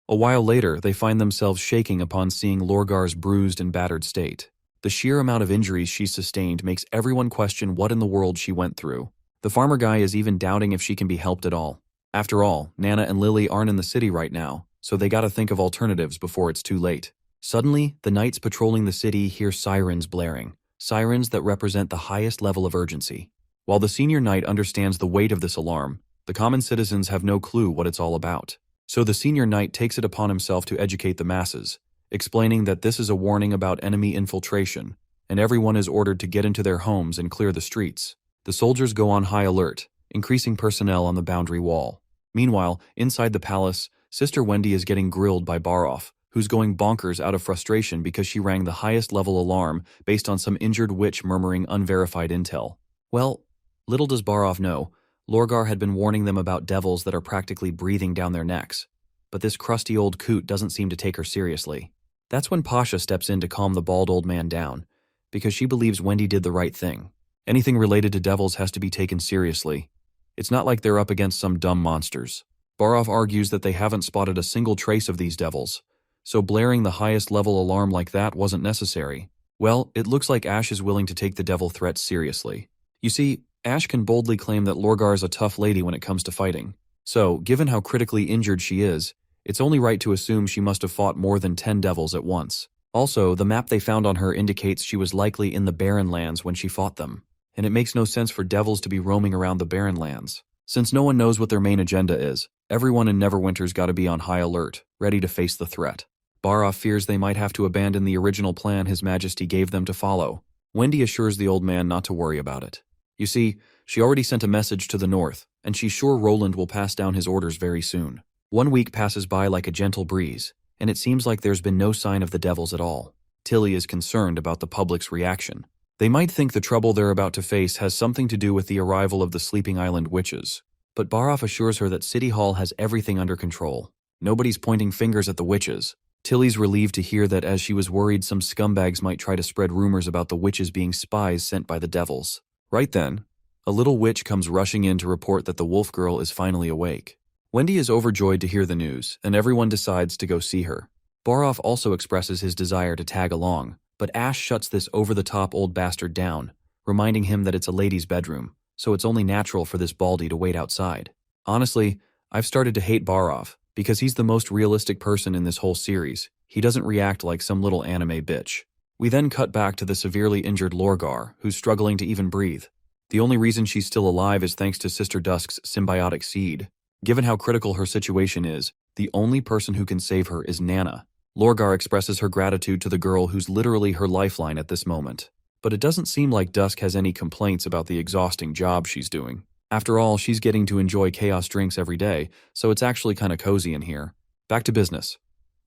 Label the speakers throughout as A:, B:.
A: A while later, they find themselves shaking upon seeing Lorgar's bruised and battered state. The sheer amount of injuries she sustained makes everyone question what in the world she went through. The farmer guy is even doubting if she can be helped at all. After all, Nana and Lily aren't in the city right now, so they gotta think of alternatives before it's too late. Suddenly, the knights patrolling the city hear sirens blaring, sirens that represent the highest level of urgency. While the senior knight understands the weight of this alarm, the common citizens have no clue what it's all about. So the senior knight takes it upon himself to educate the masses, explaining that this is a warning about enemy infiltration, and everyone is ordered to get into their homes and clear the streets. The soldiers go on high alert, increasing personnel on the boundary wall. Meanwhile, inside the palace, Sister Wendy is getting grilled by Baroff, who's going bonkers out of frustration because she rang the highest level alarm based on some injured witch murmuring unverified intel. Well, little does Baroff know, Lorgar had been warning them about devils that are practically breathing down their necks. But this crusty old coot doesn't seem to take her seriously. That's when Pasha steps in to calm the bald old man down, because she believes Wendy did the right thing. Anything related to devils has to be taken seriously. It's not like they're up against some dumb monsters. Baroff argues that they haven't spotted a single trace of these devils, so blaring the highest level alarm like that wasn't necessary. Well, it looks like Ash is willing to take the devil threats seriously. You see, Ash can boldly claim that Lorgar is a tough lady when it comes to fighting. So, given how critically injured she is, it's only right to assume she must have fought more than 10 devils at once. Also, the map they found on her indicates she was likely in the Barren Lands when she fought them, and it makes no sense for devils to be roaming around the Barren Lands. Since no one knows what their main agenda is, everyone in Neverwinter's gotta be on high alert, ready to face the threat. Baroff fears they might have to abandon the original plan His Majesty gave them to follow. Wendy assures the old man not to worry about it. You see, she already sent a message to the north, and she's sure Roland will pass down his orders very soon. 1 week passes by like a gentle breeze, and it seems like there's been no sign of the devils at all. Tilly is concerned about the public's reaction. They might think the trouble they're about to face has something to do with the arrival of the Sleeping Island witches, but Baroff assures her that City Hall has everything under control. Nobody's pointing fingers at the witches. Tilly's relieved to hear that as she was worried some scumbags might try to spread rumors about the witches being spies sent by the devils. Right then, a little witch comes rushing in to report that the wolf girl is finally awake. Wendy is overjoyed to hear the news, and everyone decides to go see her. Baroff also expresses his desire to tag along, but Ash shuts this over-the-top old bastard down, reminding him that it's a lady's bedroom, so it's only natural for this baldy to wait outside. Honestly, I've started to hate Baroff, because he's the most realistic person in this whole series. He doesn't react like some little anime bitch. We then cut back to the severely injured Lorgar, who's struggling to even breathe. The only reason she's still alive is thanks to Sister Dusk's symbiotic seed. Given how critical her situation is, the only person who can save her is Nana. Lorgar expresses her gratitude to the girl who's literally her lifeline at this moment. But it doesn't seem like Dusk has any complaints about the exhausting job she's doing. After all, she's getting to enjoy chaos drinks every day, so it's actually kinda cozy in here. Back to business.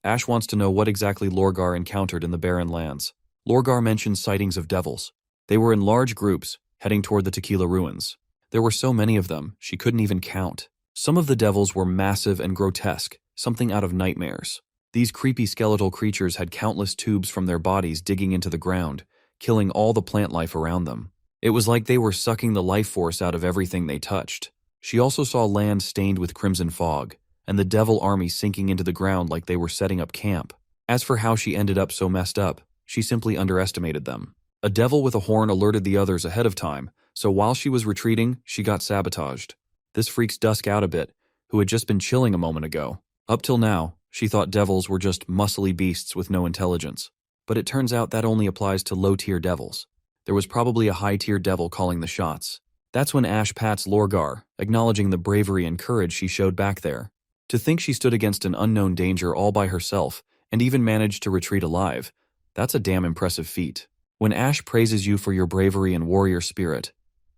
A: Ash wants to know what exactly Lorgar encountered in the Barren Lands. Lorgar mentions sightings of devils. They were in large groups, heading toward the Tequila Ruins. There were so many of them, she couldn't even count. Some of the devils were massive and grotesque, something out of nightmares. These creepy skeletal creatures had countless tubes from their bodies digging into the ground, killing all the plant life around them. It was like they were sucking the life force out of everything they touched. She also saw land stained with crimson fog, and the devil army sinking into the ground like they were setting up camp. As for how she ended up so messed up, she simply underestimated them. A devil with a horn alerted the others ahead of time, so while she was retreating, she got sabotaged. This freaks Dusk out a bit, who had just been chilling a moment ago. Up till now, she thought devils were just muscly beasts with no intelligence. But it turns out that only applies to low-tier devils. There was probably a high-tier devil calling the shots. That's when Ash pats Lorgar, acknowledging the bravery and courage she showed back there. To think she stood against an unknown danger all by herself, and even managed to retreat alive, that's a damn impressive feat. When Ash praises you for your bravery and warrior spirit,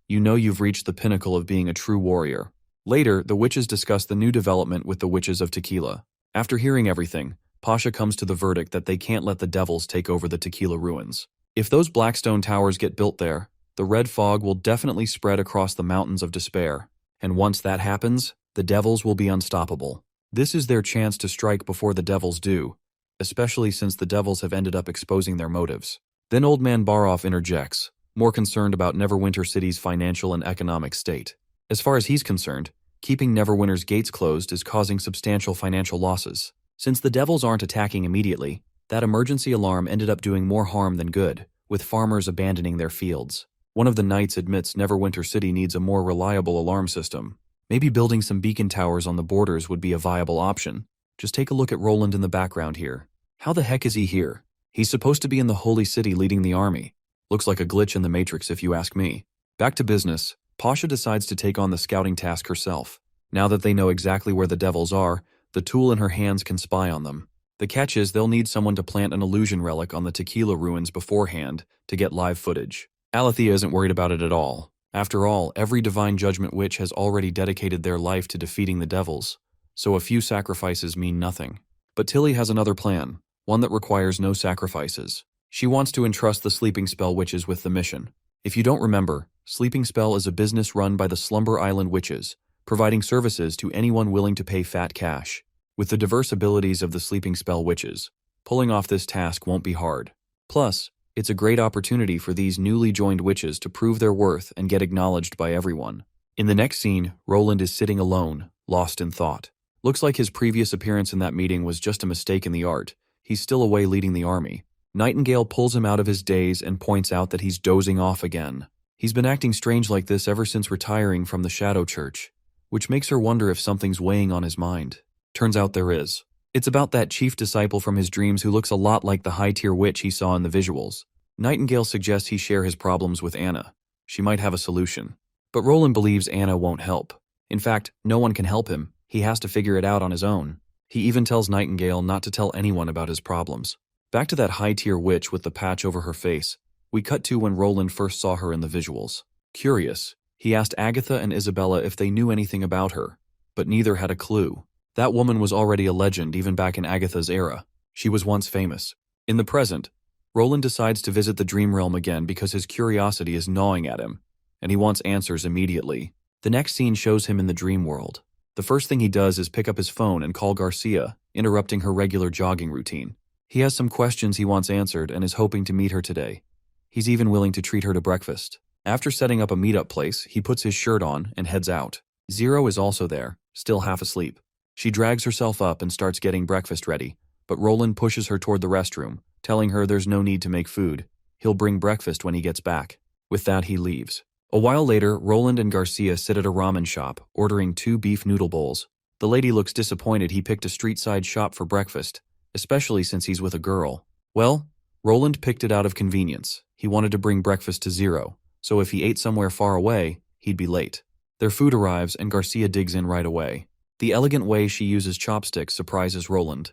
A: you know you've reached the pinnacle of being a true warrior. Later, the witches discuss the new development with the witches of Tequila. After hearing everything, Pasha comes to the verdict that they can't let the devils take over the Tequila Ruins. If those Blackstone towers get built there, the red fog will definitely spread across the mountains of despair. And once that happens, the devils will be unstoppable. This is their chance to strike before the devils do, especially since the devils have ended up exposing their motives. Then Old Man Baroff interjects, more concerned about Neverwinter City's financial and economic state. As far as he's concerned, keeping Neverwinter's gates closed is causing substantial financial losses. Since the devils aren't attacking immediately, that emergency alarm ended up doing more harm than good, with farmers abandoning their fields. One of the knights admits Neverwinter City needs a more reliable alarm system. Maybe building some beacon towers on the borders would be a viable option. Just take a look at Roland in the background here. How the heck is he here? He's supposed to be in the Holy City leading the army. Looks like a glitch in the Matrix if you ask me. Back to business, Pasha decides to take on the scouting task herself. Now that they know exactly where the devils are, the tool in her hands can spy on them. The catch is they'll need someone to plant an illusion relic on the Tequila ruins beforehand to get live footage. Alethea isn't worried about it at all. After all, every divine judgment witch has already dedicated their life to defeating the devils, so a few sacrifices mean nothing. But Tilly has another plan, one that requires no sacrifices. She wants to entrust the Sleeping Spell Witches with the mission. If you don't remember, Sleeping Spell is a business run by the Slumber Island Witches, providing services to anyone willing to pay fat cash. With the diverse abilities of the Sleeping Spell Witches, pulling off this task won't be hard. Plus, it's a great opportunity for these newly joined witches to prove their worth and get acknowledged by everyone. In the next scene, Roland is sitting alone, lost in thought. Looks like his previous appearance in that meeting was just a mistake in the art. He's still away leading the army. Nightingale pulls him out of his daze and points out that he's dozing off again. He's been acting strange like this ever since retiring from the Shadow Church, which makes her wonder if something's weighing on his mind. Turns out there is. It's about that chief disciple from his dreams who looks a lot like the high-tier witch he saw in the visuals. Nightingale suggests he share his problems with Anna. She might have a solution. But Roland believes Anna won't help. In fact, no one can help him. He has to figure it out on his own. He even tells Nightingale not to tell anyone about his problems. Back to that high-tier witch with the patch over her face. We cut to when Roland first saw her in the visuals. Curious, he asked Agatha and Isabella if they knew anything about her, but neither had a clue. That woman was already a legend even back in Agatha's era. She was once famous. In the present, Roland decides to visit the Dream Realm again because his curiosity is gnawing at him, and he wants answers immediately. The next scene shows him in the dream world. The first thing he does is pick up his phone and call Garcia, interrupting her regular jogging routine. He has some questions he wants answered and is hoping to meet her today. He's even willing to treat her to breakfast. After setting up a meetup place, he puts his shirt on and heads out. Zero is also there, still half asleep. She drags herself up and starts getting breakfast ready, but Roland pushes her toward the restroom, telling her there's no need to make food. He'll bring breakfast when he gets back. With that, he leaves. A while later, Roland and Garcia sit at a ramen shop, ordering 2 beef noodle bowls. The lady looks disappointed he picked a street-side shop for breakfast, especially since he's with a girl. Well, Roland picked it out of convenience. He wanted to bring breakfast to Zero, so if he ate somewhere far away, he'd be late. Their food arrives and Garcia digs in right away. The elegant way she uses chopsticks surprises Roland.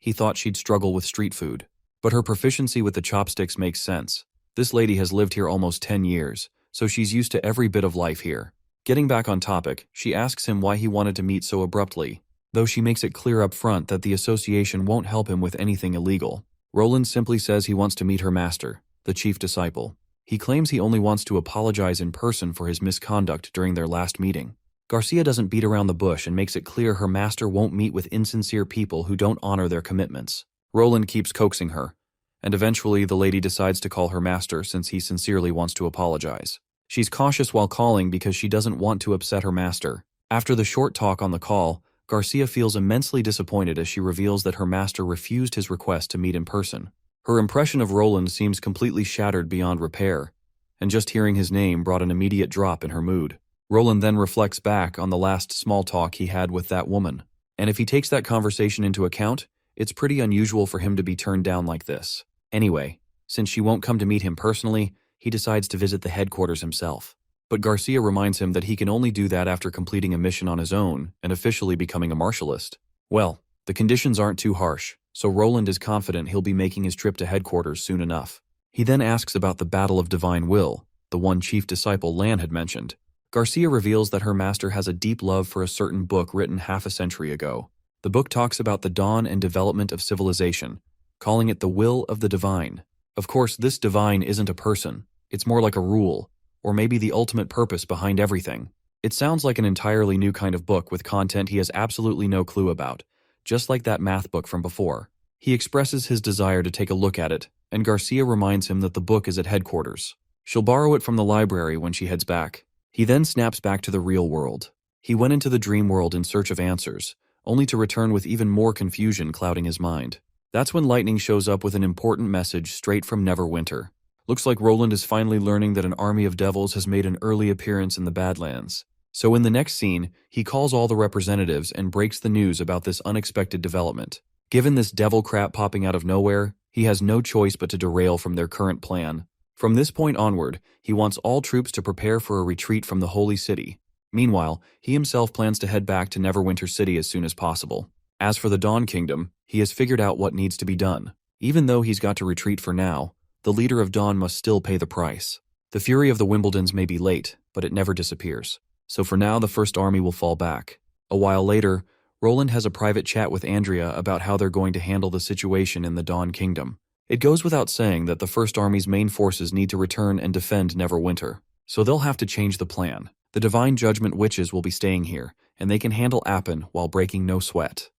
A: He thought she'd struggle with street food, but her proficiency with the chopsticks makes sense. This lady has lived here almost 10 years, so she's used to every bit of life here. Getting back on topic, she asks him why he wanted to meet so abruptly, though she makes it clear up front that the association won't help him with anything illegal. Roland simply says he wants to meet her master, the chief disciple. He claims he only wants to apologize in person for his misconduct during their last meeting. Garcia doesn't beat around the bush and makes it clear her master won't meet with insincere people who don't honor their commitments. Roland keeps coaxing her, and eventually the lady decides to call her master since he sincerely wants to apologize. She's cautious while calling because she doesn't want to upset her master. After the short talk on the call, Garcia feels immensely disappointed as she reveals that her master refused his request to meet in person. Her impression of Roland seems completely shattered beyond repair, and just hearing his name brought an immediate drop in her mood. Roland then reflects back on the last small talk he had with that woman, and if he takes that conversation into account, it's pretty unusual for him to be turned down like this. Anyway, since she won't come to meet him personally, he decides to visit the headquarters himself. But Garcia reminds him that he can only do that after completing a mission on his own and officially becoming a martialist. Well, the conditions aren't too harsh, so Roland is confident he'll be making his trip to headquarters soon enough. He then asks about the Battle of Divine Will, the one chief disciple Lan had mentioned. Garcia reveals that her master has a deep love for a certain book written half a century ago. The book talks about the dawn and development of civilization, calling it the will of the divine. Of course, this divine isn't a person. It's more like a rule, or maybe the ultimate purpose behind everything. It sounds like an entirely new kind of book with content he has absolutely no clue about, just like that math book from before. He expresses his desire to take a look at it, and Garcia reminds him that the book is at headquarters. She'll borrow it from the library when she heads back. He then snaps back to the real world. He went into the dream world in search of answers, only to return with even more confusion clouding his mind. That's when Lightning shows up with an important message straight from Neverwinter. Looks like Roland is finally learning that an army of devils has made an early appearance in the Badlands. So in the next scene, he calls all the representatives and breaks the news about this unexpected development. Given this devil crap popping out of nowhere, he has no choice but to derail from their current plan. From this point onward, he wants all troops to prepare for a retreat from the Holy City. Meanwhile, he himself plans to head back to Neverwinter City as soon as possible. As for the Dawn Kingdom, he has figured out what needs to be done. Even though he's got to retreat for now, the leader of Dawn must still pay the price. The fury of the Wimbledons may be late, but it never disappears. So for now, the First Army will fall back. A while later, Roland has a private chat with Andrea about how they're going to handle the situation in the Dawn Kingdom. It goes without saying that the First Army's main forces need to return and defend Neverwinter, so they'll have to change the plan. The Divine Judgment Witches will be staying here, and they can handle Appin while breaking no sweat.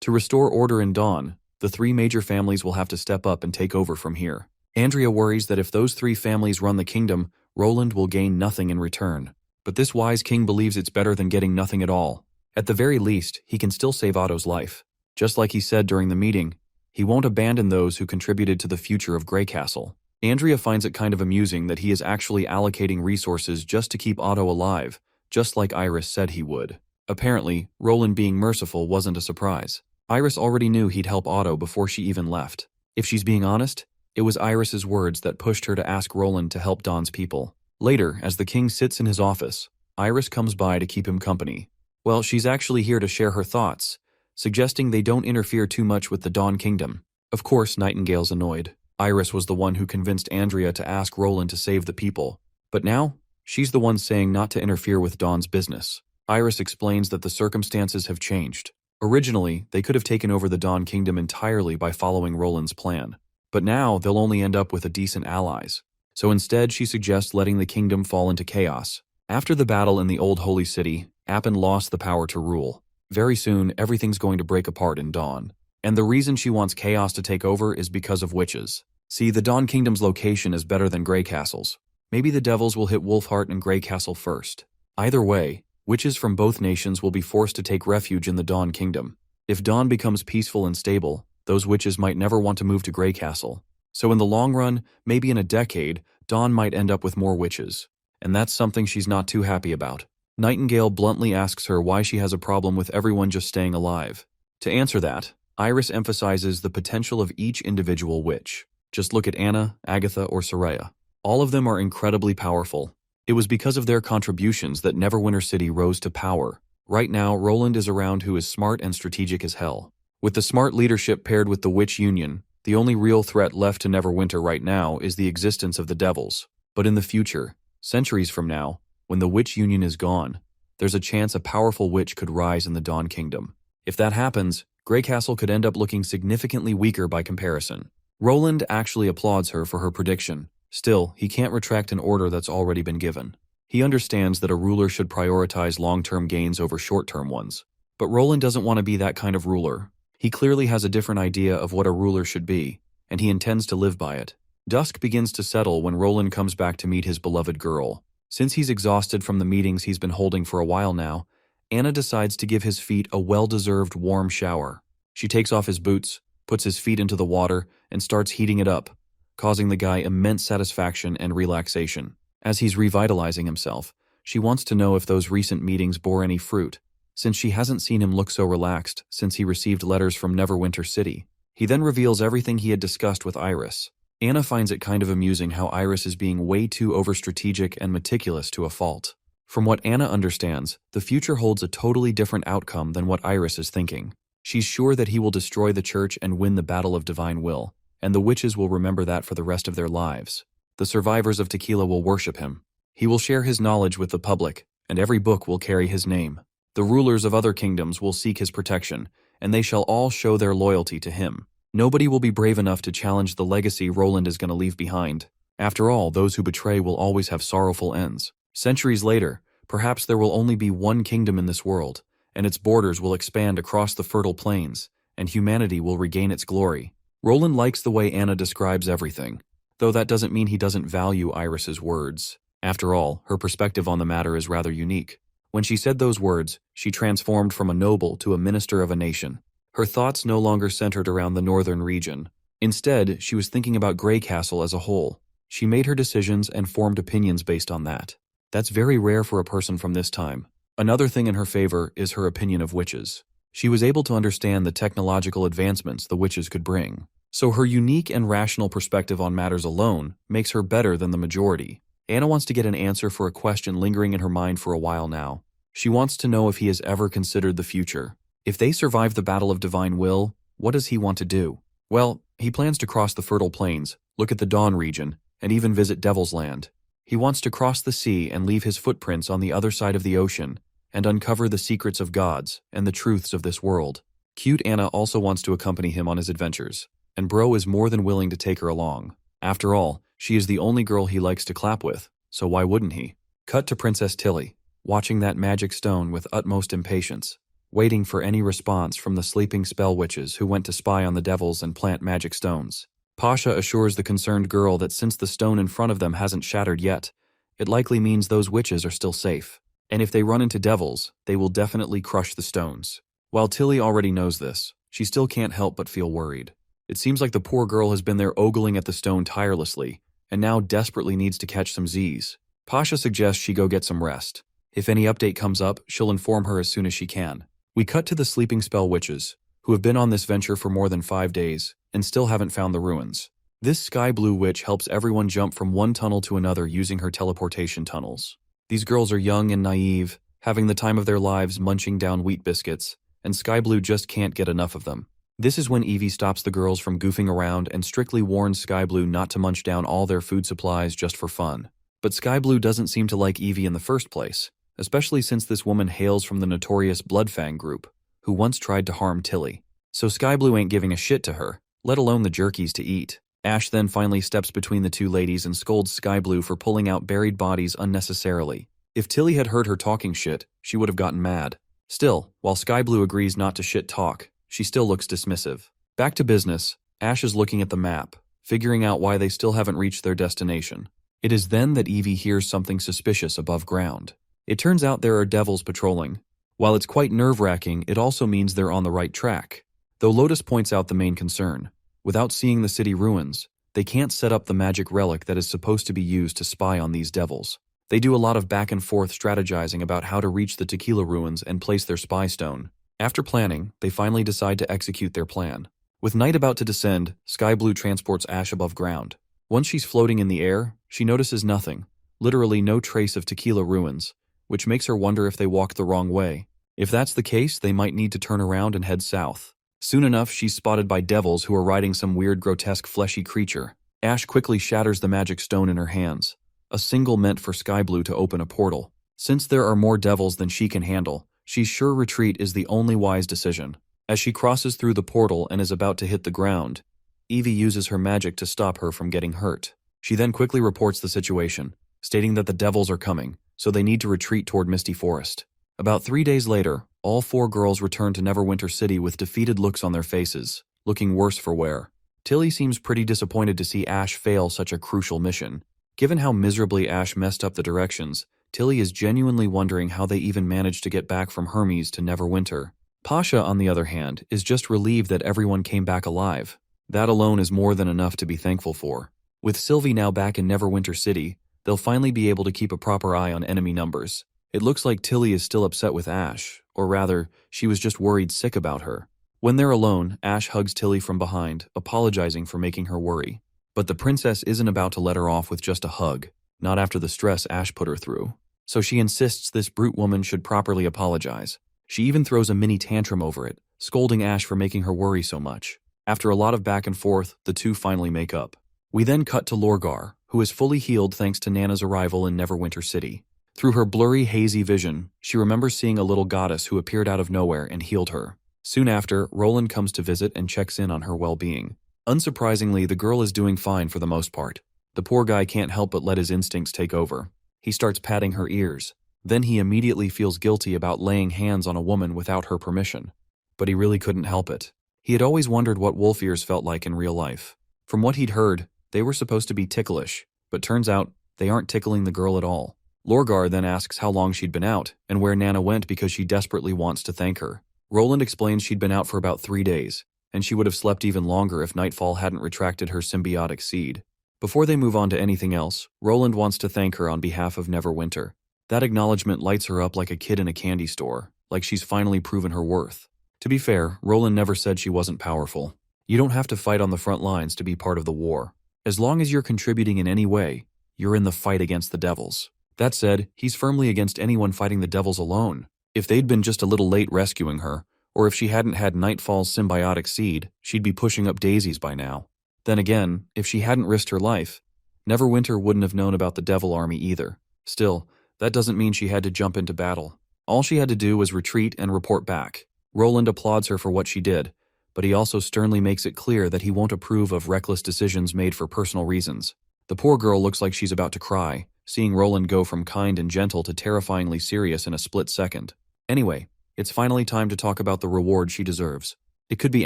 A: To restore order in Dawn, the three major families will have to step up and take over from here. Andrea worries that if those three families run the kingdom, Roland will gain nothing in return. But this wise king believes it's better than getting nothing at all. At the very least, he can still save Otto's life. Just like he said during the meeting, he won't abandon those who contributed to the future of Grey Castle. Andrea finds it kind of amusing that he is actually allocating resources just to keep Otto alive, just like Iris said he would. Apparently, Roland being merciful wasn't a surprise. Iris already knew he'd help Otto before she even left. If she's being honest, it was Iris's words that pushed her to ask Roland to help Dawn's people. Later, as the king sits in his office, Iris comes by to keep him company. Well, she's actually here to share her thoughts, suggesting they don't interfere too much with the Dawn Kingdom. Of course, Nightingale's annoyed. Iris was the one who convinced Andrea to ask Roland to save the people. But now, she's the one saying not to interfere with Dawn's business. Iris explains that the circumstances have changed. Originally, they could have taken over the Dawn Kingdom entirely by following Roland's plan. But now, they'll only end up with a decent allies. So instead, she suggests letting the kingdom fall into chaos. After the battle in the Old Holy City, Appin lost the power to rule. Very soon, everything's going to break apart in Dawn. And the reason she wants chaos to take over is because of witches. See, the Dawn Kingdom's location is better than Grey Castle's. Maybe the devils will hit Wolfheart and Grey Castle first. Either way, witches from both nations will be forced to take refuge in the Dawn Kingdom. If Dawn becomes peaceful and stable, those witches might never want to move to Grey Castle. So in the long run, maybe in a decade, Dawn might end up with more witches. And that's something she's not too happy about. Nightingale bluntly asks her why she has a problem with everyone just staying alive. To answer that, Iris emphasizes the potential of each individual witch. Just look at Anna, Agatha, or Soraya. All of them are incredibly powerful. It was because of their contributions that Neverwinter City rose to power. Right now, Roland is around who is smart and strategic as hell. With the smart leadership paired with the Witch Union, the only real threat left to Neverwinter right now is the existence of the devils. But in the future, centuries from now, when the Witch Union is gone, there's a chance a powerful witch could rise in the Dawn Kingdom. If that happens, Grey Castle could end up looking significantly weaker by comparison. Roland actually applauds her for her prediction. Still, he can't retract an order that's already been given. He understands that a ruler should prioritize long-term gains over short-term ones. But Roland doesn't want to be that kind of ruler. He clearly has a different idea of what a ruler should be, and he intends to live by it. Dusk begins to settle when Roland comes back to meet his beloved girl. Since he's exhausted from the meetings he's been holding for a while now, Anna decides to give his feet a well-deserved warm shower. She takes off his boots, puts his feet into the water, and starts heating it up, causing the guy immense satisfaction and relaxation. As he's revitalizing himself, she wants to know if those recent meetings bore any fruit, since she hasn't seen him look so relaxed since he received letters from Neverwinter City. He then reveals everything he had discussed with Iris. Anna finds it kind of amusing how Iris is being way too overstrategic and meticulous to a fault. From what Anna understands, the future holds a totally different outcome than what Iris is thinking. She's sure that he will destroy the church and win the battle of divine will, and the witches will remember that for the rest of their lives. The survivors of Tequila will worship him. He will share his knowledge with the public, and every book will carry his name. The rulers of other kingdoms will seek his protection, and they shall all show their loyalty to him. Nobody will be brave enough to challenge the legacy Roland is going to leave behind. After all, those who betray will always have sorrowful ends. Centuries later, perhaps there will only be one kingdom in this world, and its borders will expand across the fertile plains, and humanity will regain its glory. Roland likes the way Anna describes everything, though that doesn't mean he doesn't value Iris's words. After all, her perspective on the matter is rather unique. When she said those words, she transformed from a noble to a minister of a nation. Her thoughts no longer centered around the northern region. Instead, she was thinking about Grey Castle as a whole. She made her decisions and formed opinions based on that. That's very rare for a person from this time. Another thing in her favor is her opinion of witches. She was able to understand the technological advancements the witches could bring. So her unique and rational perspective on matters alone makes her better than the majority. Anna wants to get an answer for a question lingering in her mind for a while now. She wants to know if he has ever considered the future. If they survive the Battle of Divine Will, what does he want to do? Well, he plans to cross the fertile plains, look at the Dawn region, and even visit Devil's Land. He wants to cross the sea and leave his footprints on the other side of the ocean, and uncover the secrets of gods and the truths of this world. Cute Anna also wants to accompany him on his adventures, and Bro is more than willing to take her along. After all, she is the only girl he likes to clap with, so why wouldn't he? Cut to Princess Tilly, watching that magic stone with utmost impatience, waiting for any response from the sleeping spell witches who went to spy on the devils and plant magic stones. Pasha assures the concerned girl that since the stone in front of them hasn't shattered yet, it likely means those witches are still safe. And if they run into devils, they will definitely crush the stones. While Tilly already knows this, she still can't help but feel worried. It seems like the poor girl has been there ogling at the stone tirelessly, and now desperately needs to catch some Z's. Pasha suggests she go get some rest. If any update comes up, she'll inform her as soon as she can. We cut to the sleeping spell witches, who have been on this venture for more than 5 days, and still haven't found the ruins. This sky blue witch helps everyone jump from one tunnel to another using her teleportation tunnels. These girls are young and naive, having the time of their lives munching down wheat biscuits, and Sky Blue just can't get enough of them. This is when Evie stops the girls from goofing around and strictly warns Sky Blue not to munch down all their food supplies just for fun. But Sky Blue doesn't seem to like Evie in the first place, especially since this woman hails from the notorious Bloodfang group, who once tried to harm Tilly. So Sky Blue ain't giving a shit to her, let alone the jerkies to eat. Ash then finally steps between the two ladies and scolds Sky Blue for pulling out buried bodies unnecessarily. If Tilly had heard her talking shit, she would have gotten mad. Still, while Sky Blue agrees not to shit talk, she still looks dismissive. Back to business, Ash is looking at the map, figuring out why they still haven't reached their destination. It is then that Evie hears something suspicious above ground. It turns out there are devils patrolling. While it's quite nerve-wracking, it also means they're on the right track. Though Lotus points out the main concern. Without seeing the city ruins, they can't set up the magic relic that is supposed to be used to spy on these devils. They do a lot of back and forth strategizing about how to reach the Tequila ruins and place their spy stone. After planning, they finally decide to execute their plan. With night about to descend, Sky Blue transports Ash above ground. Once she's floating in the air, she notices nothing, literally no trace of Tequila ruins, which makes her wonder if they walked the wrong way. If that's the case, they might need to turn around and head south. Soon enough, she's spotted by devils who are riding some weird grotesque fleshy creature. Ash quickly shatters the magic stone in her hands, a single meant for Sky Blue to open a portal. Since there are more devils than she can handle, she's sure retreat is the only wise decision. As she crosses through the portal and is about to hit the ground, Evie uses her magic to stop her from getting hurt. She then quickly reports the situation, stating that the devils are coming, so they need to retreat toward Misty Forest. About 3 days later, all 4 girls return to Neverwinter City with defeated looks on their faces, looking worse for wear. Tilly seems pretty disappointed to see Ash fail such a crucial mission. Given how miserably Ash messed up the directions, Tilly is genuinely wondering how they even managed to get back from Hermes to Neverwinter. Pasha, on the other hand, is just relieved that everyone came back alive. That alone is more than enough to be thankful for. With Sylvie now back in Neverwinter City, they'll finally be able to keep a proper eye on enemy numbers. It looks like Tilly is still upset with Ash, or rather, she was just worried sick about her. When they're alone, Ash hugs Tilly from behind, apologizing for making her worry. But the princess isn't about to let her off with just a hug, not after the stress Ash put her through. So she insists this brute woman should properly apologize. She even throws a mini tantrum over it, scolding Ash for making her worry so much. After a lot of back and forth, the two finally make up. We then cut to Lorgar, who is fully healed thanks to Nana's arrival in Neverwinter City. Through her blurry, hazy vision, she remembers seeing a little goddess who appeared out of nowhere and healed her. Soon after, Roland comes to visit and checks in on her well-being. Unsurprisingly, the girl is doing fine for the most part. The poor guy can't help but let his instincts take over. He starts patting her ears. Then he immediately feels guilty about laying hands on a woman without her permission. But he really couldn't help it. He had always wondered what wolf ears felt like in real life. From what he'd heard, they were supposed to be ticklish, but turns out they aren't tickling the girl at all. Lorgar then asks how long she'd been out and where Nana went because she desperately wants to thank her. Roland explains she'd been out for about 3 days, and she would have slept even longer if Nightfall hadn't retracted her symbiotic seed. Before they move on to anything else, Roland wants to thank her on behalf of Neverwinter. That acknowledgement lights her up like a kid in a candy store, like she's finally proven her worth. To be fair, Roland never said she wasn't powerful. You don't have to fight on the front lines to be part of the war. As long as you're contributing in any way, you're in the fight against the devils. That said, he's firmly against anyone fighting the devils alone. If they'd been just a little late rescuing her, or if she hadn't had Nightfall's symbiotic seed, she'd be pushing up daisies by now. Then again, if she hadn't risked her life, Neverwinter wouldn't have known about the devil army either. Still, that doesn't mean she had to jump into battle. All she had to do was retreat and report back. Roland applauds her for what she did, but he also sternly makes it clear that he won't approve of reckless decisions made for personal reasons. The poor girl looks like she's about to cry, seeing Roland go from kind and gentle to terrifyingly serious in a split second. Anyway, it's finally time to talk about the reward she deserves. It could be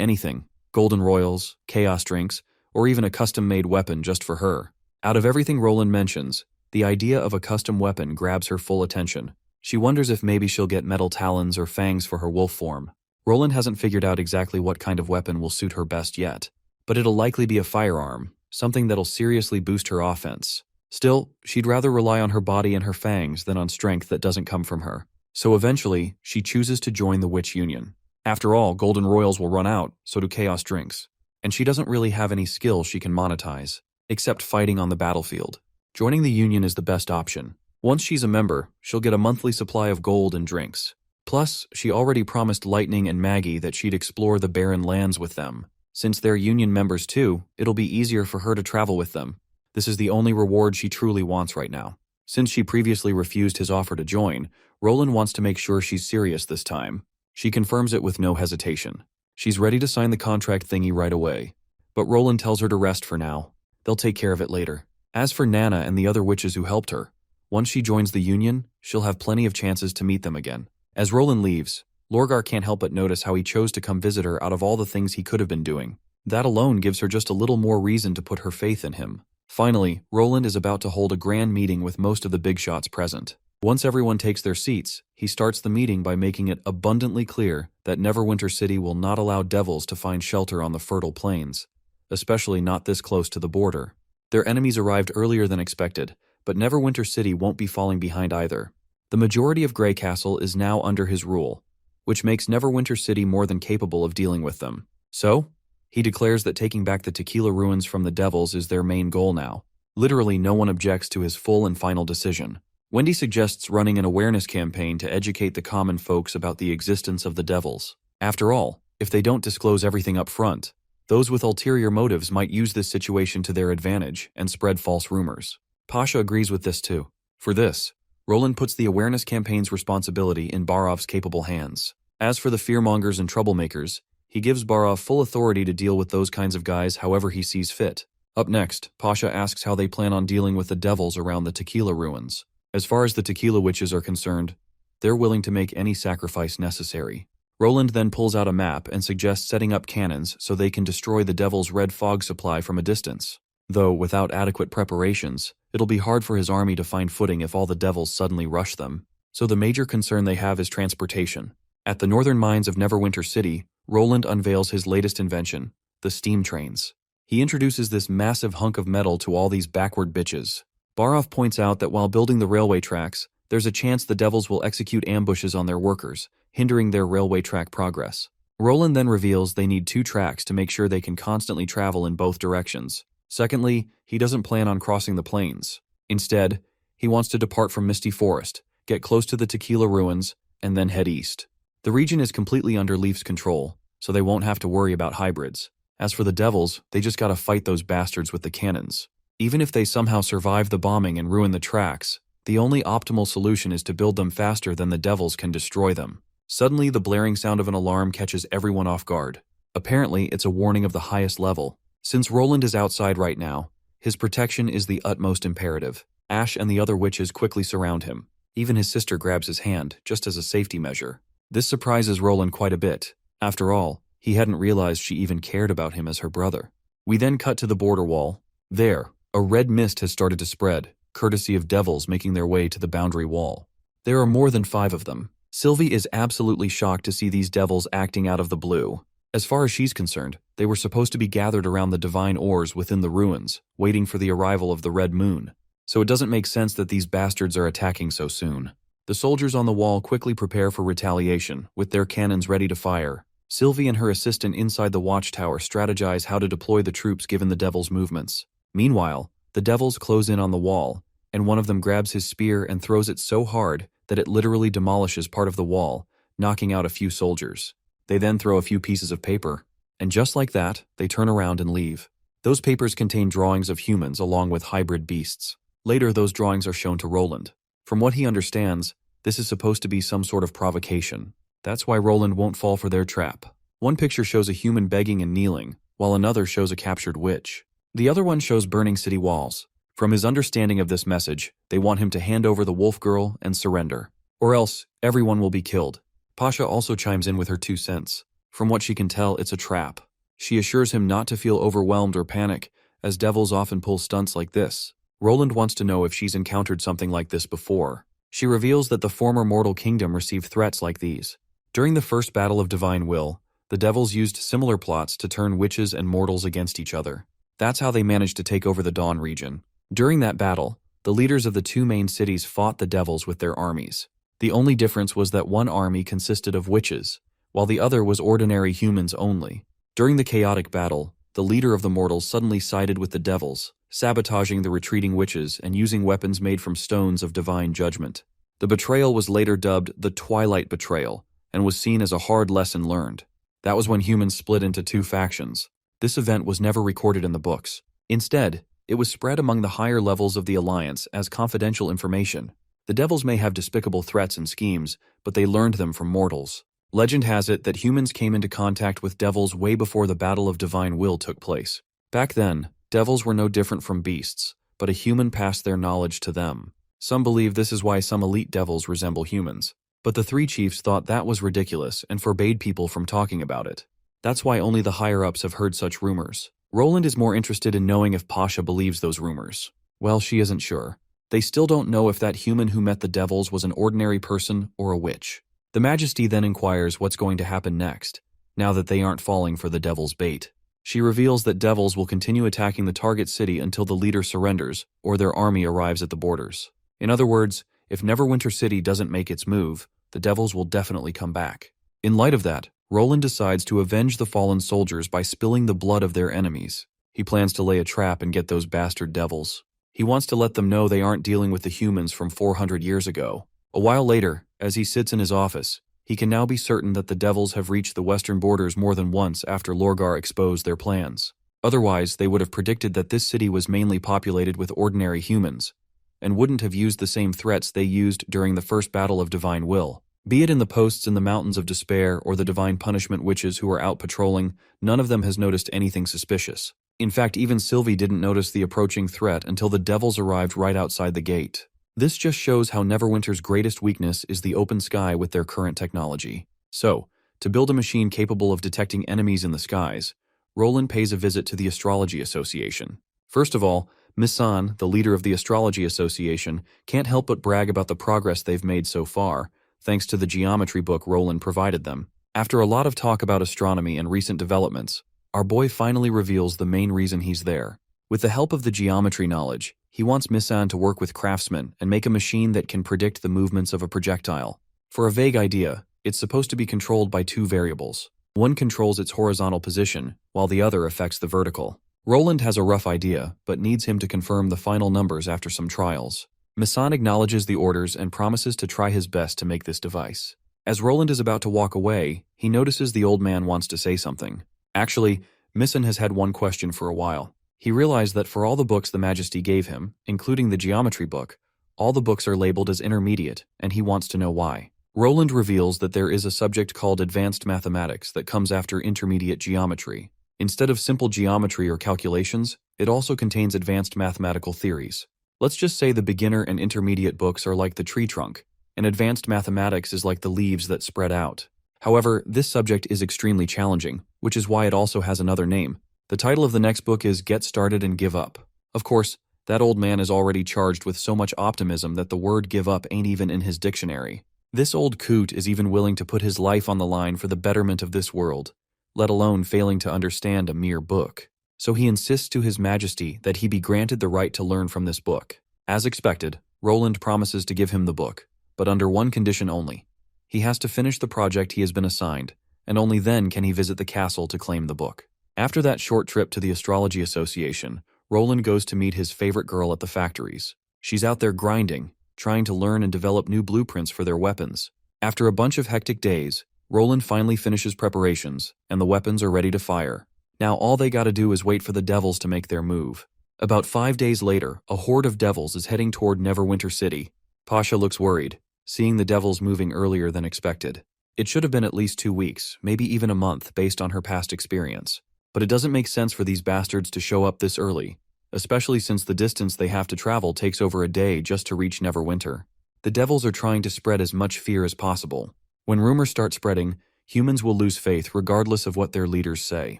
A: anything: golden royals, chaos drinks, or even a custom-made weapon just for her. Out of everything Roland mentions, the idea of a custom weapon grabs her full attention. She wonders if maybe she'll get metal talons or fangs for her wolf form. Roland hasn't figured out exactly what kind of weapon will suit her best yet, but it'll likely be a firearm, something that'll seriously boost her offense. Still, she'd rather rely on her body and her fangs than on strength that doesn't come from her. So eventually, she chooses to join the Witch Union. After all, golden royals will run out, so do chaos drinks. And she doesn't really have any skill she can monetize, except fighting on the battlefield. Joining the Union is the best option. Once she's a member, she'll get a monthly supply of gold and drinks. Plus, she already promised Lightning and Maggie that she'd explore the barren lands with them. Since they're Union members too, it'll be easier for her to travel with them. This is the only reward she truly wants right now. Since she previously refused his offer to join, Roland wants to make sure she's serious this time. She confirms it with no hesitation. She's ready to sign the contract thingy right away. But Roland tells her to rest for now. They'll take care of it later. As for Nana and the other witches who helped her, once she joins the Union, she'll have plenty of chances to meet them again. As Roland leaves, Lurggar can't help but notice how he chose to come visit her out of all the things he could have been doing. That alone gives her just a little more reason to put her faith in him. Finally, Roland is about to hold a grand meeting with most of the big shots present. Once everyone takes their seats, he starts the meeting by making it abundantly clear that Neverwinter City will not allow devils to find shelter on the fertile plains, especially not this close to the border. Their enemies arrived earlier than expected, but Neverwinter City won't be falling behind either. The majority of Grey Castle is now under his rule, which makes Neverwinter City more than capable of dealing with them. So, he declares that taking back the Tequila Ruins from the devils is their main goal now. Literally no one objects to his full and final decision. Wendy suggests running an awareness campaign to educate the common folks about the existence of the devils. After all, if they don't disclose everything up front, those with ulterior motives might use this situation to their advantage and spread false rumors. Pasha agrees with this too. For this, Roland puts the awareness campaign's responsibility in Barov's capable hands. As for the fearmongers and troublemakers, he gives Barov full authority to deal with those kinds of guys however he sees fit. Up next, Pasha asks how they plan on dealing with the devils around the Tequila Ruins. As far as the Tequila Witches are concerned, they're willing to make any sacrifice necessary. Roland then pulls out a map and suggests setting up cannons so they can destroy the devil's red fog supply from a distance. Though, without adequate preparations, it'll be hard for his army to find footing if all the devils suddenly rush them. So the major concern they have is transportation. At the northern mines of Neverwinter City, Roland unveils his latest invention, the steam trains. He introduces this massive hunk of metal to all these backward bitches. Barov points out that while building the railway tracks, there's a chance the devils will execute ambushes on their workers, hindering their railway track progress. Roland then reveals they need 2 tracks to make sure they can constantly travel in both directions. Secondly, he doesn't plan on crossing the plains. Instead, he wants to depart from Misty Forest, get close to the Tequila Ruins, and then head east. The region is completely under Leaf's control, so they won't have to worry about hybrids. As for the devils, they just gotta fight those bastards with the cannons. Even if they somehow survive the bombing and ruin the tracks, the only optimal solution is to build them faster than the devils can destroy them. Suddenly, the blaring sound of an alarm catches everyone off guard. Apparently, it's a warning of the highest level. Since Roland is outside right now, his protection is the utmost imperative. Ash and the other witches quickly surround him. Even his sister grabs his hand, just as a safety measure. This surprises Roland quite a bit. After all, he hadn't realized she even cared about him as her brother. We then cut to the border wall. There, a red mist has started to spread, courtesy of devils making their way to the boundary wall. There are more than 5 of them. Sylvie is absolutely shocked to see these devils acting out of the blue. As far as she's concerned, they were supposed to be gathered around the divine ores within the ruins, waiting for the arrival of the red moon. So it doesn't make sense that these bastards are attacking so soon. The soldiers on the wall quickly prepare for retaliation, with their cannons ready to fire. Sylvie and her assistant inside the watchtower strategize how to deploy the troops given the devils' movements. Meanwhile, the devils close in on the wall, and one of them grabs his spear and throws it so hard that it literally demolishes part of the wall, knocking out a few soldiers. They then throw a few pieces of paper, and just like that, they turn around and leave. Those papers contain drawings of humans along with hybrid beasts. Later, those drawings are shown to Roland. From what he understands, this is supposed to be some sort of provocation. That's why Roland won't fall for their trap. One picture shows a human begging and kneeling, while another shows a captured witch. The other one shows burning city walls. From his understanding of this message, they want him to hand over the wolf girl and surrender. Or else, everyone will be killed. Pasha also chimes in with her 2 cents. From what she can tell, it's a trap. She assures him not to feel overwhelmed or panic, as devils often pull stunts like this. Roland wants to know if she's encountered something like this before. She reveals that the former mortal kingdom received threats like these. During the first battle of Divine Will, the devils used similar plots to turn witches and mortals against each other. That's how they managed to take over the Dawn region. During that battle, the leaders of the 2 main cities fought the devils with their armies. The only difference was that one army consisted of witches, while the other was ordinary humans only. During the chaotic battle, the leader of the mortals suddenly sided with the devils, sabotaging the retreating witches and using weapons made from stones of divine judgment. The betrayal was later dubbed the Twilight Betrayal, and was seen as a hard lesson learned. That was when humans split into 2 factions. This event was never recorded in the books. Instead, it was spread among the higher levels of the Alliance as confidential information. The devils may have despicable threats and schemes, but they learned them from mortals. Legend has it that humans came into contact with devils way before the Battle of Divine Will took place. Back then, devils were no different from beasts, but a human passed their knowledge to them. Some believe this is why some elite devils resemble humans. But the 3 chiefs thought that was ridiculous and forbade people from talking about it. That's why only the higher-ups have heard such rumors. Roland is more interested in knowing if Pasha believes those rumors. Well, she isn't sure. They still don't know if that human who met the devils was an ordinary person or a witch. The Majesty then inquires what's going to happen next, now that they aren't falling for the devil's bait. She reveals that devils will continue attacking the target city until the leader surrenders or their army arrives at the borders. In other words, if Neverwinter City doesn't make its move, the devils will definitely come back. In light of that, Roland decides to avenge the fallen soldiers by spilling the blood of their enemies. He plans to lay a trap and get those bastard devils. He wants to let them know they aren't dealing with the humans from 400 years ago. A while later, as he sits in his office, he can now be certain that the devils have reached the western borders more than once after Lorgar exposed their plans. Otherwise, they would have predicted that this city was mainly populated with ordinary humans, and wouldn't have used the same threats they used during the first battle of Divine Will. Be it in the posts in the Mountains of Despair or the Divine Punishment witches who are out patrolling, none of them has noticed anything suspicious. In fact, even Sylvie didn't notice the approaching threat until the devils arrived right outside the gate. This just shows how Neverwinter's greatest weakness is the open sky with their current technology. So, to build a machine capable of detecting enemies in the skies, Roland pays a visit to the Astrology Association. First of all, Misan, the leader of the Astrology Association, can't help but brag about the progress they've made so far, thanks to the geometry book Roland provided them. After a lot of talk about astronomy and recent developments, our boy finally reveals the main reason he's there. With the help of the geometry knowledge, he wants Misan to work with craftsmen and make a machine that can predict the movements of a projectile. For a vague idea, it's supposed to be controlled by 2 variables. One controls its horizontal position, while the other affects the vertical. Roland has a rough idea, but needs him to confirm the final numbers after some trials. Misan acknowledges the orders and promises to try his best to make this device. As Roland is about to walk away, he notices the old man wants to say something. Actually, Misan has had one question for a while. He realized that for all the books the Majesty gave him, including the geometry book, all the books are labeled as intermediate, and he wants to know why. Roland reveals that there is a subject called advanced mathematics that comes after intermediate geometry. Instead of simple geometry or calculations, it also contains advanced mathematical theories. Let's just say the beginner and intermediate books are like the tree trunk, and advanced mathematics is like the leaves that spread out. However, this subject is extremely challenging, which is why it also has another name. The title of the next book is Get Started and Give Up. Of course, That old man is already charged with so much optimism that the word give up ain't even in his dictionary. This old coot is even willing to put his life on the line for the betterment of this world, let alone failing to understand a mere book. So he insists to his majesty that he be granted the right to learn from this book. As expected, Roland promises to give him the book, but under one condition only. He has to finish the project he has been assigned, and only then can he visit the castle to claim the book. After that short trip to the Astrology Association, Roland goes to meet his favorite girl at the factories. She's out there grinding, trying to learn and develop new blueprints for their weapons. After a bunch of hectic days, Roland finally finishes preparations, and the weapons are ready to fire. Now all they gotta do is wait for the devils to make their move. About 5 days later, a horde of devils is heading toward Neverwinter City. Pasha looks worried, seeing the devils moving earlier than expected. It should have been at least 2 weeks, maybe even a month, based on her past experience. But it doesn't make sense for these bastards to show up this early, especially since the distance they have to travel takes over a day just to reach Neverwinter. The devils are trying to spread as much fear as possible. When rumors start spreading, humans will lose faith regardless of what their leaders say.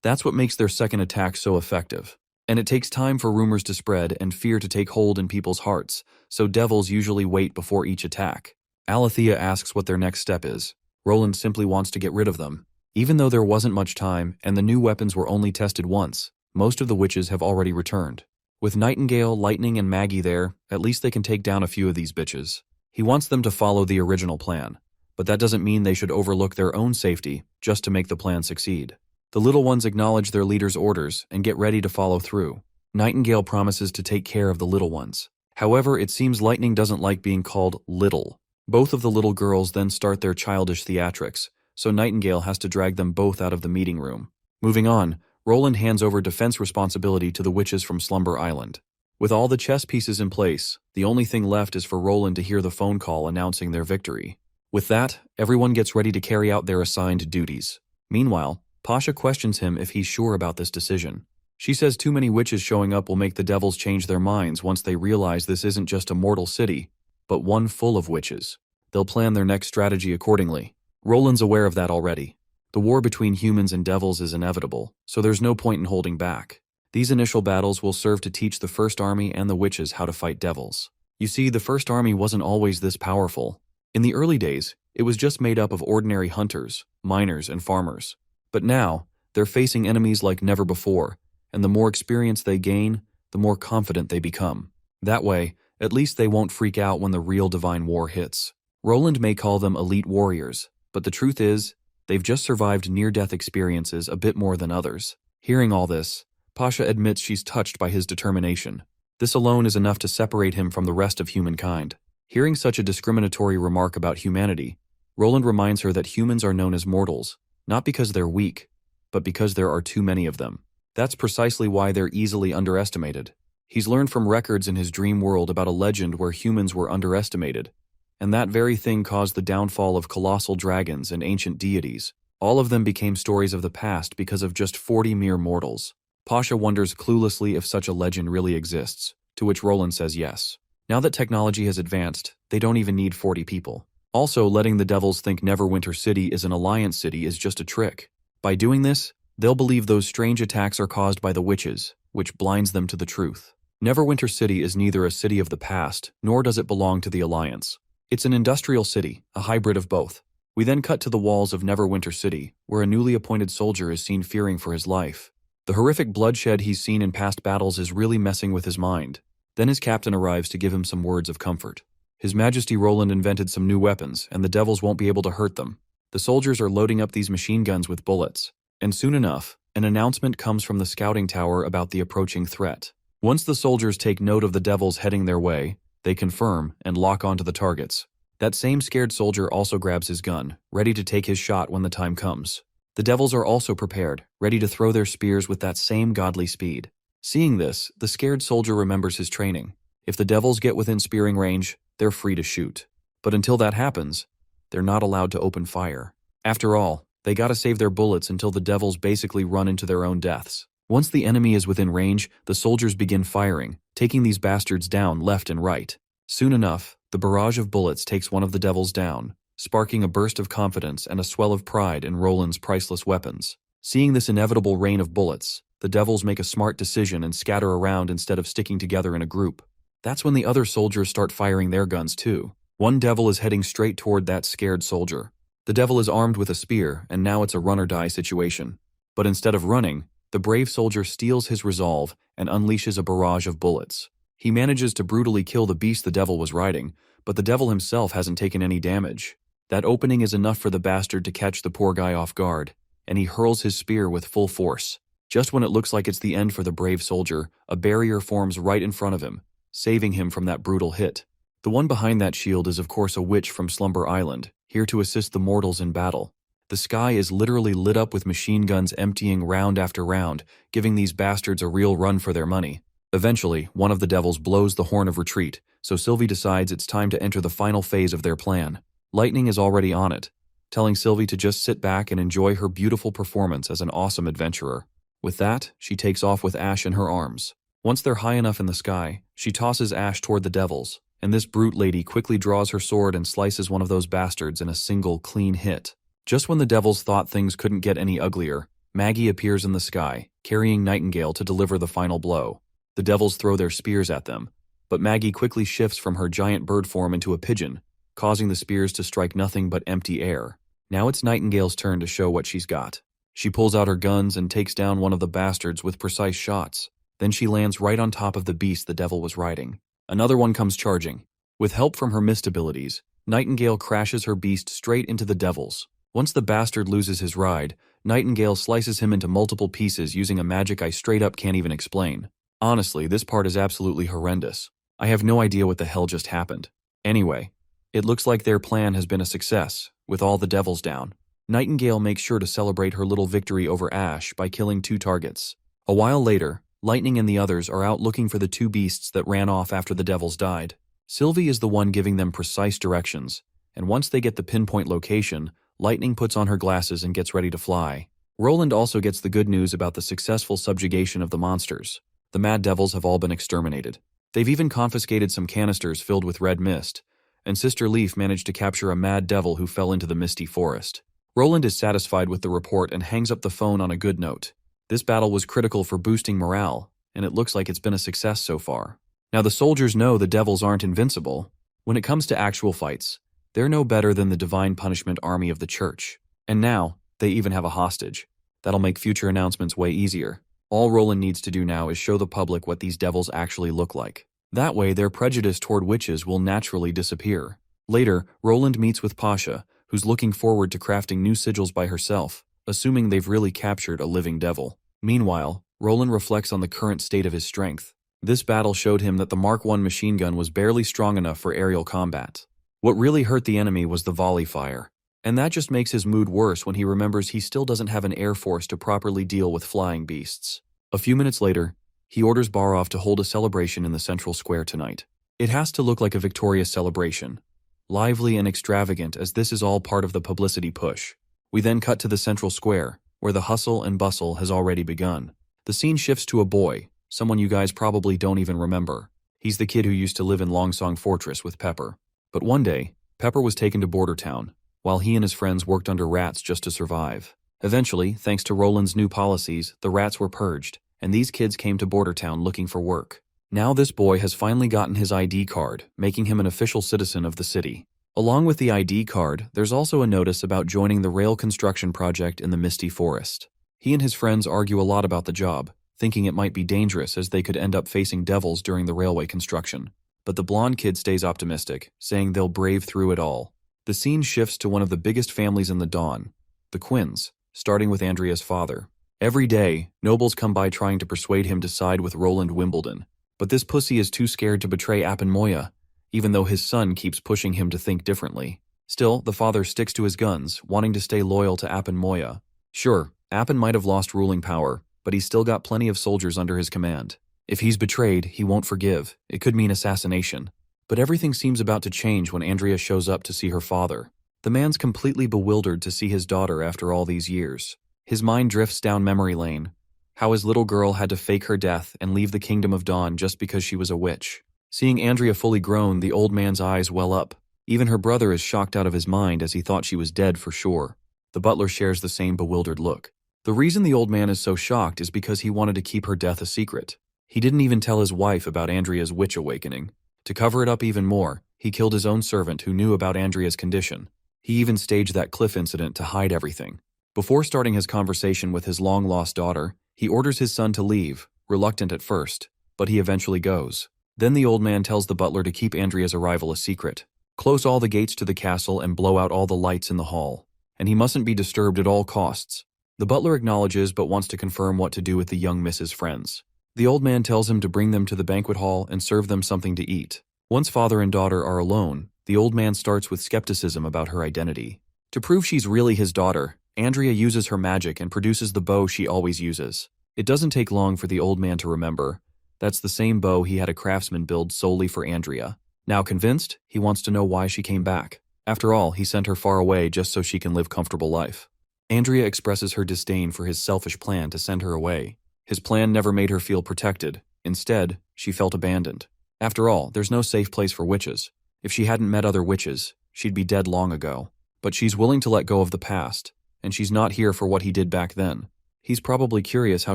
A: That's what makes their second attack so effective. And it takes time for rumors to spread and fear to take hold in people's hearts, so devils usually wait before each attack. Alethea asks what their next step is. Roland simply wants to get rid of them. Even though there wasn't much time and the new weapons were only tested once, most of the witches have already returned. With Nightingale, Lightning, and Maggie there, at least they can take down a few of these bitches. He wants them to follow the original plan, but that doesn't mean they should overlook their own safety just to make the plan succeed. The little ones acknowledge their leader's orders and get ready to follow through. Nightingale promises to take care of the little ones. However, it seems Lightning doesn't like being called little. Both of the little girls then start their childish theatrics, so Nightingale has to drag them both out of the meeting room. Moving on, Roland hands over defense responsibility to the witches from Slumber Island. With all the chess pieces in place, the only thing left is for Roland to hear the phone call announcing their victory. With that, everyone gets ready to carry out their assigned duties. Meanwhile, Pasha questions him if he's sure about this decision. She says too many witches showing up will make the devils change their minds once they realize this isn't just a mortal city, but one full of witches. They'll plan their next strategy accordingly. Roland's aware of that already. The war between humans and devils is inevitable, so there's no point in holding back. These initial battles will serve to teach the First Army and the witches how to fight devils. You see, the First Army wasn't always this powerful. In the early days, it was just made up of ordinary hunters, miners, and farmers. But now, they're facing enemies like never before, and the more experience they gain, the more confident they become. That way, at least they won't freak out when the real divine war hits. Roland may call them elite warriors, but the truth is, they've just survived near-death experiences a bit more than others. Hearing all this, Pasha admits she's touched by his determination. This alone is enough to separate him from the rest of humankind. Hearing such a discriminatory remark about humanity, Roland reminds her that humans are known as mortals, not because they're weak, but because there are too many of them. That's precisely why they're easily underestimated. He's learned from records in his dream world about a legend where humans were underestimated, and that very thing caused the downfall of colossal dragons and ancient deities. All of them became stories of the past because of just 40 mere mortals. Pasha wonders cluelessly if such a legend really exists, to which Roland says yes. Now that technology has advanced, they don't even need 40 people. Also, letting the devils think Neverwinter City is an alliance city is just a trick. By doing this, they'll believe those strange attacks are caused by the witches, which blinds them to the truth. Neverwinter City is neither a city of the past, nor does it belong to the Alliance. It's an industrial city, a hybrid of both. We then cut to the walls of Neverwinter City, where a newly appointed soldier is seen fearing for his life. The horrific bloodshed he's seen in past battles is really messing with his mind. Then his captain arrives to give him some words of comfort. His Majesty Roland invented some new weapons, and the devils won't be able to hurt them. The soldiers are loading up these machine guns with bullets. And soon enough, an announcement comes from the scouting tower about the approaching threat. Once the soldiers take note of the devils heading their way, they confirm and lock onto the targets. That same scared soldier also grabs his gun, ready to take his shot when the time comes. The devils are also prepared, ready to throw their spears with that same godly speed. Seeing this, the scared soldier remembers his training. If the devils get within spearing range, they're free to shoot. But until that happens, they're not allowed to open fire. After all, they gotta save their bullets until the devils basically run into their own deaths. Once the enemy is within range, the soldiers begin firing, taking these bastards down left and right. Soon enough, the barrage of bullets takes one of the devils down, sparking a burst of confidence and a swell of pride in Roland's priceless weapons. Seeing this inevitable rain of bullets, The devils make a smart decision and scatter around instead of sticking together in a group. That's when the other soldiers start firing their guns too. One devil is heading straight toward that scared soldier. The devil is armed with a spear, and now it's a run-or-die situation. But instead of running, the brave soldier steals his resolve and unleashes a barrage of bullets. He manages to brutally kill the beast the devil was riding, but the devil himself hasn't taken any damage. That opening is enough for the bastard to catch the poor guy off guard, and he hurls his spear with full force. Just when it looks like it's the end for the brave soldier, a barrier forms right in front of him, saving him from that brutal hit. The one behind that shield is of course a witch from Slumber Island, here to assist the mortals in battle. The sky is literally lit up with machine guns emptying round after round, giving these bastards a real run for their money. Eventually, one of the devils blows the horn of retreat, so Sylvie decides it's time to enter the final phase of their plan. Lightning is already on it, telling Sylvie to just sit back and enjoy her beautiful performance as an awesome adventurer. With that, she takes off with Ash in her arms. Once they're high enough in the sky, she tosses Ash toward the devils, and this brute lady quickly draws her sword and slices one of those bastards in a single, clean hit. Just when the devils thought things couldn't get any uglier, Maggie appears in the sky, carrying Nightingale to deliver the final blow. The devils throw their spears at them, but Maggie quickly shifts from her giant bird form into a pigeon, causing the spears to strike nothing but empty air. Now it's Nightingale's turn to show what she's got. She pulls out her guns and takes down one of the bastards with precise shots. Then she lands right on top of the beast the devil was riding. Another one comes charging. With help from her mist abilities, Nightingale crashes her beast straight into the devils. Once the bastard loses his ride, Nightingale slices him into multiple pieces using a magic I straight up can't even explain. Honestly, this part is absolutely horrendous. I have no idea what the hell just happened. Anyway, it looks like their plan has been a success, with all the devils down. Nightingale makes sure to celebrate her little victory over Ash by killing 2 targets. A while later, Lightning and the others are out looking for the 2 beasts that ran off after the devils died. Sylvie is the one giving them precise directions, and once they get the pinpoint location, Lightning puts on her glasses and gets ready to fly. Roland also gets the good news about the successful subjugation of the monsters. The mad devils have all been exterminated. They've even confiscated some canisters filled with red mist, and Sister Leaf managed to capture a mad devil who fell into the misty forest. Roland is satisfied with the report and hangs up the phone on a good note. This battle was critical for boosting morale, and it looks like it's been a success so far. Now the soldiers know the devils aren't invincible. When it comes to actual fights, they're no better than the divine punishment army of the church. And now, they even have a hostage. That'll make future announcements way easier. All Roland needs to do now is show the public what these devils actually look like. That way, their prejudice toward witches will naturally disappear. Later, Roland meets with Pasha, who's looking forward to crafting new sigils by herself, assuming they've really captured a living devil. Meanwhile, Roland reflects on the current state of his strength. This battle showed him that the Mark I machine gun was barely strong enough for aerial combat. What really hurt the enemy was the volley fire, and that just makes his mood worse when he remembers he still doesn't have an air force to properly deal with flying beasts. A few minutes later, he orders Barov to hold a celebration in the central square tonight. It has to look like a victorious celebration, lively and extravagant, as this is all part of the publicity push. We then cut to the central square, where the hustle and bustle has already begun. The scene shifts to a boy, someone you guys probably don't even remember. He's the kid who used to live in Longsong Fortress with Pepper. But one day, Pepper was taken to Bordertown, while he and his friends worked under rats just to survive. Eventually, thanks to Roland's new policies, the rats were purged, and these kids came to Bordertown looking for work. Now this boy has finally gotten his ID card, making him an official citizen of the city. Along with the ID card, there's also a notice about joining the rail construction project in the Misty Forest. He and his friends argue a lot about the job, thinking it might be dangerous as they could end up facing devils during the railway construction. But the blonde kid stays optimistic, saying they'll brave through it all. The scene shifts to one of the biggest families in the Dawn, the Quinns, starting with Andrea's father. Every day, nobles come by trying to persuade him to side with Roland Wimbledon. But this pussy is too scared to betray Moya, even though his son keeps pushing him to think differently. Still, the father sticks to his guns, wanting to stay loyal to Moya. Sure, Appin might have lost ruling power, but he's still got plenty of soldiers under his command. If he's betrayed, he won't forgive. It could mean assassination. But everything seems about to change when Andrea shows up to see her father. The man's completely bewildered to see his daughter after all these years. His mind drifts down memory lane. How his little girl had to fake her death and leave the Kingdom of Dawn just because she was a witch. Seeing Andrea fully grown, the old man's eyes well up. Even her brother is shocked out of his mind as he thought she was dead for sure. The butler shares the same bewildered look. The reason the old man is so shocked is because he wanted to keep her death a secret. He didn't even tell his wife about Andrea's witch awakening. To cover it up even more, he killed his own servant who knew about Andrea's condition. He even staged that cliff incident to hide everything. Before starting his conversation with his long-lost daughter, he orders his son to leave, reluctant at first, but he eventually goes. Then the old man tells the butler to keep Andrea's arrival a secret. Close all the gates to the castle and blow out all the lights in the hall. And he mustn't be disturbed at all costs. The butler acknowledges but wants to confirm what to do with the young Mrs. Friends. The old man tells him to bring them to the banquet hall and serve them something to eat. Once father and daughter are alone, the old man starts with skepticism about her identity. To prove she's really his daughter, Andrea uses her magic and produces the bow she always uses. It doesn't take long for the old man to remember. That's the same bow he had a craftsman build solely for Andrea. Now convinced, he wants to know why she came back. After all, he sent her far away just so she can live comfortable life. Andrea expresses her disdain for his selfish plan to send her away. His plan never made her feel protected. Instead, she felt abandoned. After all, there's no safe place for witches. If she hadn't met other witches, she'd be dead long ago. But she's willing to let go of the past, and she's not here for what he did back then. He's probably curious how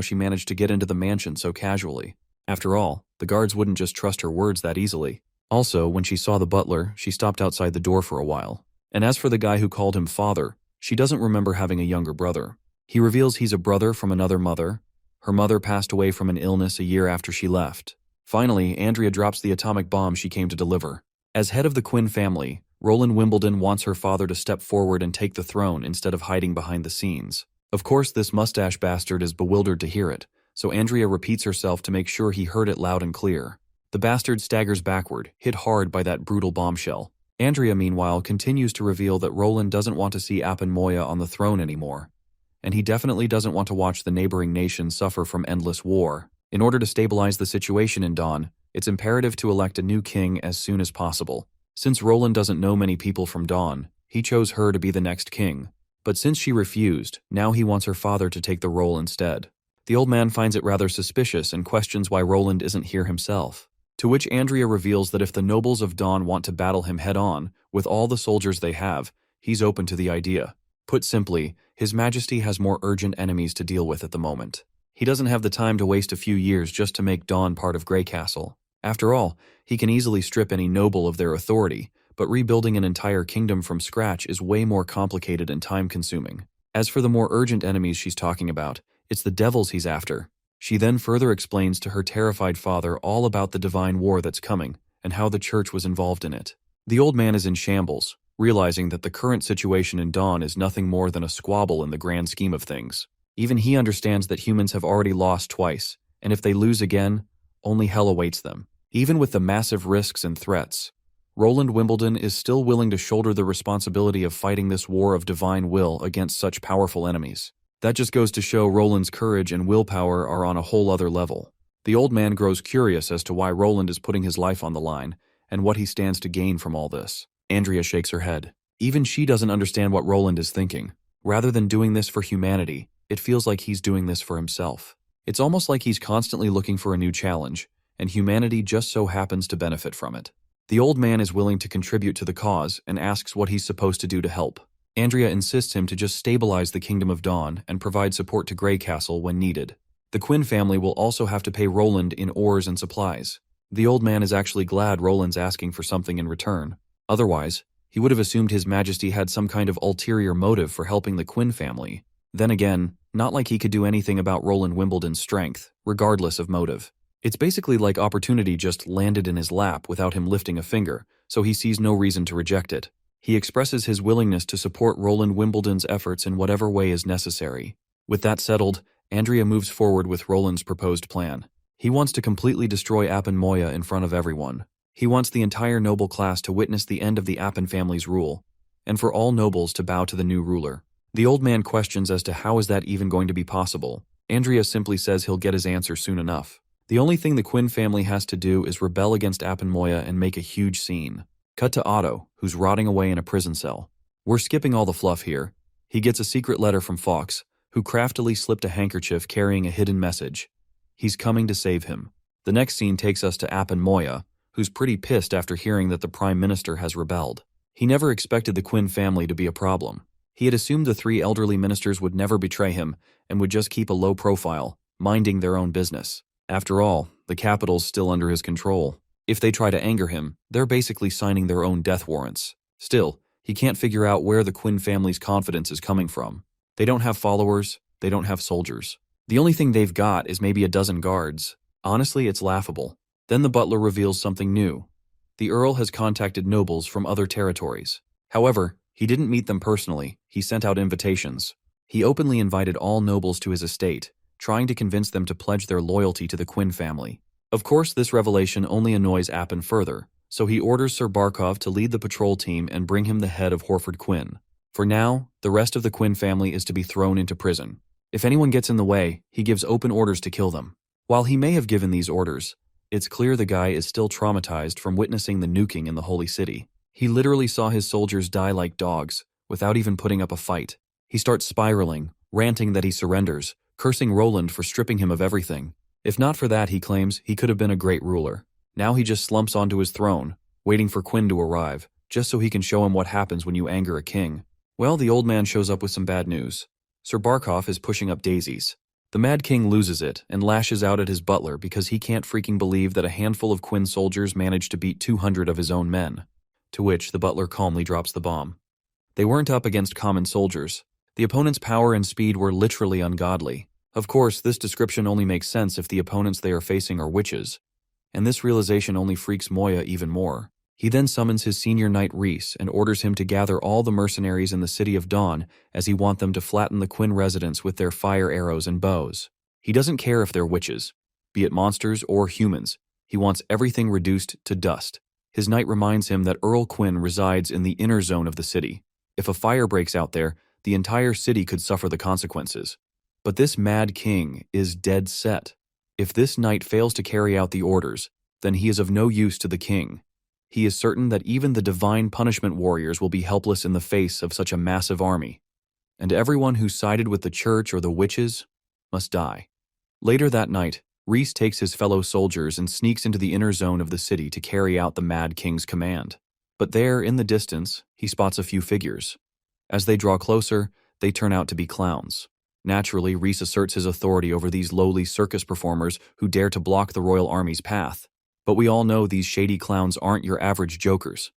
A: she managed to get into the mansion so casually. After all, the guards wouldn't just trust her words that easily. Also, when she saw the butler, she stopped outside the door for a while. And as for the guy who called him father, she doesn't remember having a younger brother. He reveals he's a brother from another mother. Her mother passed away from an illness a year after she left. Finally, Andrea drops the atomic bomb she came to deliver. As head of the Quinn family, Roland Wimbledon wants her father to step forward and take the throne instead of hiding behind the scenes. Of course, this mustache bastard is bewildered to hear it, so Andrea repeats herself to make sure he heard it loud and clear. The bastard staggers backward, hit hard by that brutal bombshell. Andrea, meanwhile, continues to reveal that Roland doesn't want to see Moya on the throne anymore. And he definitely doesn't want to watch the neighboring nations suffer from endless war. In order to stabilize the situation in Dawn, it's imperative to elect a new king as soon as possible. Since Roland doesn't know many people from Dawn, he chose her to be the next king. But since she refused, now he wants her father to take the role instead. The old man finds it rather suspicious and questions why Roland isn't here himself. To which Andrea reveals that if the nobles of Dawn want to battle him head-on, with all the soldiers they have, he's open to the idea. Put simply, His Majesty has more urgent enemies to deal with at the moment. He doesn't have the time to waste a few years just to make Dawn part of Grey Castle. After all, he can easily strip any noble of their authority, but rebuilding an entire kingdom from scratch is way more complicated and time-consuming. As for the more urgent enemies she's talking about, it's the devils he's after. She then further explains to her terrified father all about the divine war that's coming and how the church was involved in it. The old man is in shambles, realizing that the current situation in Dawn is nothing more than a squabble in the grand scheme of things. Even he understands that humans have already lost twice, and if they lose again, only hell awaits them. Even with the massive risks and threats, Roland Wimbledon is still willing to shoulder the responsibility of fighting this war of divine will against such powerful enemies. That just goes to show Roland's courage and willpower are on a whole other level. The old man grows curious as to why Roland is putting his life on the line, and what he stands to gain from all this. Andrea shakes her head. Even she doesn't understand what Roland is thinking. Rather than doing this for humanity, it feels like he's doing this for himself. It's almost like he's constantly looking for a new challenge, and humanity just so happens to benefit from it. The old man is willing to contribute to the cause and asks what he's supposed to do to help. Andrea insists him to just stabilize the Kingdom of Dawn and provide support to Grey Castle when needed. The Quinn family will also have to pay Roland in ores and supplies. The old man is actually glad Roland's asking for something in return. Otherwise, he would have assumed His Majesty had some kind of ulterior motive for helping the Quinn family. Then again, not like he could do anything about Roland Wimbledon's strength, regardless of motive. It's basically like opportunity just landed in his lap without him lifting a finger, so he sees no reason to reject it. He expresses his willingness to support Roland Wimbledon's efforts in whatever way is necessary. With that settled, Andrea moves forward with Roland's proposed plan. He wants to completely destroy Moya in front of everyone. He wants the entire noble class to witness the end of the Appin family's rule, and for all nobles to bow to the new ruler. The old man questions as to how is that even going to be possible. Andrea simply says he'll get his answer soon enough. The only thing the Quinn family has to do is rebel against Moya and make a huge scene. Cut to Otto, who's rotting away in a prison cell. We're skipping all the fluff here. He gets a secret letter from Fox, who craftily slipped a handkerchief carrying a hidden message. He's coming to save him. The next scene takes us to Moya, who's pretty pissed after hearing that the Prime Minister has rebelled. He never expected the Quinn family to be a problem. He had assumed the 3 elderly ministers would never betray him and would just keep a low profile, minding their own business. After all, the capital's still under his control. If they try to anger him, they're basically signing their own death warrants. Still, he can't figure out where the Quinn family's confidence is coming from. They don't have followers, they don't have soldiers. The only thing they've got is maybe a dozen guards. Honestly, it's laughable. Then the butler reveals something new. The Earl has contacted nobles from other territories. However, he didn't meet them personally, he sent out invitations. He openly invited all nobles to his estate, trying to convince them to pledge their loyalty to the Quinn family. Of course, this revelation only annoys Appin further, so he orders Sir Barkov to lead the patrol team and bring him the head of Horford Quinn. For now, the rest of the Quinn family is to be thrown into prison. If anyone gets in the way, he gives open orders to kill them. While he may have given these orders, it's clear the guy is still traumatized from witnessing the nuking in the Holy City. He literally saw his soldiers die like dogs, without even putting up a fight. He starts spiraling, ranting that he surrenders, cursing Roland for stripping him of everything. If not for that, he claims, he could have been a great ruler. Now he just slumps onto his throne, waiting for Quinn to arrive, just so he can show him what happens when you anger a king. Well, the old man shows up with some bad news. Sir Barkov is pushing up daisies. The Mad King loses it and lashes out at his butler because he can't freaking believe that a handful of Quinn soldiers managed to beat 200 of his own men. To which the butler calmly drops the bomb. They weren't up against common soldiers. The opponent's power and speed were literally ungodly. Of course, this description only makes sense if the opponents they are facing are witches. And this realization only freaks Moya even more. He then summons his senior knight Rhys and orders him to gather all the mercenaries in the City of Dawn as he wants them to flatten the Quinn residents with their fire arrows and bows. He doesn't care if they're witches, be it monsters or humans. He wants everything reduced to dust. His knight reminds him that Earl Quinn resides in the inner zone of the city. If a fire breaks out there, the entire city could suffer the consequences. But this Mad King is dead set. If this knight fails to carry out the orders, then he is of no use to the king. He is certain that even the divine punishment warriors will be helpless in the face of such a massive army. And everyone who sided with the church or the witches must die. Later that night, Rhys takes his fellow soldiers and sneaks into the inner zone of the city to carry out the Mad King's command. But there, in the distance, he spots a few figures. As they draw closer, they turn out to be clowns. Naturally, Rhys asserts his authority over these lowly circus performers who dare to block the royal army's path. But we all know these shady clowns aren't your average jokers.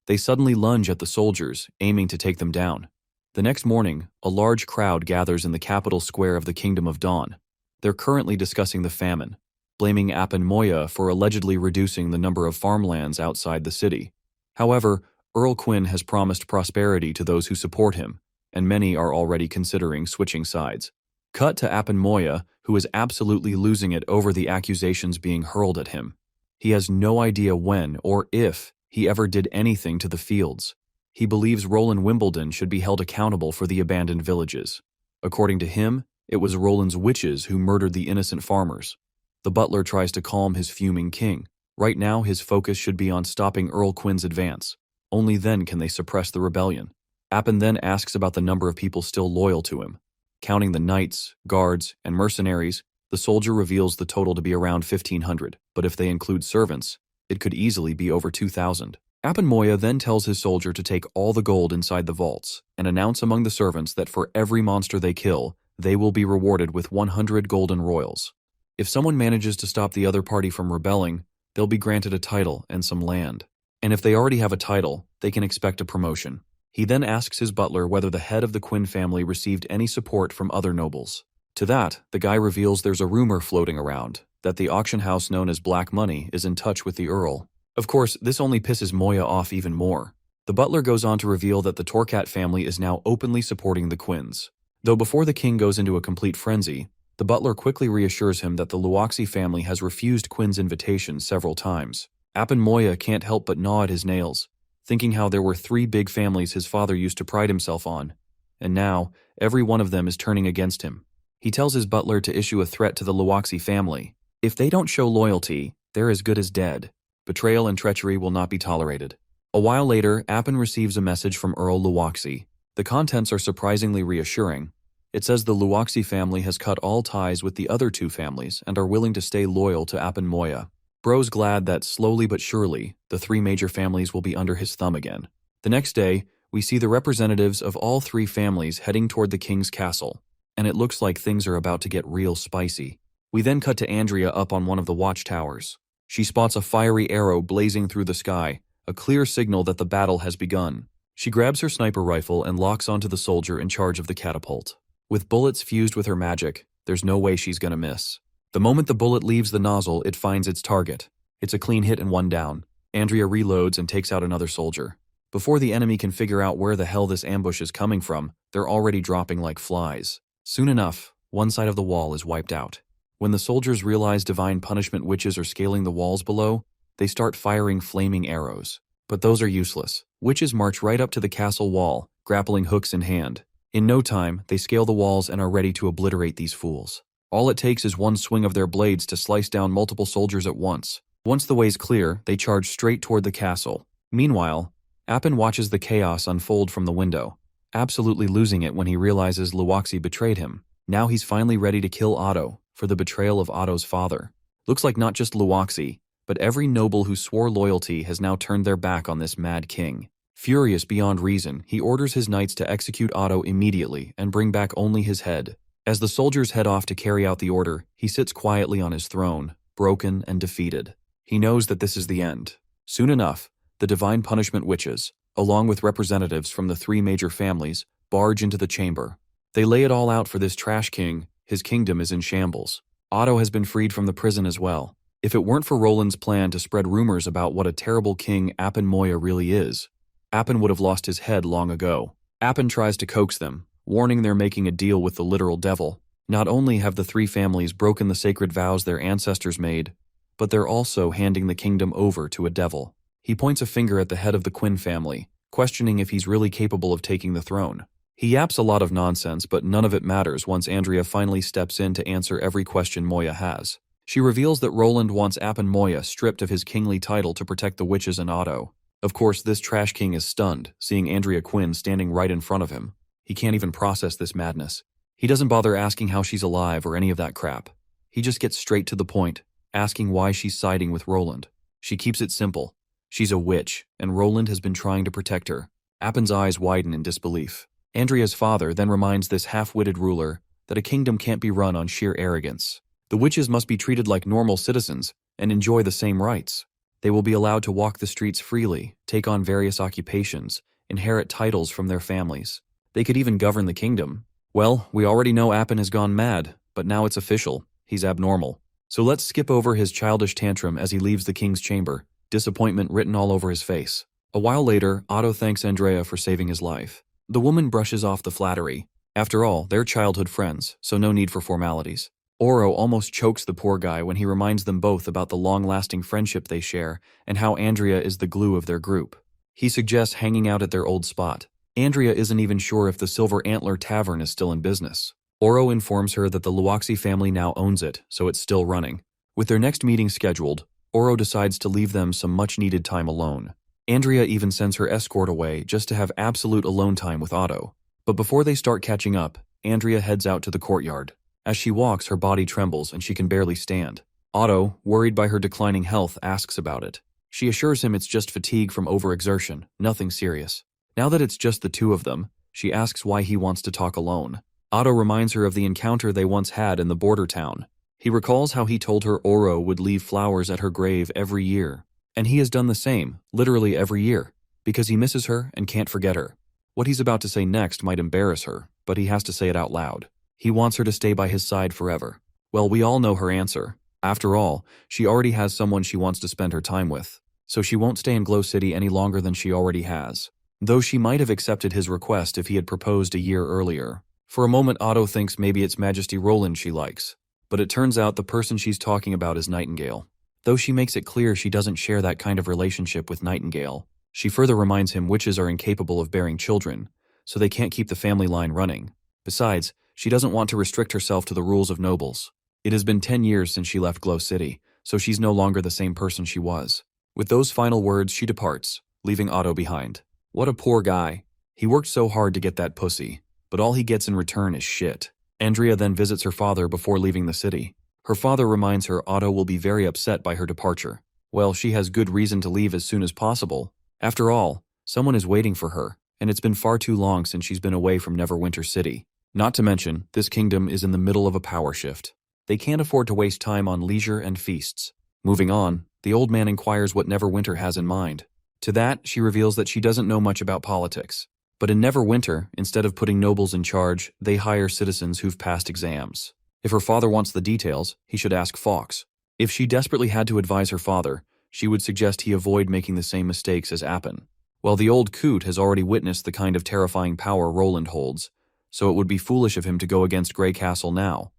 A: They suddenly lunge at the soldiers, aiming to take them down. The next morning, a large crowd gathers in the capital square of the Kingdom of Dawn. They're currently discussing the famine, blaming Appin Moya for allegedly reducing the number of farmlands outside the city. However, Earl Quinn has promised prosperity to those who support him, and many are already considering switching sides. Cut to Appin Moya, who is absolutely losing it over the accusations being hurled at him. He has no idea when or if he ever did anything to the fields. He believes Roland Wimbledon should be held accountable for the abandoned villages. According to him, it was Roland's witches who murdered the innocent farmers. The butler tries to calm his fuming king. Right now, his focus should be on stopping Earl Quinn's advance. Only then can they suppress the rebellion. Appin then asks about the number of people still loyal to him. Counting the knights, guards, and mercenaries, the soldier reveals the total to be around 1,500, but if they include servants, it could easily be over 2,000. Appin Moya then tells his soldier to take all the gold inside the vaults and announce among the servants that for every monster they kill, they will be rewarded with 100 golden royals. If someone manages to stop the other party from rebelling, they'll be granted a title and some land. And if they already have a title, they can expect a promotion. He then asks his butler whether the head of the Quinn family received any support from other nobles. To that, the guy reveals there's a rumor floating around that the auction house known as Black Money is in touch with the Earl. Of course, this only pisses Moya off even more. The butler goes on to reveal that the Torcat family is now openly supporting the Quinns. Though before the king goes into a complete frenzy, the butler quickly reassures him that the Luoxi family has refused Quinn's invitation several times. Appin Moya can't help but gnaw at his nails, thinking how there were 3 big families his father used to pride himself on, and now every one of them is turning against him. He tells his butler to issue a threat to the Luoxi family. If they don't show loyalty, they're as good as dead. Betrayal and treachery will not be tolerated. A while later, Appin receives a message from Earl Luoxi. The contents are surprisingly reassuring. It says the Luoxi family has cut all ties with the other 2 families and are willing to stay loyal to Appin Moya. Bro's glad that slowly but surely, the 3 major families will be under his thumb again. The next day, we see the representatives of all three families heading toward the king's castle, and it looks like things are about to get real spicy. We then cut to Andrea up on one of the watchtowers. She spots a fiery arrow blazing through the sky, a clear signal that the battle has begun. She grabs her sniper rifle and locks onto the soldier in charge of the catapult. With bullets fused with her magic, there's no way she's gonna miss. The moment the bullet leaves the nozzle, it finds its target. It's a clean hit and one down. Andrea reloads and takes out another soldier. Before the enemy can figure out where the hell this ambush is coming from, they're already dropping like flies. Soon enough, one side of the wall is wiped out. When the soldiers realize divine punishment witches are scaling the walls below, they start firing flaming arrows. But those are useless. Witches march right up to the castle wall, grappling hooks in hand. In no time, they scale the walls and are ready to obliterate these fools. All it takes is one swing of their blades to slice down multiple soldiers at once. Once the way's clear, they charge straight toward the castle. Meanwhile, Appin watches the chaos unfold from the window, absolutely losing it when he realizes Luoxi betrayed him. Now he's finally ready to kill Otto for the betrayal of Otto's father. Looks like not just Luoxi, but every noble who swore loyalty has now turned their back on this mad king. Furious beyond reason, he orders his knights to execute Otto immediately and bring back only his head. As the soldiers head off to carry out the order, he sits quietly on his throne, broken and defeated. He knows that this is the end. Soon enough, the divine punishment witches, along with representatives from the three major families, barge into the chamber. They lay it all out for this trash king. His kingdom is in shambles. Otto has been freed from the prison as well. If it weren't for Roland's plan to spread rumors about what a terrible king Appin Moya really is, Appin would have lost his head long ago. Appin tries to coax them, warning they're making a deal with the literal devil. Not only have the three families broken the sacred vows their ancestors made, but they're also handing the kingdom over to a devil. He points a finger at the head of the Quinn family, questioning if he's really capable of taking the throne. He yaps a lot of nonsense, but none of it matters once Andrea finally steps in to answer every question Moya has. She reveals that Roland wants Appin Moya stripped of his kingly title to protect the witches and Otto. Of course, this trash king is stunned, seeing Andrea Quinn standing right in front of him. He can't even process this madness. He doesn't bother asking how she's alive or any of that crap. He just gets straight to the point, asking why she's siding with Roland. She keeps it simple. She's a witch, and Roland has been trying to protect her. Appin's eyes widen in disbelief. Andrea's father then reminds this half-witted ruler that a kingdom can't be run on sheer arrogance. The witches must be treated like normal citizens and enjoy the same rights. They will be allowed to walk the streets freely, take on various occupations, inherit titles from their families. They could even govern the kingdom. Well, we already know Appin has gone mad, but now it's official. He's abnormal. So let's skip over his childish tantrum as he leaves the king's chamber, disappointment written all over his face. A while later, Otto thanks Andrea for saving his life. The woman brushes off the flattery. After all, they're childhood friends, so no need for formalities. Oro almost chokes the poor guy when he reminds them both about the long-lasting friendship they share and how Andrea is the glue of their group. He suggests hanging out at their old spot. Andrea isn't even sure if the Silver Antler Tavern is still in business. Oro informs her that the Luoxi family now owns it, so it's still running. With their next meeting scheduled, Oro decides to leave them some much-needed time alone. Andrea even sends her escort away just to have absolute alone time with Otto. But before they start catching up, Andrea heads out to the courtyard. As she walks, her body trembles and she can barely stand. Otto, worried by her declining health, asks about it. She assures him it's just fatigue from overexertion, nothing serious. Now that it's just the two of them, she asks why he wants to talk alone. Otto reminds her of the encounter they once had in the Bordertown. He recalls how he told her Oro would leave flowers at her grave every year. And he has done the same, literally every year, because he misses her and can't forget her. What he's about to say next might embarrass her, but he has to say it out loud. He wants her to stay by his side forever. Well, we all know her answer. After all, she already has someone she wants to spend her time with, so she won't stay in Glow City any longer than she already has. Though she might have accepted his request if he had proposed a year earlier. For a moment, Otto thinks maybe it's Majesty Roland she likes, but it turns out the person she's talking about is Nightingale. Though she makes it clear she doesn't share that kind of relationship with Nightingale, she further reminds him witches are incapable of bearing children, so they can't keep the family line running. Besides, she doesn't want to restrict herself to the rules of nobles. It has been 10 years since she left Glow City, so she's no longer the same person she was. With those final words, she departs, leaving Otto behind. What a poor guy. He worked so hard to get that pussy, but all he gets in return is shit. Andrea then visits her father before leaving the city. Her father reminds her Otto will be very upset by her departure. Well, she has good reason to leave as soon as possible. After all, someone is waiting for her, and it's been far too long since she's been away from Neverwinter City. Not to mention, this kingdom is in the middle of a power shift. They can't afford to waste time on leisure and feasts. Moving on, the old man inquires what Neverwinter has in mind. To that, she reveals that she doesn't know much about politics. But in Neverwinter, instead of putting nobles in charge, they hire citizens who've passed exams. If her father wants the details, he should ask Fox. If she desperately had to advise her father, she would suggest he avoid making the same mistakes as Appin. Well, the old coot has already witnessed the kind of terrifying power Roland holds, so it would be foolish of him to go against Grey Castle now.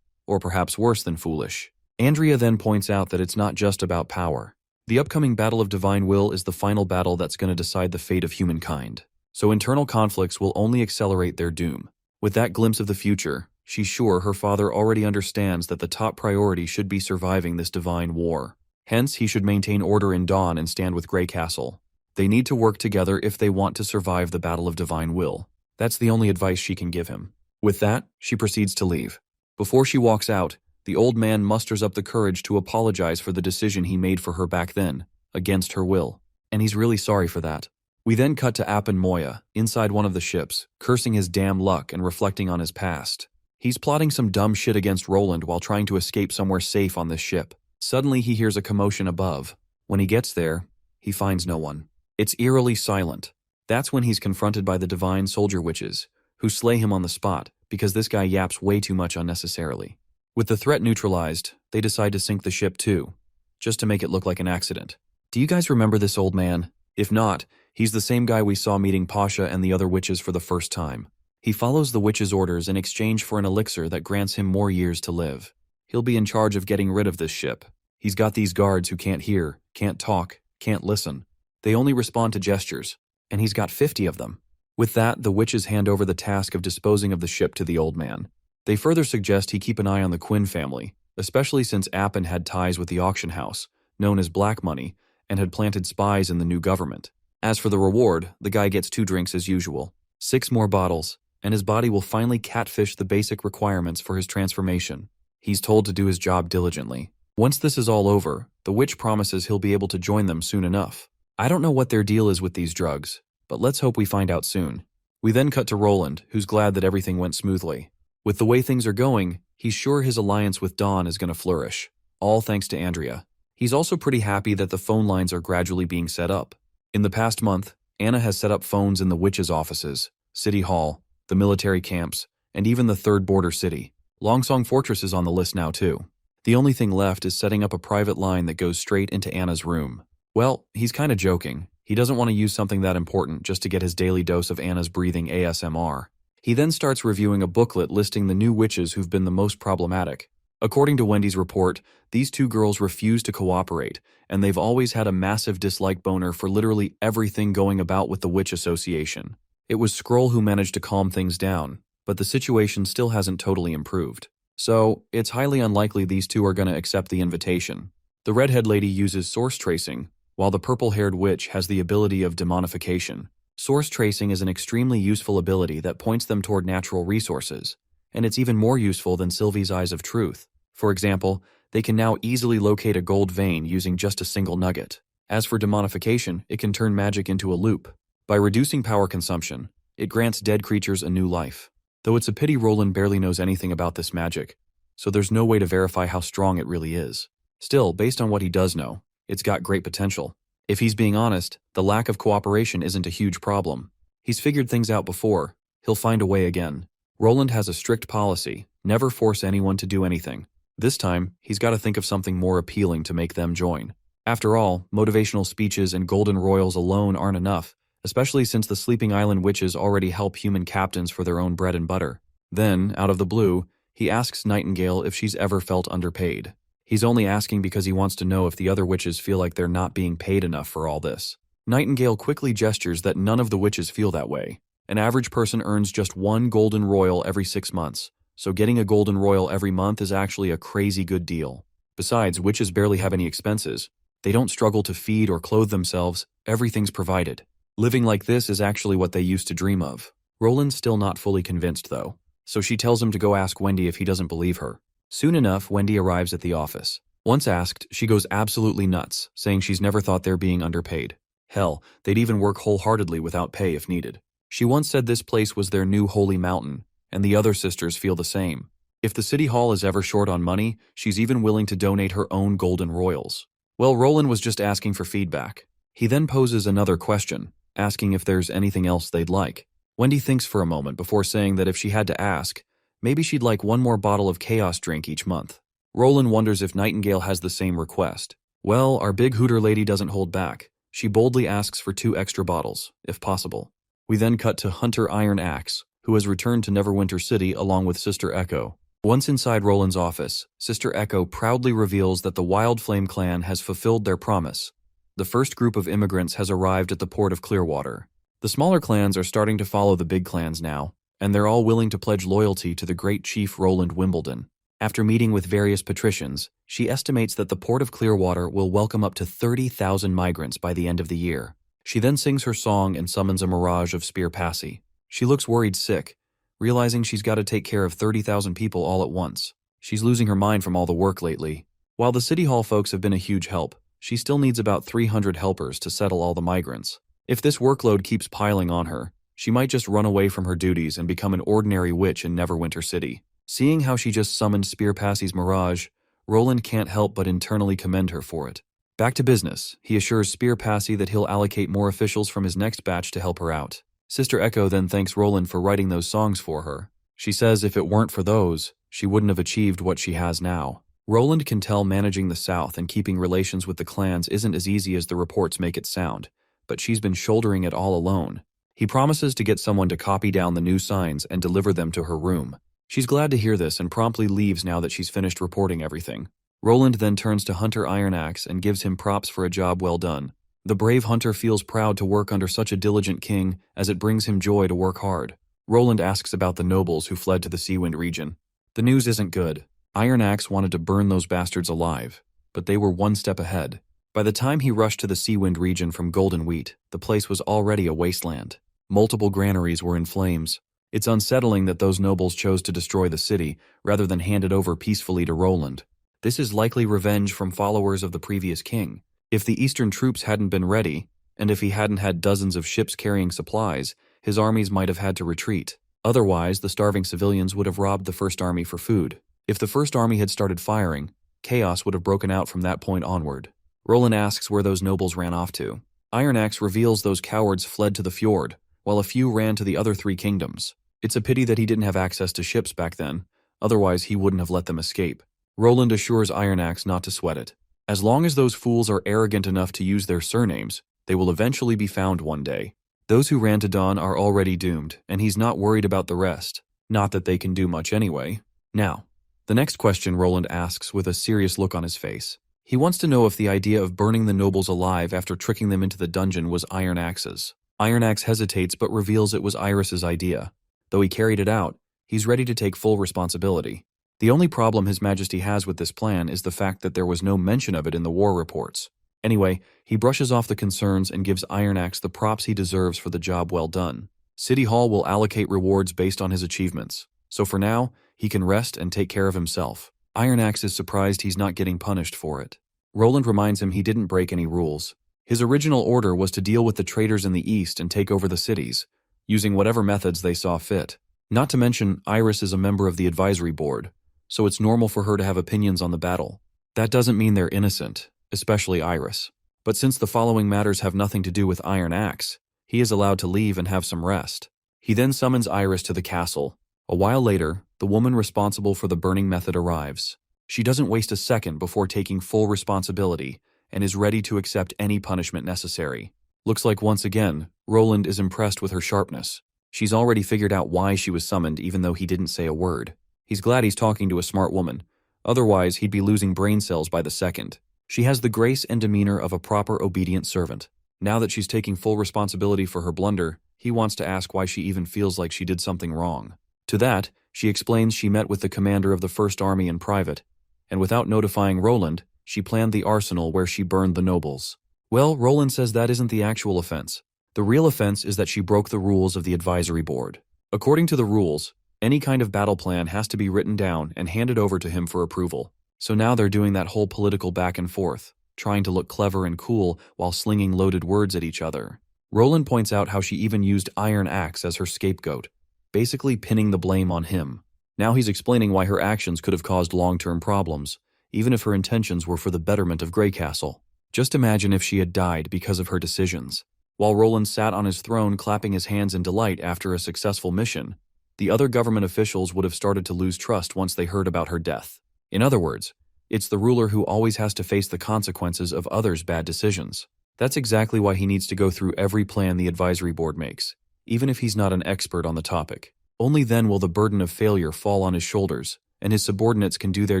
A: Or perhaps worse than foolish. Andrea then points out that it's not just about power. The upcoming Battle of Divine Will is the final battle that's going to decide the fate of humankind. So internal conflicts will only accelerate their doom. With that glimpse of the future, she's sure her father already understands that the top priority should be surviving this divine war. Hence, he should maintain order in Dawn and stand with Grey Castle. They need to work together if they want to survive the Battle of Divine Will. That's the only advice she can give him. With that, she proceeds to leave. Before she walks out, the old man musters up the courage to apologize for the decision he made for her back then, against her will. And he's really sorry for that. We then cut to Appin Moya, inside one of the ships, cursing his damn luck and reflecting on his past. He's plotting some dumb shit against Roland while trying to escape somewhere safe on this ship. Suddenly he hears a commotion above. When he gets there, he finds no one. It's eerily silent. That's when he's confronted by the divine soldier witches, who slay him on the spot because this guy yaps way too much unnecessarily. With the threat neutralized, they decide to sink the ship too, just to make it look like an accident. Do you guys remember this old man? If not, he's the same guy we saw meeting Pasha and the other witches for the first time. He follows the witches' orders in exchange for an elixir that grants him more years to live. He'll be in charge of getting rid of this ship. He's got these guards who can't hear, can't talk, can't listen. They only respond to gestures, and he's got 50 of them. With that, the witches hand over the task of disposing of the ship to the old man. They further suggest he keep an eye on the Quinn family, especially since Appin had ties with the auction house, known as Black Money, and had planted spies in the new government. As for the reward, the guy gets 2 drinks as usual, 6 more bottles, and his body will finally catfish the basic requirements for his transformation. He's told to do his job diligently. Once this is all over, the witch promises he'll be able to join them soon enough. I don't know what their deal is with these drugs, but let's hope we find out soon. We then cut to Roland, who's glad that everything went smoothly. With the way things are going, he's sure his alliance with Dawn is going to flourish, all thanks to Andrea. He's also pretty happy that the phone lines are gradually being set up. In the past month, Anna has set up phones in the witches' offices, City Hall, the military camps, and even the third border city. Longsong Fortress is on the list now too. The only thing left is setting up a private line that goes straight into Anna's room. Well, he's kind of joking. He doesn't want to use something that important just to get his daily dose of Anna's breathing ASMR. He then starts reviewing a booklet listing the new witches who've been the most problematic. According to Wendy's report, these 2 girls refuse to cooperate, and they've always had a massive dislike boner for literally everything going about with the Witch Association. It was Skrull who managed to calm things down, but the situation still hasn't totally improved. So, it's highly unlikely these 2 are going to accept the invitation. The redhead lady uses source tracing, while the purple-haired witch has the ability of demonification. Source tracing is an extremely useful ability that points them toward natural resources, and it's even more useful than Sylvie's Eyes of Truth. For example, they can now easily locate a gold vein using just a single nugget. As for demonification, it can turn magic into a loop. By reducing power consumption, it grants dead creatures a new life. Though it's a pity Roland barely knows anything about this magic, so there's no way to verify how strong it really is. Still, based on what he does know, it's got great potential. If he's being honest, the lack of cooperation isn't a huge problem. He's figured things out before. He'll find a way again. Roland has a strict policy: never force anyone to do anything. This time, he's got to think of something more appealing to make them join. After all, motivational speeches and golden royals alone aren't enough, especially since the Sleeping Island witches already help human captains for their own bread and butter. Then, out of the blue, he asks Nightingale if she's ever felt underpaid. He's only asking because he wants to know if the other witches feel like they're not being paid enough for all this. Nightingale quickly gestures that none of the witches feel that way. An average person earns just 1 golden royal every 6 months, so getting a golden royal every month is actually a crazy good deal. Besides, witches barely have any expenses. They don't struggle to feed or clothe themselves, everything's provided. Living like this is actually what they used to dream of. Roland's still not fully convinced though, so she tells him to go ask Wendy if he doesn't believe her. Soon enough, Wendy arrives at the office. Once asked, she goes absolutely nuts, saying she's never thought they're being underpaid. Hell, they'd even work wholeheartedly without pay if needed. She once said this place was their new holy mountain, and the other sisters feel the same. If the city hall is ever short on money, she's even willing to donate her own golden royals. Well, Roland was just asking for feedback. He then poses another question, asking if there's anything else they'd like. Wendy thinks for a moment before saying that if she had to ask, maybe she'd like one more bottle of chaos drink each month. Roland wonders if Nightingale has the same request. Well, our big hooter lady doesn't hold back. She boldly asks for 2 extra bottles, if possible. We then cut to Hunter Iron Axe, who has returned to Neverwinter City along with Sister Echo. Once inside Roland's office, Sister Echo proudly reveals that the Wild Flame clan has fulfilled their promise. The first group of immigrants has arrived at the port of Clearwater. The smaller clans are starting to follow the big clans now, and they're all willing to pledge loyalty to the great chief Roland Wimbledon. After meeting with various patricians, she estimates that the port of Clearwater will welcome up to 30,000 migrants by the end of the year. She then sings her song and summons a mirage of Spear Passy. She looks worried sick, realizing she's got to take care of 30,000 people all at once. She's losing her mind from all the work lately. While the City Hall folks have been a huge help, she still needs about 300 helpers to settle all the migrants. If this workload keeps piling on her, she might just run away from her duties and become an ordinary witch in Neverwinter City. Seeing how she just summoned Spear Passy's mirage, Roland can't help but internally commend her for it. Back to business, he assures Spear Passy that he'll allocate more officials from his next batch to help her out. Sister Echo then thanks Roland for writing those songs for her. She says if it weren't for those, she wouldn't have achieved what she has now. Roland can tell managing the South and keeping relations with the clans isn't as easy as the reports make it sound, but she's been shouldering it all alone. He promises to get someone to copy down the new signs and deliver them to her room. She's glad to hear this and promptly leaves now that she's finished reporting everything. Roland then turns to Hunter Iron Axe and gives him props for a job well done. The brave hunter feels proud to work under such a diligent king, as it brings him joy to work hard. Roland asks about the nobles who fled to the Seawind region. The news isn't good. Iron Axe wanted to burn those bastards alive, but they were one step ahead. By the time he rushed to the Seawind region from Golden Wheat, the place was already a wasteland. Multiple granaries were in flames. It's unsettling that those nobles chose to destroy the city, rather than hand it over peacefully to Roland. This is likely revenge from followers of the previous king. If the eastern troops hadn't been ready, and if he hadn't had dozens of ships carrying supplies, his armies might have had to retreat. Otherwise, the starving civilians would have robbed the First Army for food. If the First Army had started firing, chaos would have broken out from that point onward. Roland asks where those nobles ran off to. Iron Axe reveals those cowards fled to the fjord, while a few ran to the other 3 kingdoms. It's a pity that he didn't have access to ships back then, otherwise he wouldn't have let them escape. Roland assures Iron Axe not to sweat it. As long as those fools are arrogant enough to use their surnames, they will eventually be found one day. Those who ran to Dawn are already doomed, and he's not worried about the rest. Not that they can do much anyway. Now, the next question Roland asks with a serious look on his face. He wants to know if the idea of burning the nobles alive after tricking them into the dungeon was Iron Axe's. Iron Axe hesitates but reveals it was Iris's idea. Though he carried it out, he's ready to take full responsibility. The only problem His Majesty has with this plan is the fact that there was no mention of it in the war reports. Anyway, he brushes off the concerns and gives Iron Axe the props he deserves for the job well done. City Hall will allocate rewards based on his achievements, so for now, he can rest and take care of himself. Iron Axe is surprised he's not getting punished for it. Roland reminds him he didn't break any rules. His original order was to deal with the traitors in the east and take over the cities, using whatever methods they saw fit. Not to mention, Iris is a member of the advisory board, so it's normal for her to have opinions on the battle. That doesn't mean they're innocent, especially Iris. But since the following matters have nothing to do with Iron Axe, he is allowed to leave and have some rest. He then summons Iris to the castle. A while later, the woman responsible for the burning method arrives. She doesn't waste a second before taking full responsibility and is ready to accept any punishment necessary. Looks like once again, Roland is impressed with her sharpness. She's already figured out why she was summoned even though he didn't say a word. He's glad he's talking to a smart woman. Otherwise, he'd be losing brain cells by the second. She has the grace and demeanor of a proper obedient servant. Now that she's taking full responsibility for her blunder, he wants to ask why she even feels like she did something wrong. To that, she explains she met with the commander of the First Army in private, and without notifying Roland, she planned the arsenal where she burned the nobles. Well, Roland says that isn't the actual offense. The real offense is that she broke the rules of the advisory board. According to the rules, any kind of battle plan has to be written down and handed over to him for approval. So now they're doing that whole political back and forth, trying to look clever and cool while slinging loaded words at each other. Roland points out how she even used Iron Axe as her scapegoat, basically pinning the blame on him. Now he's explaining why her actions could have caused long-term problems, even if her intentions were for the betterment of Grey Castle. Just imagine if she had died because of her decisions. While Roland sat on his throne clapping his hands in delight after a successful mission, the other government officials would have started to lose trust once they heard about her death. In other words, it's the ruler who always has to face the consequences of others' bad decisions. That's exactly why he needs to go through every plan the advisory board makes, even if he's not an expert on the topic. Only then will the burden of failure fall on his shoulders, and his subordinates can do their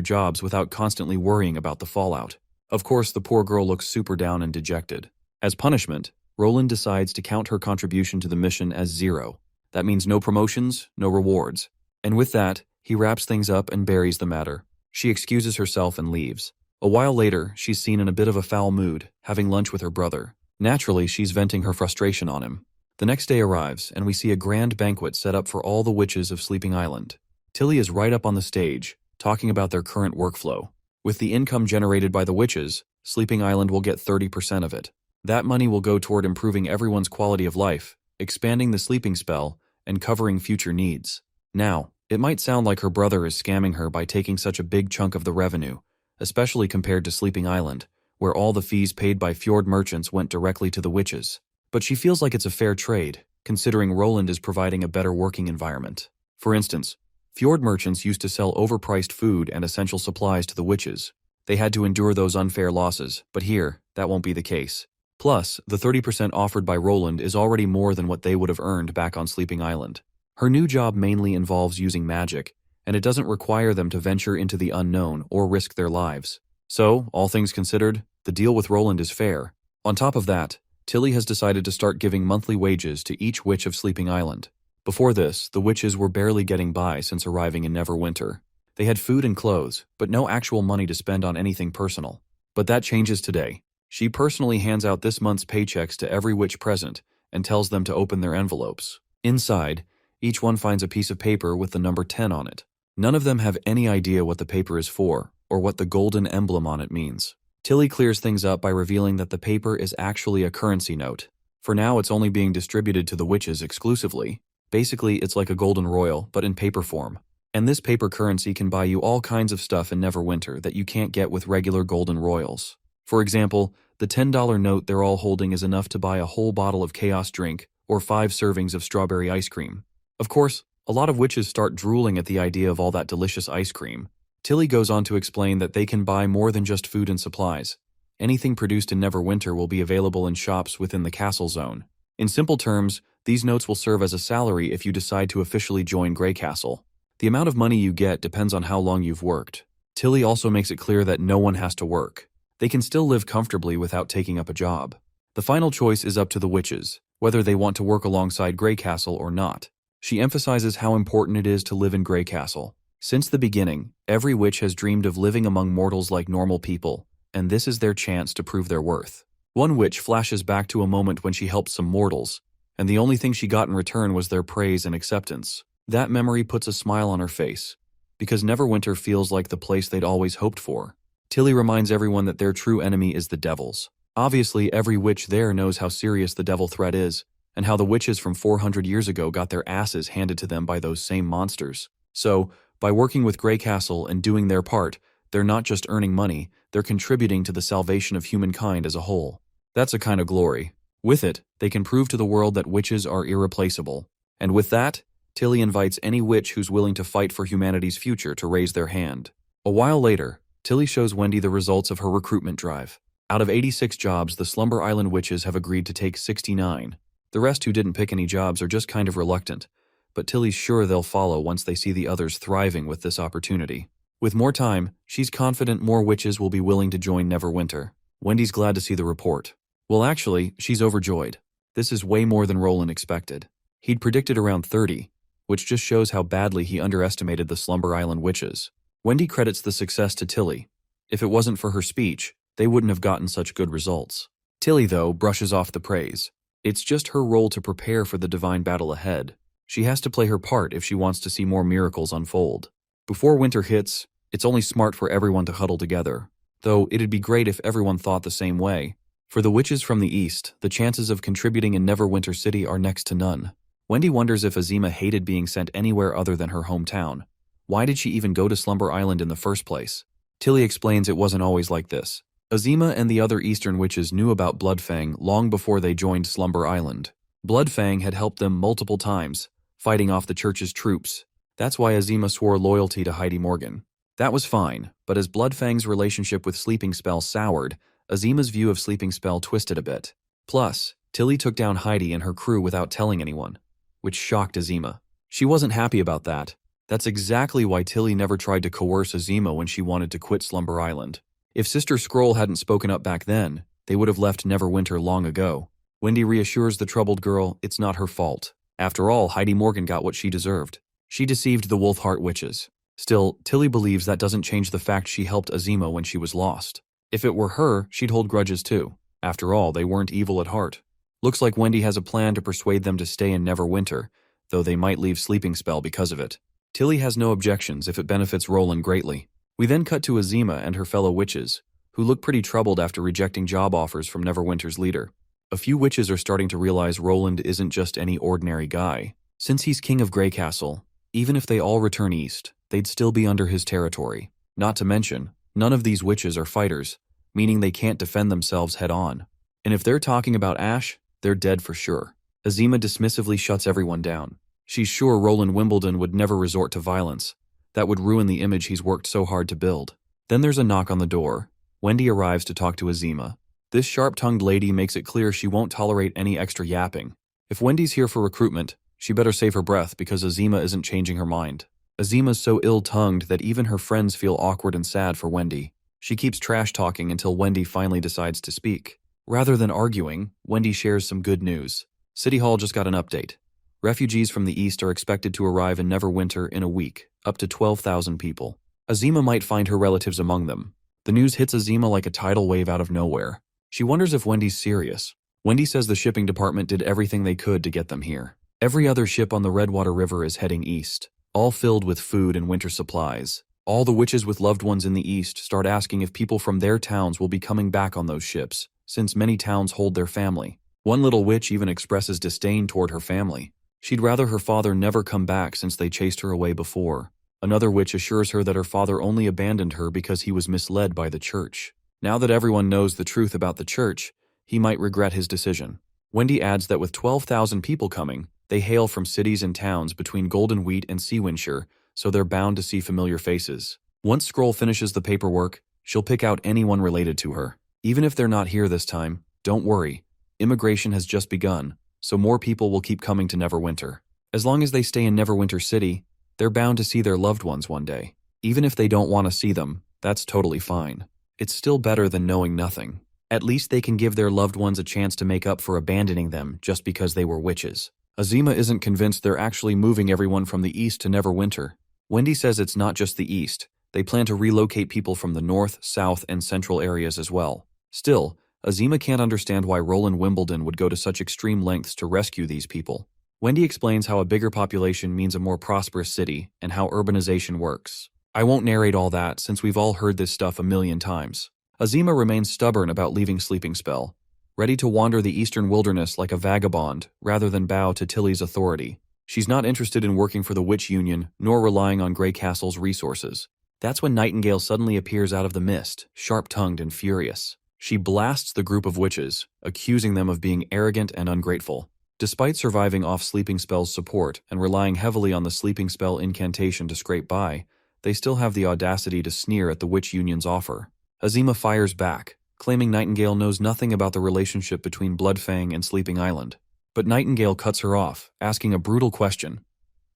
A: jobs without constantly worrying about the fallout. Of course, the poor girl looks super down and dejected. As punishment, Roland decides to count her contribution to the mission as 0. That means no promotions, no rewards. And with that, he wraps things up and buries the matter. She excuses herself and leaves. A while later, she's seen in a bit of a foul mood, having lunch with her brother. Naturally, she's venting her frustration on him. The next day arrives, and we see a grand banquet set up for all the witches of Sleeping Island. Tilly is right up on the stage, talking about their current workflow. With the income generated by the witches, Sleeping Island will get 30% of it. That money will go toward improving everyone's quality of life, expanding the sleeping spell, and covering future needs. Now, it might sound like her brother is scamming her by taking such a big chunk of the revenue, especially compared to Sleeping Island, where all the fees paid by fjord merchants went directly to the witches. But she feels like it's a fair trade, considering Roland is providing a better working environment. For instance, fjord merchants used to sell overpriced food and essential supplies to the witches. They had to endure those unfair losses, but here, that won't be the case. Plus, the 30% offered by Roland is already more than what they would have earned back on Sleeping Island. Her new job mainly involves using magic, and it doesn't require them to venture into the unknown or risk their lives. So, all things considered, the deal with Roland is fair. On top of that, Tilly has decided to start giving monthly wages to each witch of Sleeping Island. Before this, the witches were barely getting by since arriving in Neverwinter. They had food and clothes, but no actual money to spend on anything personal. But that changes today. She personally hands out this month's paychecks to every witch present and tells them to open their envelopes. Inside, each one finds a piece of paper with the number 10 on it. None of them have any idea what the paper is for or what the golden emblem on it means. Tilly clears things up by revealing that the paper is actually a currency note. For now, it's only being distributed to the witches exclusively. Basically, it's like a golden royal, but in paper form. And this paper currency can buy you all kinds of stuff in Neverwinter that you can't get with regular golden royals. For example, the $10 note they're all holding is enough to buy a whole bottle of chaos drink or 5 servings of strawberry ice cream. Of course, a lot of witches start drooling at the idea of all that delicious ice cream. Tilly goes on to explain that they can buy more than just food and supplies. Anything produced in Neverwinter will be available in shops within the castle zone. In simple terms, these notes will serve as a salary if you decide to officially join Grey Castle. The amount of money you get depends on how long you've worked. Tilly also makes it clear that no one has to work. They can still live comfortably without taking up a job. The final choice is up to the witches, whether they want to work alongside Grey Castle or not. She emphasizes how important it is to live in Grey Castle. Since the beginning, every witch has dreamed of living among mortals like normal people, and this is their chance to prove their worth. One witch flashes back to a moment when she helped some mortals, and the only thing she got in return was their praise and acceptance. That memory puts a smile on her face, because Neverwinter feels like the place they'd always hoped for. Tilly reminds everyone that their true enemy is the devils. Obviously, every witch there knows how serious the devil threat is, and how the witches from 400 years ago got their asses handed to them by those same monsters. So, by working with Grey Castle and doing their part, they're not just earning money, they're contributing to the salvation of humankind as a whole. That's a kind of glory. With it, they can prove to the world that witches are irreplaceable. And with that, Tilly invites any witch who's willing to fight for humanity's future to raise their hand. A while later, Tilly shows Wendy the results of her recruitment drive. Out of 86 jobs, the Slumber Island witches have agreed to take 69. The rest who didn't pick any jobs are just kind of reluctant, but Tilly's sure they'll follow once they see the others thriving with this opportunity. With more time, she's confident more witches will be willing to join Neverwinter. Wendy's glad to see the report. Well, actually, she's overjoyed. This is way more than Roland expected. He'd predicted around 30, which just shows how badly he underestimated the Slumber Island witches. Wendy credits the success to Tilly. If it wasn't for her speech, they wouldn't have gotten such good results. Tilly, though, brushes off the praise. It's just her role to prepare for the divine battle ahead. She has to play her part if she wants to see more miracles unfold. Before winter hits, it's only smart for everyone to huddle together, though it'd be great if everyone thought the same way. For the witches from the east, the chances of contributing in Neverwinter City are next to none. Wendy wonders if Azima hated being sent anywhere other than her hometown. Why did she even go to Slumber Island in the first place? Tilly explains it wasn't always like this. Azima and the other eastern witches knew about Bloodfang long before they joined Slumber Island. Bloodfang had helped them multiple times, fighting off the church's troops. That's why Azima swore loyalty to Heidi Morgan. That was fine, but as Bloodfang's relationship with Sleeping Spell soured, Azima's view of Sleeping Spell twisted a bit. Plus, Tilly took down Heidi and her crew without telling anyone, which shocked Azima. She wasn't happy about that. That's exactly why Tilly never tried to coerce Azima when she wanted to quit Slumber Island. If Sister Scroll hadn't spoken up back then, they would have left Neverwinter long ago. Wendy reassures the troubled girl it's not her fault. After all, Heidi Morgan got what she deserved. She deceived the Wolfheart witches. Still, Tilly believes that doesn't change the fact she helped Azima when she was lost. If it were her, she'd hold grudges too. After all, they weren't evil at heart. Looks like Wendy has a plan to persuade them to stay in Neverwinter, though they might leave Sleeping Spell because of it. Tilly has no objections if it benefits Roland greatly. We then cut to Azima and her fellow witches, who look pretty troubled after rejecting job offers from Neverwinter's leader. A few witches are starting to realize Roland isn't just any ordinary guy. Since he's king of Grey Castle, even if they all return east, they'd still be under his territory. Not to mention, none of these witches are fighters, meaning they can't defend themselves head-on. And if they're talking about Ash, they're dead for sure. Azima dismissively shuts everyone down. She's sure Roland Wimbledon would never resort to violence. That would ruin the image he's worked so hard to build. Then there's a knock on the door. Wendy arrives to talk to Azima. This sharp-tongued lady makes it clear she won't tolerate any extra yapping. If Wendy's here for recruitment, she better save her breath because Azima isn't changing her mind. Azima's so ill-tongued that even her friends feel awkward and sad for Wendy. She keeps trash-talking until Wendy finally decides to speak. Rather than arguing, Wendy shares some good news. City Hall just got an update. Refugees from the east are expected to arrive in Neverwinter in a week, up to 12,000 people. Azima might find her relatives among them. The news hits Azima like a tidal wave out of nowhere. She wonders if Wendy's serious. Wendy says the shipping department did everything they could to get them here. Every other ship on the Redwater River is heading east, all filled with food and winter supplies. All the witches with loved ones in the east start asking if people from their towns will be coming back on those ships, since many towns hold their family. One little witch even expresses disdain toward her family. She'd rather her father never come back since they chased her away before. Another witch assures her that her father only abandoned her because he was misled by the church. Now that everyone knows the truth about the church, he might regret his decision. Wendy adds that with 12,000 people coming, they hail from cities and towns between Golden Wheat and Seawindshire, so they're bound to see familiar faces. Once Scroll finishes the paperwork, she'll pick out anyone related to her. Even if they're not here this time, don't worry. Immigration has just begun, so more people will keep coming to Neverwinter. As long as they stay in Neverwinter City, they're bound to see their loved ones one day. Even if they don't want to see them, that's totally fine. It's still better than knowing nothing. At least they can give their loved ones a chance to make up for abandoning them just because they were witches. Azima isn't convinced they're actually moving everyone from the east to Neverwinter. Wendy says it's not just the east. They plan to relocate people from the north, south, and central areas as well. Still, Azima can't understand why Roland Wimbledon would go to such extreme lengths to rescue these people. Wendy explains how a bigger population means a more prosperous city and how urbanization works. I won't narrate all that since we've all heard this stuff a million times. Azima remains stubborn about leaving Sleeping Spell, ready to wander the eastern wilderness like a vagabond rather than bow to Tilly's authority. She's not interested in working for the Witch Union nor relying on Grey Castle's resources. That's when Nightingale suddenly appears out of the mist, sharp-tongued and furious. She blasts the group of witches, accusing them of being arrogant and ungrateful. Despite surviving off Sleeping Spell's support and relying heavily on the Sleeping Spell incantation to scrape by, they still have the audacity to sneer at the Witch Union's offer. Azima fires back, claiming Nightingale knows nothing about the relationship between Bloodfang and Sleeping Island. But Nightingale cuts her off, asking a brutal question.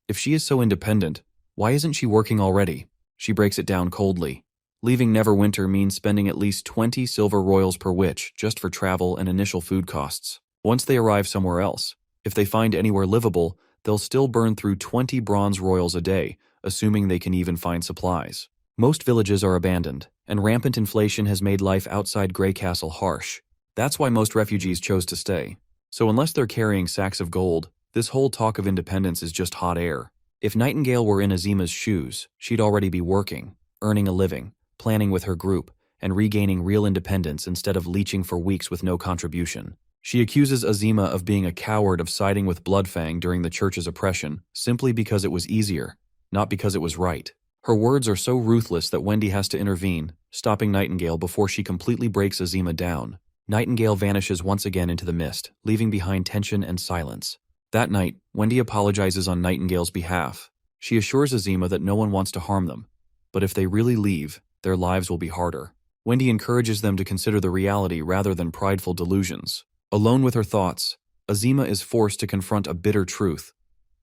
A: If she is so independent, why isn't she working already? She breaks it down coldly. Leaving Neverwinter means spending at least 20 silver royals per witch just for travel and initial food costs. Once they arrive somewhere else, if they find anywhere livable, they'll still burn through 20 bronze royals a day, assuming they can even find supplies. Most villages are abandoned, and rampant inflation has made life outside Grey Castle harsh. That's why most refugees chose to stay. So unless they're carrying sacks of gold, this whole talk of independence is just hot air. If Nightingale were in Azima's shoes, she'd already be working, earning a living, planning with her group, and regaining real independence instead of leeching for weeks with no contribution. She accuses Azima of being a coward of siding with Bloodfang during the church's oppression simply because it was easier, not because it was right. Her words are so ruthless that Wendy has to intervene, stopping Nightingale before she completely breaks Azima down. Nightingale vanishes once again into the mist, leaving behind tension and silence. That night, Wendy apologizes on Nightingale's behalf. She assures Azima that no one wants to harm them, but if they really leave, their lives will be harder. Wendy encourages them to consider the reality rather than prideful delusions. Alone with her thoughts, Azima is forced to confront a bitter truth.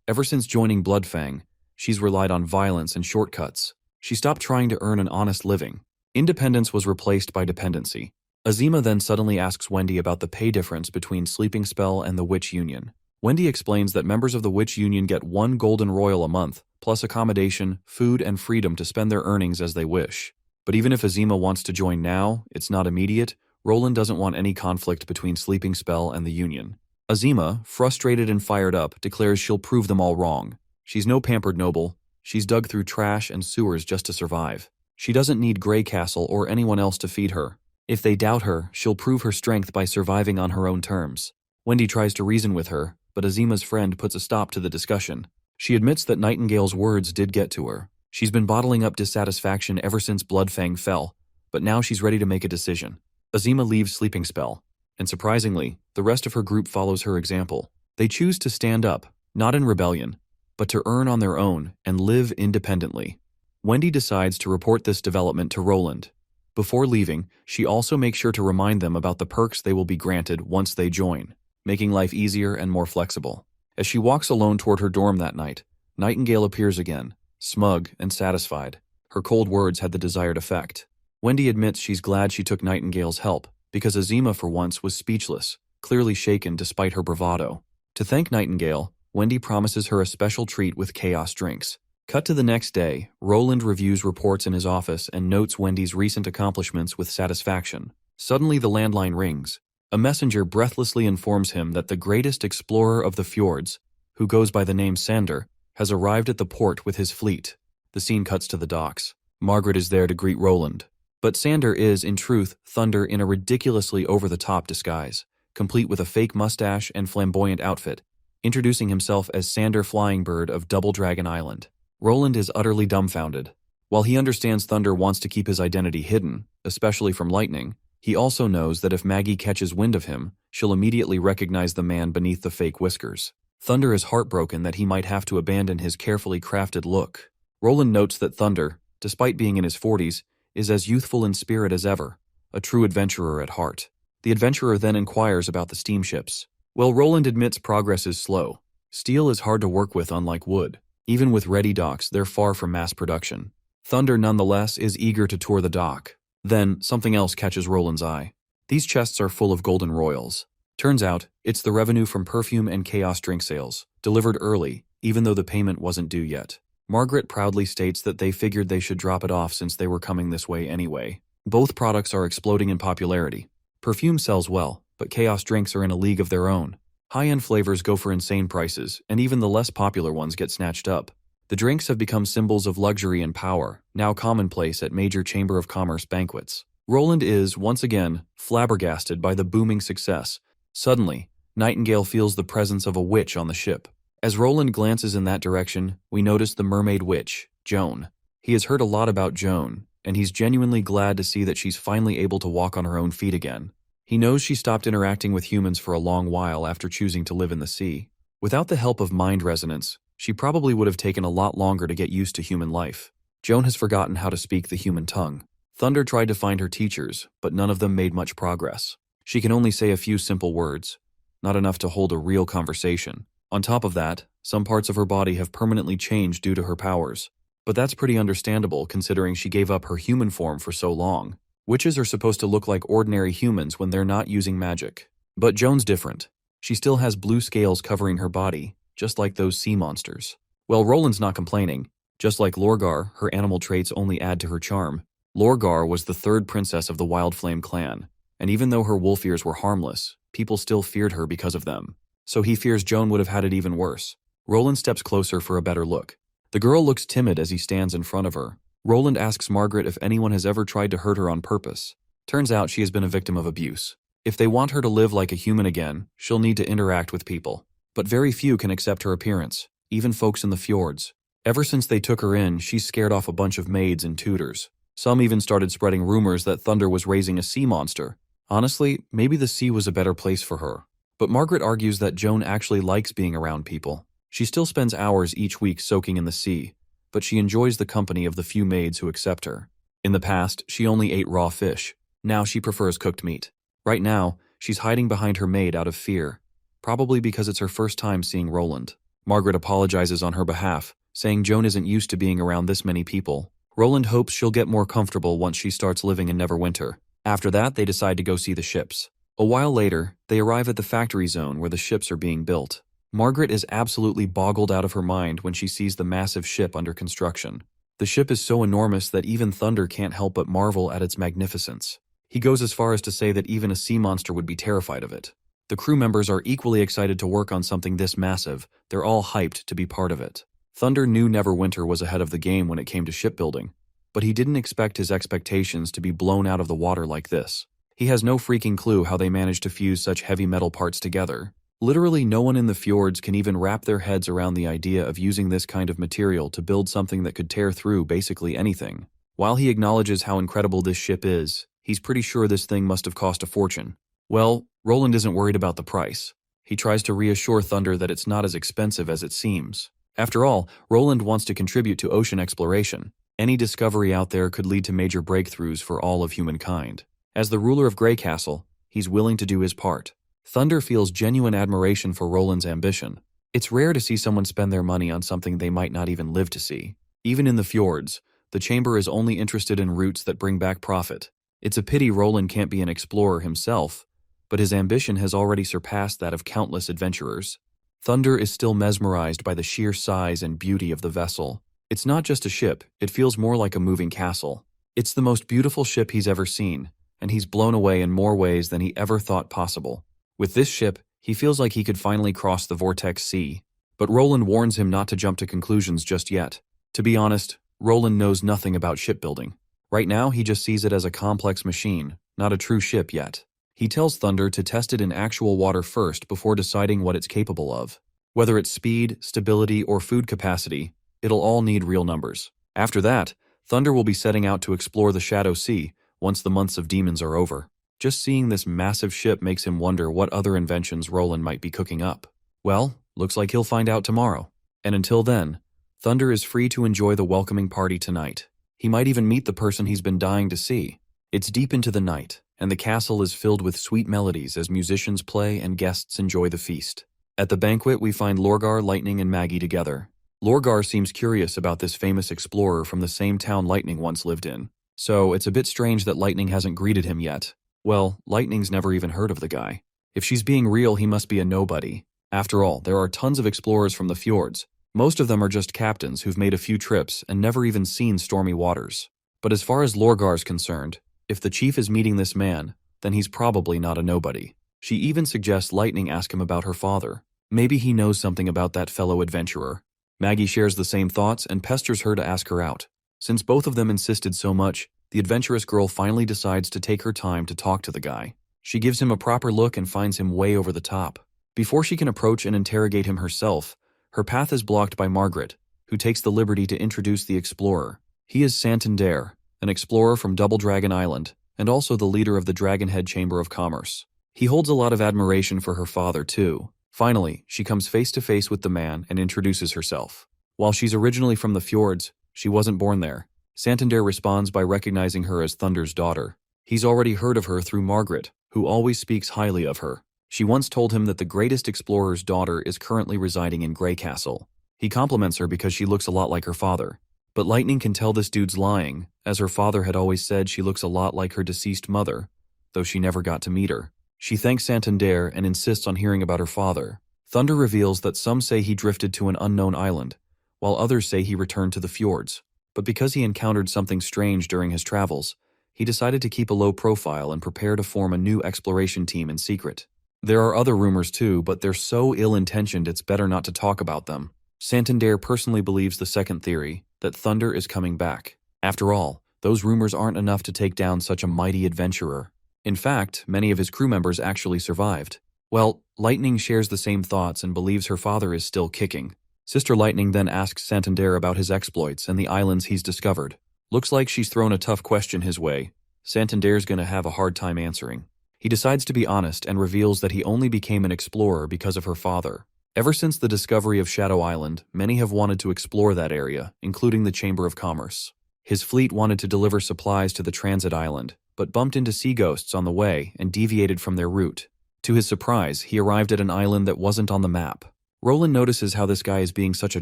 A: Ever since joining Bloodfang, she's relied on violence and shortcuts. She stopped trying to earn an honest living. Independence was replaced by dependency. Azima then suddenly asks Wendy about the pay difference between Sleeping Spell and the Witch Union. Wendy explains that members of the Witch Union get 1 golden royal a month, plus accommodation, food, and freedom to spend their earnings as they wish. But even if Azima wants to join now, it's not immediate. Roland doesn't want any conflict between Sleeping Spell and the Union. Azima, frustrated and fired up, declares she'll prove them all wrong. She's no pampered noble. She's dug through trash and sewers just to survive. She doesn't need Grey Castle or anyone else to feed her. If they doubt her, she'll prove her strength by surviving on her own terms. Wendy tries to reason with her, but Azima's friend puts a stop to the discussion. She admits that Nightingale's words did get to her. She's been bottling up dissatisfaction ever since Bloodfang fell, but now she's ready to make a decision. Azima leaves Sleeping Spell, and surprisingly, the rest of her group follows her example. They choose to stand up, not in rebellion, but to earn on their own and live independently. Wendy decides to report this development to Roland. Before leaving, she also makes sure to remind them about the perks they will be granted once they join, making life easier and more flexible. As she walks alone toward her dorm that night, Nightingale appears again, smug and satisfied. Her cold words had the desired effect. Wendy admits she's glad she took Nightingale's help, because Azima for once was speechless, clearly shaken despite her bravado. To thank Nightingale, Wendy promises her a special treat with chaos drinks. Cut to the next day, Roland reviews reports in his office and notes Wendy's recent accomplishments with satisfaction. Suddenly the landline rings. A messenger breathlessly informs him that the greatest explorer of the fjords, who goes by the name Sander, has arrived at the port with his fleet. The scene cuts to the docks. Margaret is there to greet Roland. But Sander is, in truth, Thunder in a ridiculously over-the-top disguise, complete with a fake mustache and flamboyant outfit, introducing himself as Sander Flyingbird of Double Dragon Island. Roland is utterly dumbfounded. While he understands Thunder wants to keep his identity hidden, especially from Lightning, he also knows that if Maggie catches wind of him, she'll immediately recognize the man beneath the fake whiskers. Thunder is heartbroken that he might have to abandon his carefully crafted look. Roland notes that Thunder, despite being in his 40s, is as youthful in spirit as ever, a true adventurer at heart. The adventurer then inquires about the steamships. Well, Roland admits progress is slow. Steel is hard to work with, unlike wood. Even with ready docks, they're far from mass production. Thunder, nonetheless, is eager to tour the dock. Then, something else catches Roland's eye. These chests are full of golden royals. Turns out, it's the revenue from perfume and chaos drink sales, delivered early, even though the payment wasn't due yet. Margaret proudly states that they figured they should drop it off since they were coming this way anyway. Both products are exploding in popularity. Perfume sells well, but chaos drinks are in a league of their own. High-end flavors go for insane prices, and even the less popular ones get snatched up. The drinks have become symbols of luxury and power, now commonplace at major Chamber of Commerce banquets. Roland is, once again, flabbergasted by the booming success. Suddenly, Nightingale feels the presence of a witch on the ship. As Roland glances in that direction, we notice the mermaid witch, Joan. He has heard a lot about Joan, and he's genuinely glad to see that she's finally able to walk on her own feet again. He knows she stopped interacting with humans for a long while after choosing to live in the sea. Without the help of mind resonance, she probably would have taken a lot longer to get used to human life. Joan has forgotten how to speak the human tongue. Thunder tried to find her teachers, but none of them made much progress. She can only say a few simple words, not enough to hold a real conversation. On top of that, some parts of her body have permanently changed due to her powers. But that's pretty understandable considering she gave up her human form for so long. Witches are supposed to look like ordinary humans when they're not using magic. But Joan's different. She still has blue scales covering her body, just like those sea monsters. Well, Roland's not complaining. Just like Lurggar, her animal traits only add to her charm. Lorgar was the third princess of the Wild Flame clan, and even though her wolf ears were harmless, people still feared her because of them. So he fears Joan would have had it even worse. Roland steps closer for a better look. The girl looks timid as he stands in front of her. Roland asks Margaret if anyone has ever tried to hurt her on purpose. Turns out she has been a victim of abuse. If they want her to live like a human again, she'll need to interact with people. But very few can accept her appearance, even folks in the fjords. Ever since they took her in, she's scared off a bunch of maids and tutors. Some even started spreading rumors that Thunder was raising a sea monster. Honestly, maybe the sea was a better place for her. But Margaret argues that Joan actually likes being around people. She still spends hours each week soaking in the sea, but she enjoys the company of the few maids who accept her. In the past, she only ate raw fish. Now she prefers cooked meat. Right now, she's hiding behind her maid out of fear, probably because it's her first time seeing Roland. Margaret apologizes on her behalf, saying Joan isn't used to being around this many people. Roland hopes she'll get more comfortable once she starts living in Neverwinter. After that, they decide to go see the ships. A while later, they arrive at the factory zone where the ships are being built. Margaret is absolutely boggled out of her mind when she sees the massive ship under construction. The ship is so enormous that even Thunder can't help but marvel at its magnificence. He goes as far as to say that even a sea monster would be terrified of it. The crew members are equally excited to work on something this massive. They're all hyped to be part of it. Thunder knew Neverwinter was ahead of the game when it came to shipbuilding, but he didn't expect his expectations to be blown out of the water like this. He has no freaking clue how they managed to fuse such heavy metal parts together. Literally no one in the fjords can even wrap their heads around the idea of using this kind of material to build something that could tear through basically anything. While he acknowledges how incredible this ship is, he's pretty sure this thing must have cost a fortune. Well, Roland isn't worried about the price. He tries to reassure Thunder that it's not as expensive as it seems. After all, Roland wants to contribute to ocean exploration. Any discovery out there could lead to major breakthroughs for all of humankind. As the ruler of Grey Castle, he's willing to do his part. Thunder feels genuine admiration for Roland's ambition. It's rare to see someone spend their money on something they might not even live to see. Even in the fjords, the chamber is only interested in routes that bring back profit. It's a pity Roland can't be an explorer himself, but his ambition has already surpassed that of countless adventurers. Thunder is still mesmerized by the sheer size and beauty of the vessel. It's not just a ship, it feels more like a moving castle. It's the most beautiful ship he's ever seen, and he's blown away in more ways than he ever thought possible. With this ship, he feels like he could finally cross the Vortex Sea. But Roland warns him not to jump to conclusions just yet. To be honest, Roland knows nothing about shipbuilding. Right now, he just sees it as a complex machine, not a true ship yet. He tells Thunder to test it in actual water first before deciding what it's capable of. Whether it's speed, stability, or food capacity, it'll all need real numbers. After that, Thunder will be setting out to explore the Shadow Sea once the months of demons are over. Just seeing this massive ship makes him wonder what other inventions Roland might be cooking up. Well, looks like he'll find out tomorrow. And until then, Thunder is free to enjoy the welcoming party tonight. He might even meet the person he's been dying to see. It's deep into the night, and the castle is filled with sweet melodies as musicians play and guests enjoy the feast. At the banquet, we find Lorgar, Lightning, and Maggie together. Lorgar seems curious about this famous explorer from the same town Lightning once lived in, so it's a bit strange that Lightning hasn't greeted him yet. Well, Lightning's never even heard of the guy. If she's being real, he must be a nobody. After all, there are tons of explorers from the fjords. Most of them are just captains who've made a few trips and never even seen stormy waters. But as far as Lorgar's concerned, if the chief is meeting this man, then he's probably not a nobody. She even suggests Lightning ask him about her father. Maybe he knows something about that fellow adventurer. Maggie shares the same thoughts and pesters her to ask her out. Since both of them insisted so much, the adventurous girl finally decides to take her time to talk to the guy. She gives him a proper look and finds him way over the top. Before she can approach and interrogate him herself, her path is blocked by Margaret, who takes the liberty to introduce the explorer. He is Santander, an explorer from Double Dragon Island, and also the leader of the Dragonhead Chamber of Commerce. He holds a lot of admiration for her father, too. Finally, she comes face to face with the man and introduces herself. While she's originally from the fjords, she wasn't born there. Santander responds by recognizing her as Thunder's daughter. He's already heard of her through Margaret, who always speaks highly of her. She once told him that the greatest explorer's daughter is currently residing in Grey Castle. He compliments her because she looks a lot like her father. But Lightning can tell this dude's lying, as her father had always said she looks a lot like her deceased mother, though she never got to meet her. She thanks Santander and insists on hearing about her father. Thunder reveals that some say he drifted to an unknown island, while others say he returned to the fjords. But because he encountered something strange during his travels, he decided to keep a low profile and prepare to form a new exploration team in secret. There are other rumors too, but they're so ill-intentioned it's better not to talk about them. Santander personally believes the second theory, that Thunder is coming back. After all, those rumors aren't enough to take down such a mighty adventurer. In fact, many of his crew members actually survived. Well, Lightning shares the same thoughts and believes her father is still kicking. Sister Lightning then asks Santander about his exploits and the islands he's discovered. Looks like she's thrown a tough question his way. Santander's gonna have a hard time answering. He decides to be honest and reveals that he only became an explorer because of her father. Ever since the discovery of Shadow Island, many have wanted to explore that area, including the Chamber of Commerce. His fleet wanted to deliver supplies to the transit island, but bumped into sea ghosts on the way and deviated from their route. To his surprise, he arrived at an island that wasn't on the map. Roland notices how this guy is being such a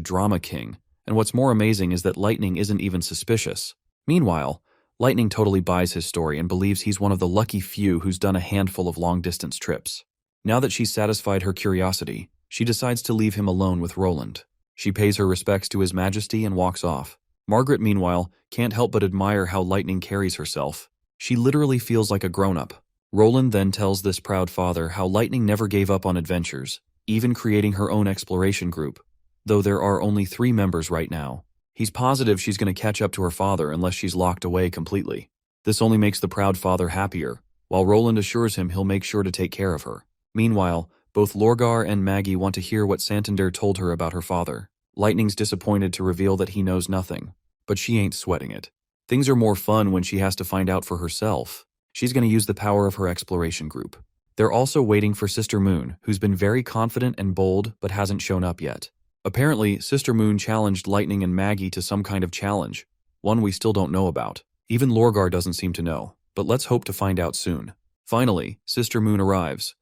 A: drama king, and what's more amazing is that Lightning isn't even suspicious. Meanwhile, Lightning totally buys his story and believes he's one of the lucky few who's done a handful of long-distance trips. Now that she's satisfied her curiosity, she decides to leave him alone with Roland. She pays her respects to His Majesty and walks off. Margaret, meanwhile, can't help but admire how Lightning carries herself. She literally feels like a grown-up. Roland then tells this proud father how Lightning never gave up on adventures, even creating her own exploration group, though there are only 3 members right now. He's positive she's going to catch up to her father unless she's locked away completely. This only makes the proud father happier, while Roland assures him he'll make sure to take care of her. Meanwhile, both Lorgar and Maggie want to hear what Santander told her about her father. Lightning's disappointed to reveal that he knows nothing, but she ain't sweating it. Things are more fun when she has to find out for herself. She's going to use the power of her exploration group. They're also waiting for Sister Moon, who's been very confident and bold but hasn't shown up yet. Apparently, Sister Moon challenged Lightning and Maggie to some kind of challenge, one we still don't know about. Even Lorgar doesn't seem to know, but let's hope to find out soon. Finally, Sister Moon arrives,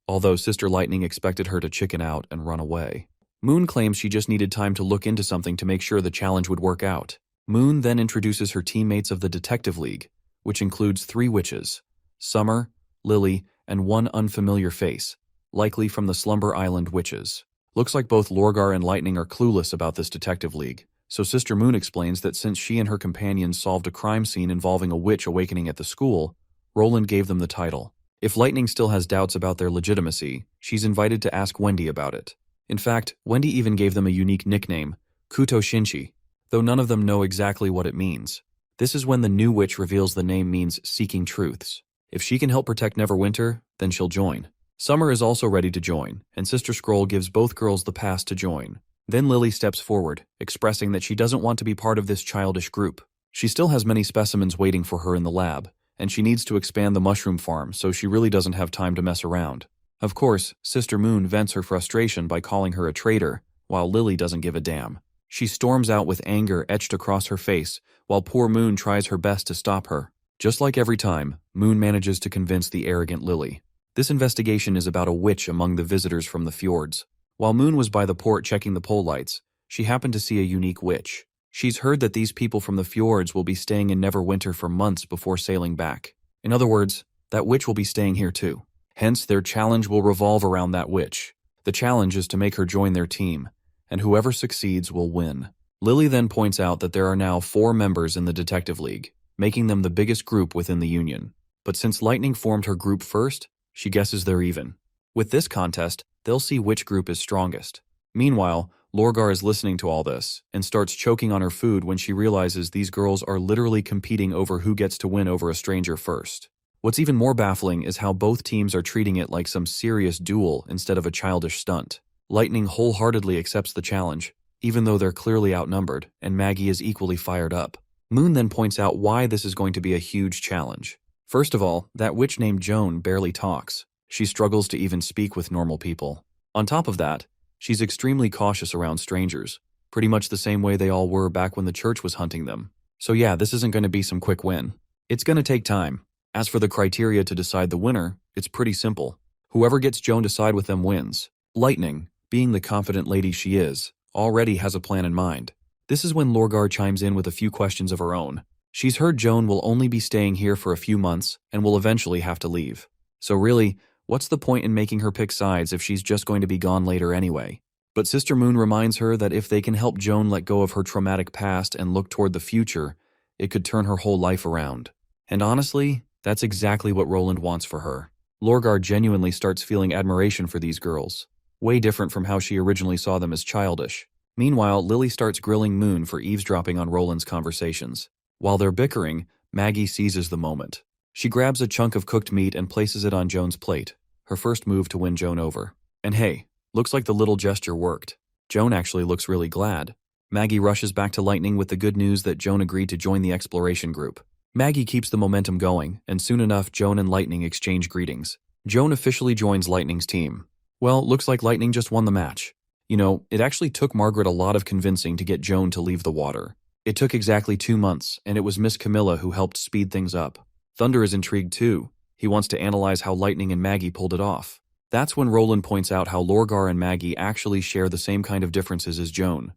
A: although Sister Lightning expected her to chicken out and run away. Moon claims she just needed time to look into something to make sure the challenge would work out. Moon then introduces her teammates of the Detective League, which includes 3 witches, Summer, Lily, and one unfamiliar face, likely from the Slumber Island witches. Looks like both Lorgar and Lightning are clueless about this Detective League, so Sister Moon explains that since she and her companions solved a crime scene involving a witch awakening at the school, Roland gave them the title. If Lightning still has doubts about their legitimacy, she's invited to ask Wendy about it. In fact, Wendy even gave them a unique nickname, Kuto Shinchi, though none of them know exactly what it means. This is when the new witch reveals the name means seeking truths. If she can help protect Neverwinter, then she'll join. Summer is also ready to join, and Sister Scroll gives both girls the pass to join. Then Lily steps forward, expressing that she doesn't want to be part of this childish group. She still has many specimens waiting for her in the lab, and she needs to expand the mushroom farm, so she really doesn't have time to mess around. Of course, Sister Moon vents her frustration by calling her a traitor, while Lily doesn't give a damn. She storms out with anger etched across her face, while poor Moon tries her best to stop her. Just like every time, Moon manages to convince the arrogant Lily. This investigation is about a witch among the visitors from the fjords. While Moon was by the port checking the pole lights, she happened to see a unique witch. She's heard that these people from the fjords will be staying in Neverwinter for months before sailing back. In other words, that witch will be staying here too. Hence, their challenge will revolve around that witch. The challenge is to make her join their team, and whoever succeeds will win. Lily then points out that there are now 4 members in the Detective League, making them the biggest group within the Union. But since Lightning formed her group first, she guesses they're even. With this contest, they'll see which group is strongest. Meanwhile, Lorgar is listening to all this and starts choking on her food when she realizes these girls are literally competing over who gets to win over a stranger first. What's even more baffling is how both teams are treating it like some serious duel instead of a childish stunt. Lightning wholeheartedly accepts the challenge, even though they're clearly outnumbered, and Maggie is equally fired up. Moon then points out why this is going to be a huge challenge. First of all, that witch named Joan barely talks. She struggles to even speak with normal people. On top of that, she's extremely cautious around strangers, pretty much the same way they all were back when the church was hunting them. So yeah, this isn't going to be some quick win. It's going to take time. As for the criteria to decide the winner, it's pretty simple. Whoever gets Joan to side with them wins. Lightning, being the confident lady she is, already has a plan in mind. This is when Lorgar chimes in with a few questions of her own. She's heard Joan will only be staying here for a few months and will eventually have to leave. So really, what's the point in making her pick sides if she's just going to be gone later anyway? But Sister Moon reminds her that if they can help Joan let go of her traumatic past and look toward the future, it could turn her whole life around. And honestly, that's exactly what Roland wants for her. Lurggar genuinely starts feeling admiration for these girls, way different from how she originally saw them as childish. Meanwhile, Lily starts grilling Moon for eavesdropping on Roland's conversations. While they're bickering, Maggie seizes the moment. She grabs a chunk of cooked meat and places it on Joan's plate, her first move to win Joan over. And hey, looks like the little gesture worked. Joan actually looks really glad. Maggie rushes back to Lightning with the good news that Joan agreed to join the exploration group. Maggie keeps the momentum going, and soon enough Joan and Lightning exchange greetings. Joan officially joins Lightning's team. Well, looks like Lightning just won the match. You know, it actually took Margaret a lot of convincing to get Joan to leave the water. It took exactly 2 months, and it was Miss Camilla who helped speed things up. Thunder is intrigued too. He wants to analyze how Lightning and Maggie pulled it off. That's when Roland points out how Lorgar and Maggie actually share the same kind of differences as Joan,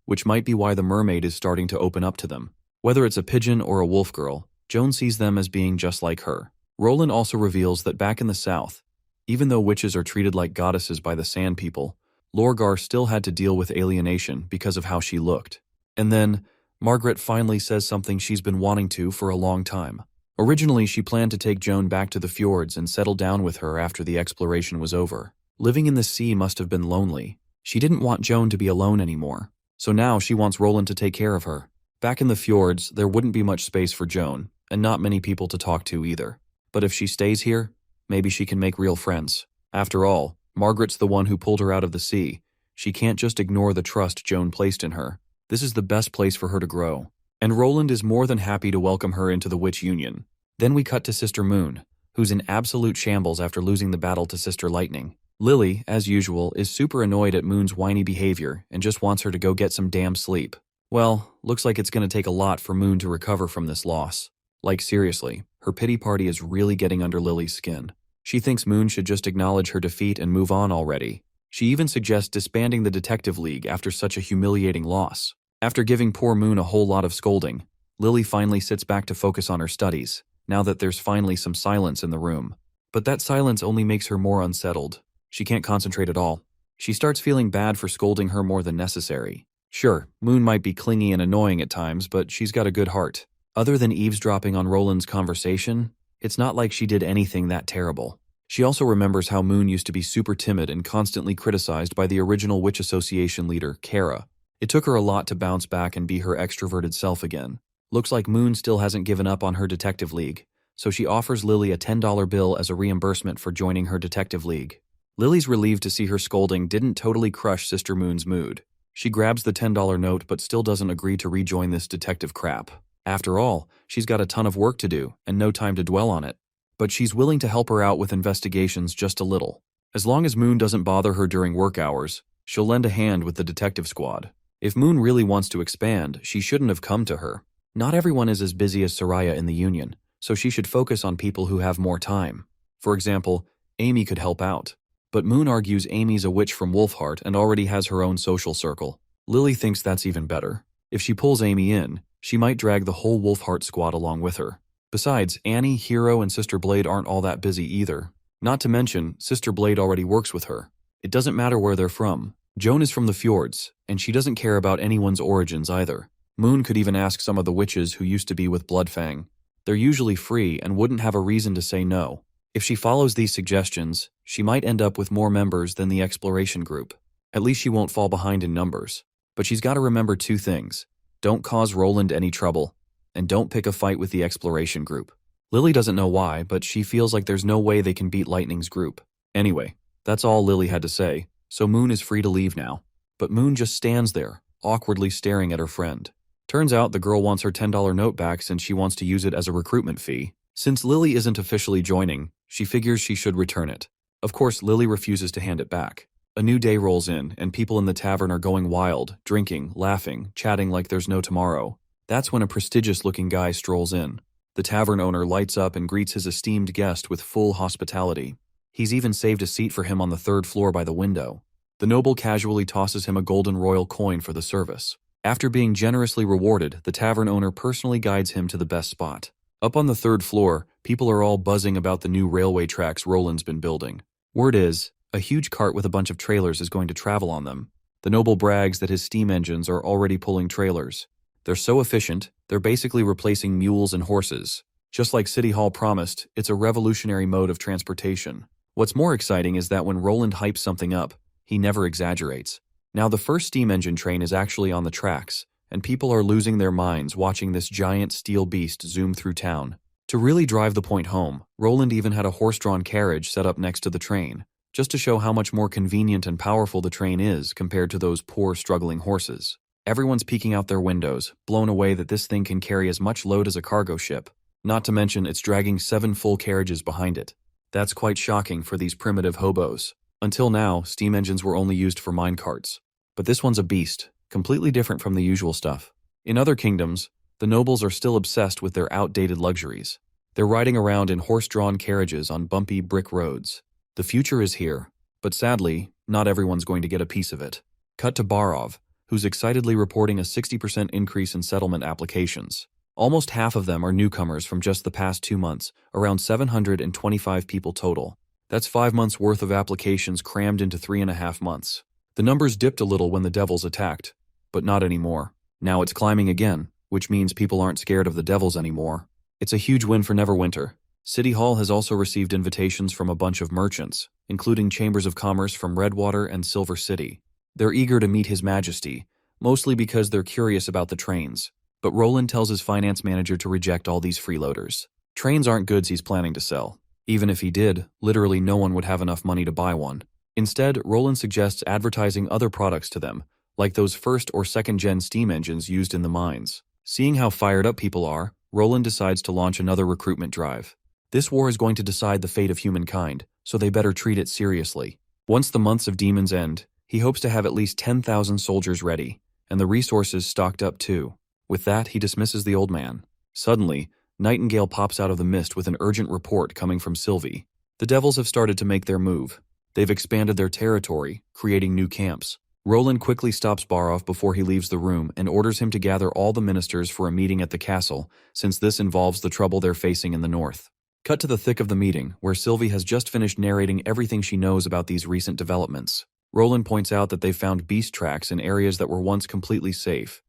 A: which might be why the mermaid is starting to open up to them. Whether it's a pigeon or a wolf girl, Joan sees them as being just like her. Roland also reveals that back in the south, even though witches are treated like goddesses by the Sand People, Lurggar still had to deal with alienation because of how she looked. And then, Margaret finally says something she's been wanting to for a long time. Originally, she planned to take Joan back to the fjords and settle down with her after the exploration was over. Living in the sea must have been lonely. She didn't want Joan to be alone anymore. So now she wants Roland to take care of her. Back in the fjords, there wouldn't be much space for Joan, and not many people to talk to either. But if she stays here, maybe she can make real friends. After all, Margaret's the one who pulled her out of the sea. She can't just ignore the trust Joan placed in her. This is the best place for her to grow. And Roland is more than happy to welcome her into the Witch Union. Then we cut to Sister Moon, who's in absolute shambles after losing the battle to Sister Lightning. Lily, as usual, is super annoyed at Moon's whiny behavior and just wants her to go get some damn sleep. Well, looks like it's going to take a lot for Moon to recover from this loss. Like seriously, her pity party is really getting under Lily's skin. She thinks Moon should just acknowledge her defeat and move on already. She even suggests disbanding the Detective League after such a humiliating loss. After giving poor Moon a whole lot of scolding, Lily finally sits back to focus on her studies, now that there's finally some silence in the room. But that silence only makes her more unsettled. She can't concentrate at all. She starts feeling bad for scolding her more than necessary. Sure, Moon might be clingy and annoying at times, but she's got a good heart. Other than eavesdropping on Roland's conversation, it's not like she did anything that terrible. She also remembers how Moon used to be super timid and constantly criticized by the original Witch Association leader, Kara. It took her a lot to bounce back and be her extroverted self again. Looks like Moon still hasn't given up on her Detective League, so she offers Lily a $10 bill as a reimbursement for joining her Detective League. Lily's relieved to see her scolding didn't totally crush Sister Moon's mood. She grabs the $10 note but still doesn't agree to rejoin this detective crap. After all, she's got a ton of work to do and no time to dwell on it. But she's willing to help her out with investigations just a little. As long as Moon doesn't bother her during work hours, she'll lend a hand with the detective squad. If Moon really wants to expand, she shouldn't have come to her. Not everyone is as busy as Soraya in the Union, so she should focus on people who have more time. For example, Amy could help out. But Moon argues Amy's a witch from Wolfheart and already has her own social circle. Lily thinks that's even better. If she pulls Amy in, she might drag the whole Wolfheart squad along with her. Besides, Annie, Hero, and Sister Blade aren't all that busy either. Not to mention, Sister Blade already works with her. It doesn't matter where they're from. Joan is from the fjords, and she doesn't care about anyone's origins either. Moon could even ask some of the witches who used to be with Bloodfang. They're usually free and wouldn't have a reason to say no. If she follows these suggestions, she might end up with more members than the exploration group. At least she won't fall behind in numbers. But she's got to remember 2 things. Don't cause Roland any trouble, and don't pick a fight with the exploration group. Lily doesn't know why, but she feels like there's no way they can beat Lightning's group. Anyway, that's all Lily had to say, so Moon is free to leave now. But Moon just stands there, awkwardly staring at her friend. Turns out the girl wants her $10 note back since she wants to use it as a recruitment fee. Since Lily isn't officially joining, she figures she should return it. Of course, Lily refuses to hand it back. A new day rolls in, and people in the tavern are going wild, drinking, laughing, chatting like there's no tomorrow. That's when a prestigious-looking guy strolls in. The tavern owner lights up and greets his esteemed guest with full hospitality. He's even saved a seat for him on the 3rd floor by the window. The noble casually tosses him a golden royal coin for the service. After being generously rewarded, the tavern owner personally guides him to the best spot. Up on the 3rd floor, people are all buzzing about the new railway tracks Roland's been building. Word is, a huge cart with a bunch of trailers is going to travel on them. The noble brags that his steam engines are already pulling trailers. They're so efficient, they're basically replacing mules and horses. Just like City Hall promised, it's a revolutionary mode of transportation. What's more exciting is that when Roland hypes something up, he never exaggerates. Now the first steam engine train is actually on the tracks, and people are losing their minds watching this giant steel beast zoom through town. To really drive the point home, Roland even had a horse-drawn carriage set up next to the train, just to show how much more convenient and powerful the train is compared to those poor, struggling horses. Everyone's peeking out their windows, blown away that this thing can carry as much load as a cargo ship, not to mention it's dragging 7 full carriages behind it. That's quite shocking for these primitive hobos. Until now, steam engines were only used for mine carts. But this one's a beast, completely different from the usual stuff. In other kingdoms, the nobles are still obsessed with their outdated luxuries. They're riding around in horse-drawn carriages on bumpy brick roads. The future is here, but sadly, not everyone's going to get a piece of it. Cut to Barov, who's excitedly reporting a 60% increase in settlement applications. Almost half of them are newcomers from just the past 2 months, around 725 people total. That's 5 months' worth of applications crammed into 3.5 months. The numbers dipped a little when the devils attacked, but not anymore. Now it's climbing again, which means people aren't scared of the devils anymore. It's a huge win for Neverwinter. City Hall has also received invitations from a bunch of merchants, including chambers of commerce from Redwater and Silver City. They're eager to meet His Majesty, mostly because they're curious about the trains. But Roland tells his finance manager to reject all these freeloaders. Trains aren't goods he's planning to sell. Even if he did, literally no one would have enough money to buy one. Instead, Roland suggests advertising other products to them, like those first or second-gen steam engines used in the mines. Seeing how fired up people are, Roland decides to launch another recruitment drive. This war is going to decide the fate of humankind, so they better treat it seriously. Once the months of demons end, he hopes to have at least 10,000 soldiers ready, and the resources stocked up too. With that, he dismisses the old man. Suddenly, Nightingale pops out of the mist with an urgent report coming from Sylvie. The devils have started to make their move. They've expanded their territory, creating new camps. Roland quickly stops Barov before he leaves the room and orders him to gather all the ministers for a meeting at the castle, since this involves the trouble they're facing in the north. Cut to the thick of the meeting, where Sylvie has just finished narrating everything she knows about these recent developments. Roland points out that they found beast tracks in areas that were once completely safe,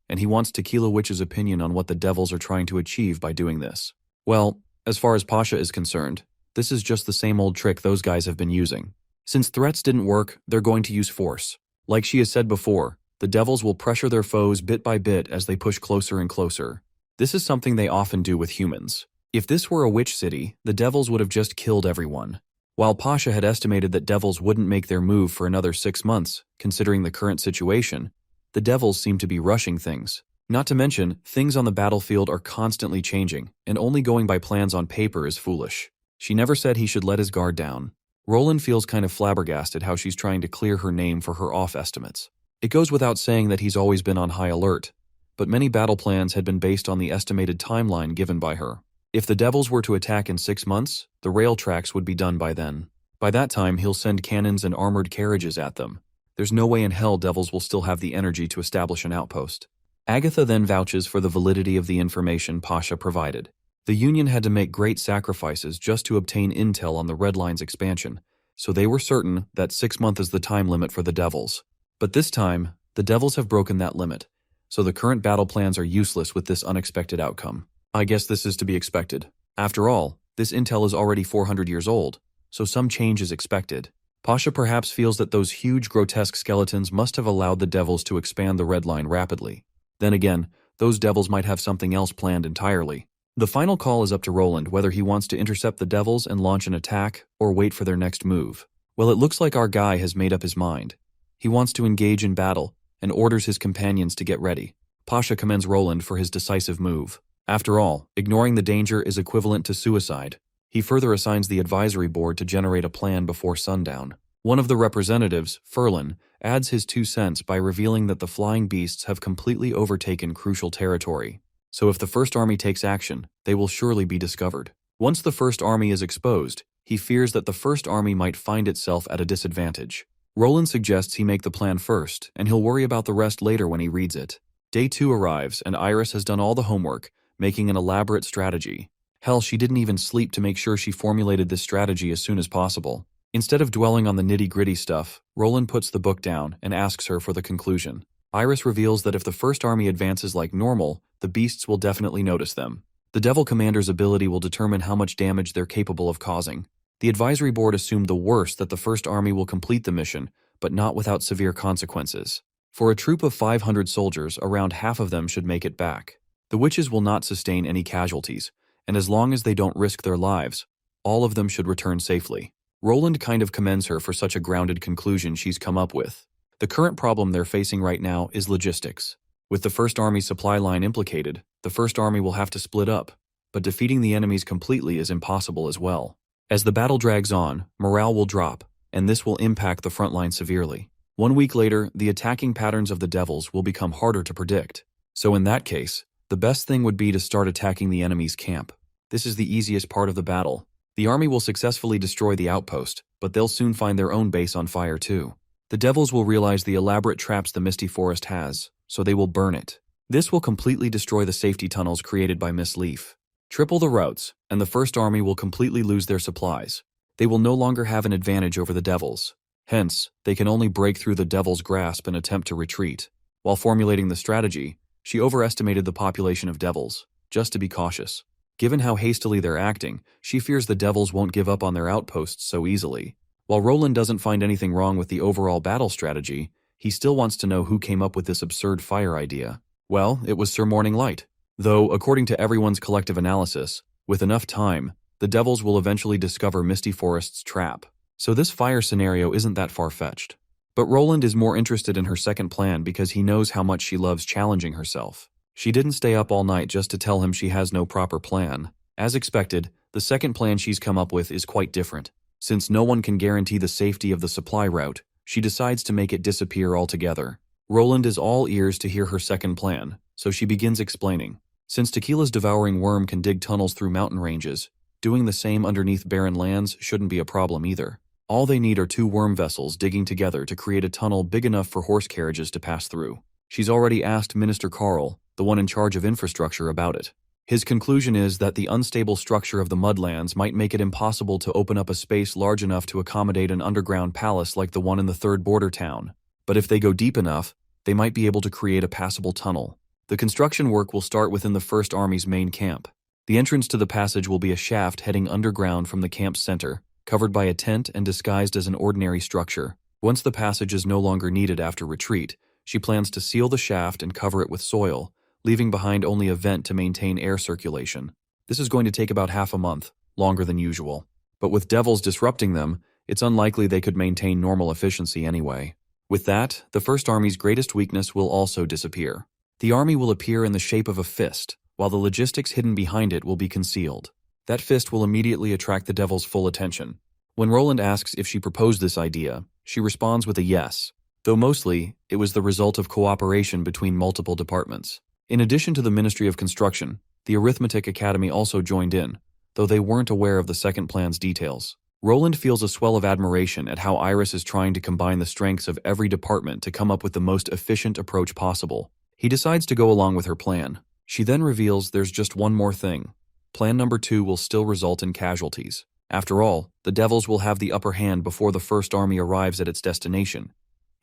A: and he wants Tequila Witch's opinion on what the devils are trying to achieve by doing this. Well, as far as Pasha is concerned, this is just the same old trick those guys have been using. Since threats didn't work, they're going to use force. Like she has said before, the devils will pressure their foes bit by bit as they push closer and closer. This is something they often do with humans. If this were a witch city, the devils would have just killed everyone. While Pasha had estimated that devils wouldn't make their move for another 6 months, considering the current situation, the devils seem to be rushing things. Not to mention, things on the battlefield are constantly changing, and only going by plans on paper is foolish. She never said he should let his guard down. Roland feels kind of flabbergasted how she's trying to clear her name for her off estimates. It goes without saying that he's always been on high alert, but many battle plans had been based on the estimated timeline given by her. If the devils were to attack in 6 months, the rail tracks would be done by then. By that time, he'll send cannons and armored carriages at them. There's no way in hell devils will still have the energy to establish an outpost. Agatha then vouches for the validity of the information Pasha provided. The Union had to make great sacrifices just to obtain intel on the Red Line's expansion, so they were certain that 6 months is the time limit for the devils. But this time, the devils have broken that limit, so the current battle plans are useless with this unexpected outcome. I guess this is to be expected. After all, this intel is already 400 years old, so some change is expected. Pasha perhaps feels that those huge grotesque skeletons must have allowed the devils to expand the Red Line rapidly. Then again, those devils might have something else planned entirely. The final call is up to Roland whether he wants to intercept the devils and launch an attack or wait for their next move. Well, it looks like our guy has made up his mind. He wants to engage in battle and orders his companions to get ready. Pasha commends Roland for his decisive move. After all, ignoring the danger is equivalent to suicide. He further assigns the advisory board to generate a plan before sundown. One of the representatives, Ferlin, adds his 2 cents by revealing that the flying beasts have completely overtaken crucial territory. So if the First Army takes action, they will surely be discovered. Once the First Army is exposed, he fears that the First Army might find itself at a disadvantage. Roland suggests he make the plan first, and he'll worry about the rest later when he reads it. Day 2 arrives, and Iris has done all the homework, making an elaborate strategy. Hell, she didn't even sleep to make sure she formulated this strategy as soon as possible. Instead of dwelling on the nitty-gritty stuff, Roland puts the book down and asks her for the conclusion. Iris reveals that if the First Army advances like normal, the beasts will definitely notice them. The Devil Commander's ability will determine how much damage they're capable of causing. The advisory board assumed the worst, that the First Army will complete the mission, but not without severe consequences. For a troop of 500 soldiers, around half of them should make it back. The witches will not sustain any casualties, and as long as they don't risk their lives, all of them should return safely. Roland kind of commends her for such a grounded conclusion she's come up with. The current problem they're facing right now is logistics. With the First Army's supply line implicated, the First Army will have to split up, but defeating the enemies completely is impossible as well. As the battle drags on, morale will drop, and this will impact the front line severely. 1 week later, the attacking patterns of the devils will become harder to predict. So in that case, the best thing would be to start attacking the enemy's camp. This is the easiest part of the battle. The army will successfully destroy the outpost, but they'll soon find their own base on fire too. The devils will realize the elaborate traps the Misty Forest has, so they will burn it. This will completely destroy the safety tunnels created by Miss Leaf. Triple the routes, and the First Army will completely lose their supplies. They will no longer have an advantage over the devils. Hence, they can only break through the devils' grasp and attempt to retreat. While formulating the strategy, she overestimated the population of devils, just to be cautious. Given how hastily they're acting, she fears the devils won't give up on their outposts so easily. While Roland doesn't find anything wrong with the overall battle strategy, he still wants to know who came up with this absurd fire idea. Well, it was Sir Morning Light. Though, according to everyone's collective analysis, with enough time, the devils will eventually discover Misty Forest's trap. So this fire scenario isn't that far-fetched. But Roland is more interested in her second plan because he knows how much she loves challenging herself. She didn't stay up all night just to tell him she has no proper plan. As expected, the second plan she's come up with is quite different. Since no one can guarantee the safety of the supply route, she decides to make it disappear altogether. Roland is all ears to hear her second plan, so she begins explaining. Since Tequila's devouring worm can dig tunnels through mountain ranges, doing the same underneath barren lands shouldn't be a problem either. All they need are 2 worm vessels digging together to create a tunnel big enough for horse carriages to pass through. She's already asked Minister Carl, the one in charge of infrastructure, about it. His conclusion is that the unstable structure of the mudlands might make it impossible to open up a space large enough to accommodate an underground palace like the one in the 3rd Bordertown. But if they go deep enough, they might be able to create a passable tunnel. The construction work will start within the First Army's main camp. The entrance to the passage will be a shaft heading underground from the camp's center, covered by a tent and disguised as an ordinary structure. Once the passage is no longer needed after retreat, she plans to seal the shaft and cover it with soil, leaving behind only a vent to maintain air circulation. This is going to take about half a month, longer than usual. But with devils disrupting them, it's unlikely they could maintain normal efficiency anyway. With that, the First Army's greatest weakness will also disappear. The army will appear in the shape of a fist, while the logistics hidden behind it will be concealed. That fist will immediately attract the devil's full attention. When Roland asks if she proposed this idea, she responds with a yes, though mostly it was the result of cooperation between multiple departments. In addition to the Ministry of Construction, the Arithmetic Academy also joined in, though they weren't aware of the second plan's details. Roland feels a swell of admiration at how Iris is trying to combine the strengths of every department to come up with the most efficient approach possible. He decides to go along with her plan. She then reveals there's just one more thing. Plan number 2 will still result in casualties. After all, the devils will have the upper hand before the First Army arrives at its destination,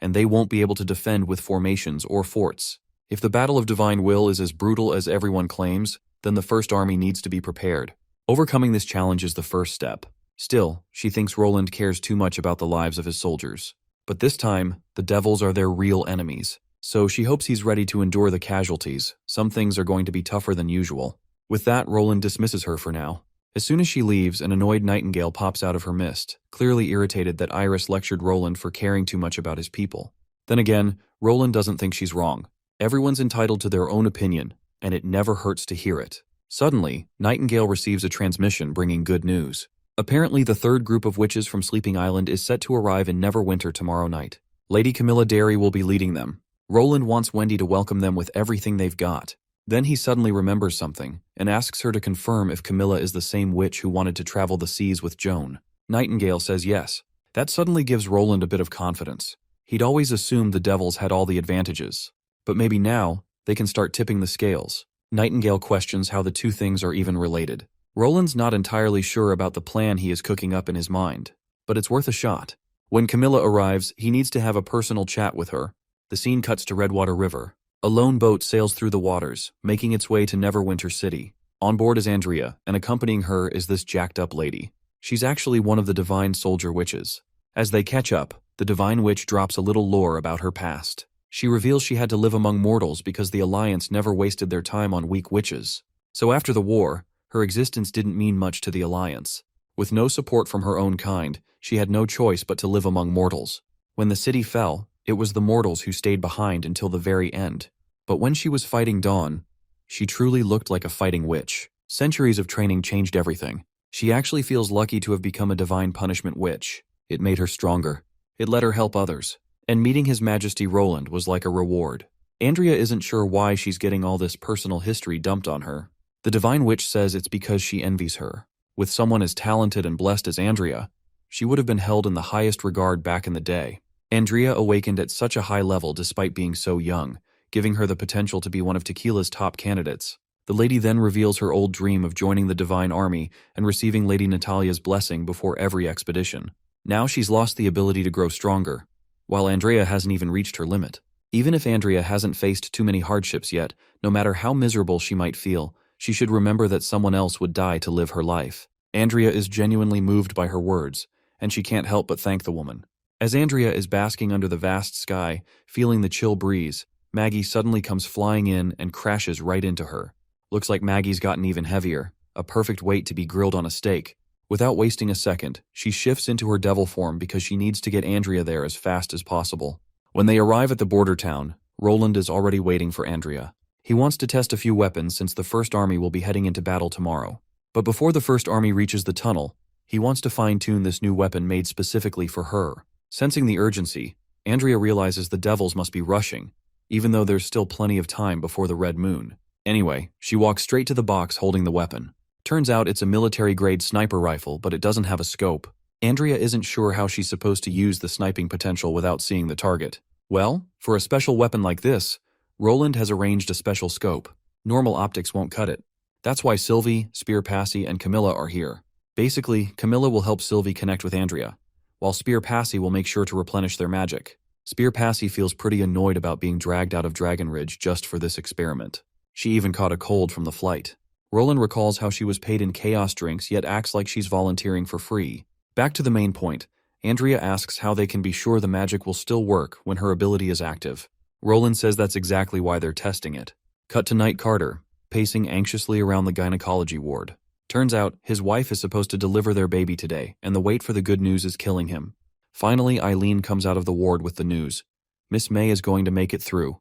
A: and they won't be able to defend with formations or forts. If the Battle of Divine Will is as brutal as everyone claims, then the First Army needs to be prepared. Overcoming this challenge is the first step. Still, she thinks Roland cares too much about the lives of his soldiers. But this time, the devils are their real enemies, so she hopes he's ready to endure the casualties. Some things are going to be tougher than usual. With that, Roland dismisses her for now. As soon as she leaves, an annoyed nightingale pops out of her mist, clearly irritated that Iris lectured Roland for caring too much about his people. Then again, Roland doesn't think she's wrong. Everyone's entitled to their own opinion, and it never hurts to hear it. Suddenly, Nightingale receives a transmission bringing good news. Apparently, the 3rd group of witches from Sleeping Island is set to arrive in Neverwinter tomorrow night. Lady Camilla Derry will be leading them. Roland wants Wendy to welcome them with everything they've got. Then he suddenly remembers something, and asks her to confirm if Camilla is the same witch who wanted to travel the seas with Joan. Nightingale says yes. That suddenly gives Roland a bit of confidence. He'd always assumed the devils had all the advantages. But maybe now, they can start tipping the scales. Nightingale questions how the two things are even related. Roland's not entirely sure about the plan he is cooking up in his mind, but it's worth a shot. When Camilla arrives, he needs to have a personal chat with her. The scene cuts to Redwater River. A lone boat sails through the waters, making its way to Neverwinter City. On board is Andrea, and accompanying her is this jacked-up lady. She's actually one of the divine soldier witches. As they catch up, The Divine Witch drops a little lore about her past. She reveals she had to live among mortals because the Alliance never wasted their time on weak witches. So after the war, her existence didn't mean much to the Alliance. With no support from her own kind, she had no choice but to live among mortals. When the city fell, it was the mortals who stayed behind until the very end. But when she was fighting Dawn, she truly looked like a fighting witch. Centuries of training changed everything. She actually feels lucky to have become a divine punishment witch. It made her stronger. It let her help others. And meeting His Majesty Roland was like a reward. Andrea isn't sure why she's getting all this personal history dumped on her. The Divine Witch says it's because she envies her. With someone as talented and blessed as Andrea, she would have been held in the highest regard back in the day. Andrea awakened at such a high level despite being so young, giving her the potential to be one of Tequila's top candidates. The lady then reveals her old dream of joining the Divine Army and receiving Lady Natalia's blessing before every expedition. Now she's lost the ability to grow stronger, while Andrea hasn't even reached her limit. Even if Andrea hasn't faced too many hardships yet, no matter how miserable she might feel, she should remember that someone else would die to live her life. Andrea is genuinely moved by her words, and she can't help but thank the woman. As Andrea is basking under the vast sky, feeling the chill breeze, Maggie suddenly comes flying in and crashes right into her. Looks like Maggie's gotten even heavier, a perfect weight to be grilled on a steak. Without wasting a second, she shifts into her devil form because she needs to get Andrea there as fast as possible. When they arrive at the Bordertown, Roland is already waiting for Andrea. He wants to test a few weapons since the First Army will be heading into battle tomorrow. But before the First Army reaches the tunnel, he wants to fine-tune this new weapon made specifically for her. Sensing the urgency, Andrea realizes the devils must be rushing, even though there's still plenty of time before the red moon. Anyway, she walks straight to the box holding the weapon. Turns out it's a military-grade sniper rifle, but it doesn't have a scope. Andrea isn't sure how she's supposed to use the sniping potential without seeing the target. Well, for a special weapon like this, Roland has arranged a special scope. Normal optics won't cut it. That's why Sylvie, Spear Passy, and Camilla are here. Basically, Camilla will help Sylvie connect with Andrea, while Spear Passy will make sure to replenish their magic. Spear Passy feels pretty annoyed about being dragged out of Dragon Ridge just for this experiment. She even caught a cold from the flight. Roland recalls how she was paid in chaos drinks yet acts like she's volunteering for free. Back to the main point, Andrea asks how they can be sure the magic will still work when her ability is active. Roland says that's exactly why they're testing it. Cut to Knight Carter, pacing anxiously around the gynecology ward. Turns out, his wife is supposed to deliver their baby today, and the wait for the good news is killing him. Finally, Eileen comes out of the ward with the news. Miss May is going to make it through.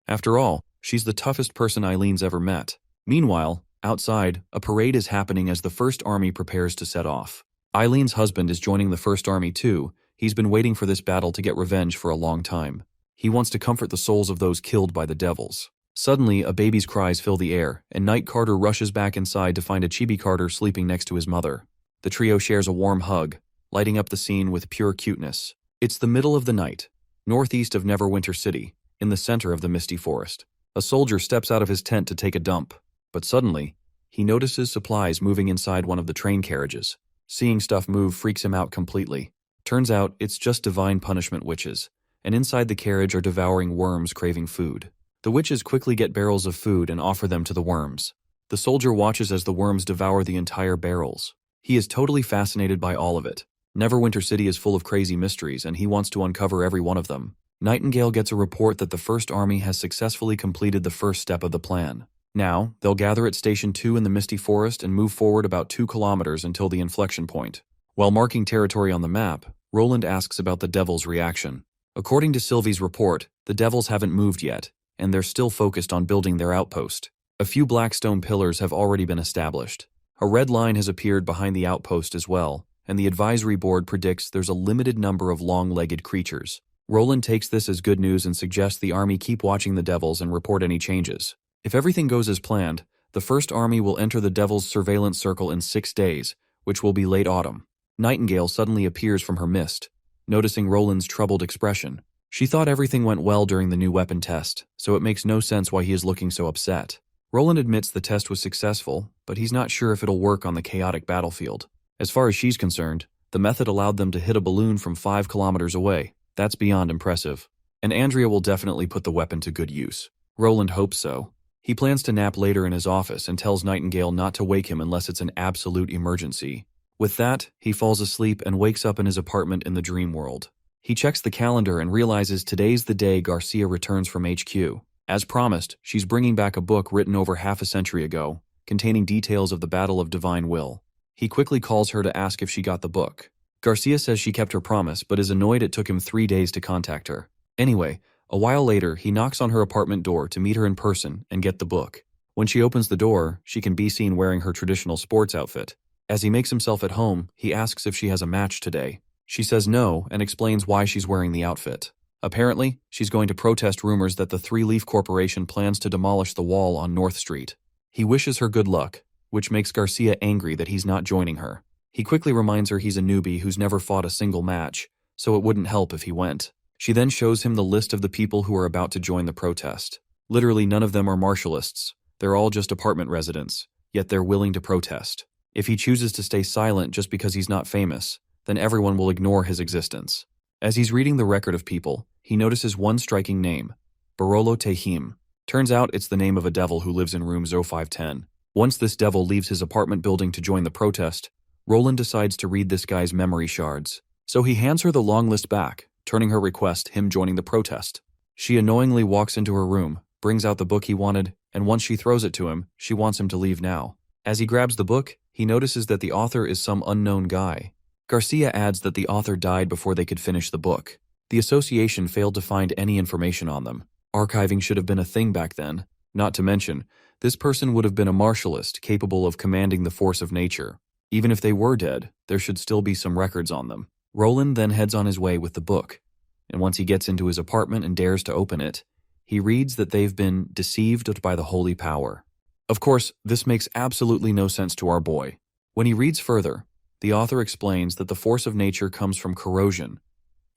A: After all, she's the toughest person Eileen's ever met. Meanwhile, outside, a parade is happening as the First Army prepares to set off. Eileen's husband is joining the First Army too. He's been waiting for this battle to get revenge for a long time. He wants to comfort the souls of those killed by the devils. Suddenly, a baby's cries fill the air, and Knight Carter rushes back inside to find a Chibi Carter sleeping next to his mother. The trio shares a warm hug, lighting up the scene with pure cuteness. It's the middle of the night, northeast of Neverwinter City, in the center of the misty forest. A soldier steps out of his tent to take a dump, but suddenly, he notices supplies moving inside one of the train carriages. Seeing stuff move freaks him out completely. Turns out, it's just divine punishment witches, and inside the carriage are devouring worms craving food. The witches quickly get barrels of food and offer them to the worms. The soldier watches as the worms devour the entire barrels. He is totally fascinated by all of it. Neverwinter City is full of crazy mysteries, and he wants to uncover every one of them. Nightingale gets a report that the First Army has successfully completed the first step of the plan. Now, they'll gather at Station 2 in the Misty Forest and move forward about 2 kilometers until the inflection point. While marking territory on the map, Roland asks about the Devil's reaction. According to Sylvie's report, the Devils haven't moved yet, and they're still focused on building their outpost. A few black stone pillars have already been established. A red line has appeared behind the outpost as well, and the advisory board predicts there's a limited number of long-legged creatures. Roland takes this as good news and suggests the army keep watching the Devils and report any changes. If everything goes as planned, the First Army will enter the Devils' surveillance circle in 6 days, which will be late autumn. Nightingale suddenly appears from her mist, noticing Roland's troubled expression. She thought everything went well during the new weapon test, so it makes no sense why he is looking so upset. Roland admits the test was successful, but he's not sure if it'll work on the chaotic battlefield. As far as she's concerned, the method allowed them to hit a balloon from 5 kilometers away. That's beyond impressive. And Andrea will definitely put the weapon to good use. Roland hopes so. He plans to nap later in his office and tells Nightingale not to wake him unless it's an absolute emergency. With that, he falls asleep and wakes up in his apartment in the dream world. He checks the calendar and realizes today's the day Garcia returns from HQ. As promised, she's bringing back a book written over half a century ago, containing details of the Battle of Divine Will. He quickly calls her to ask if she got the book. Garcia says she kept her promise, but is annoyed it took him 3 days to contact her. Anyway, a while later, he knocks on her apartment door to meet her in person and get the book. When she opens the door, she can be seen wearing her traditional sports outfit. As he makes himself at home, he asks if she has a match today. She says no and explains why she's wearing the outfit. Apparently, she's going to protest rumors that the Three Leaf Corporation plans to demolish the wall on North Street. He wishes her good luck, which makes Garcia angry that he's not joining her. He quickly reminds her he's a newbie who's never fought a single match, so it wouldn't help if he went. She then shows him the list of the people who are about to join the protest. Literally none of them are martialists. They're all just apartment residents, yet they're willing to protest. If he chooses to stay silent just because he's not famous, then everyone will ignore his existence. As he's reading the record of people, he notices one striking name, Barolo Tehim. Turns out it's the name of a devil who lives in room 0510. Once this devil leaves his apartment building to join the protest, Roland decides to read this guy's memory shards. So he hands her the long list back, turning her request him joining the protest. She annoyingly walks into her room, brings out the book he wanted, and once she throws it to him, she wants him to leave now. As he grabs the book, he notices that the author is some unknown guy. Garcia adds that the author died before they could finish the book. The association failed to find any information on them. Archiving should have been a thing back then. Not to mention, this person would have been a martialist capable of commanding the force of nature. Even if they were dead, there should still be some records on them. Roland then heads on his way with the book, and once he gets into his apartment and dares to open it, he reads that they've been deceived by the holy power. Of course, this makes absolutely no sense to our boy. When he reads further, the author explains that the force of nature comes from corrosion,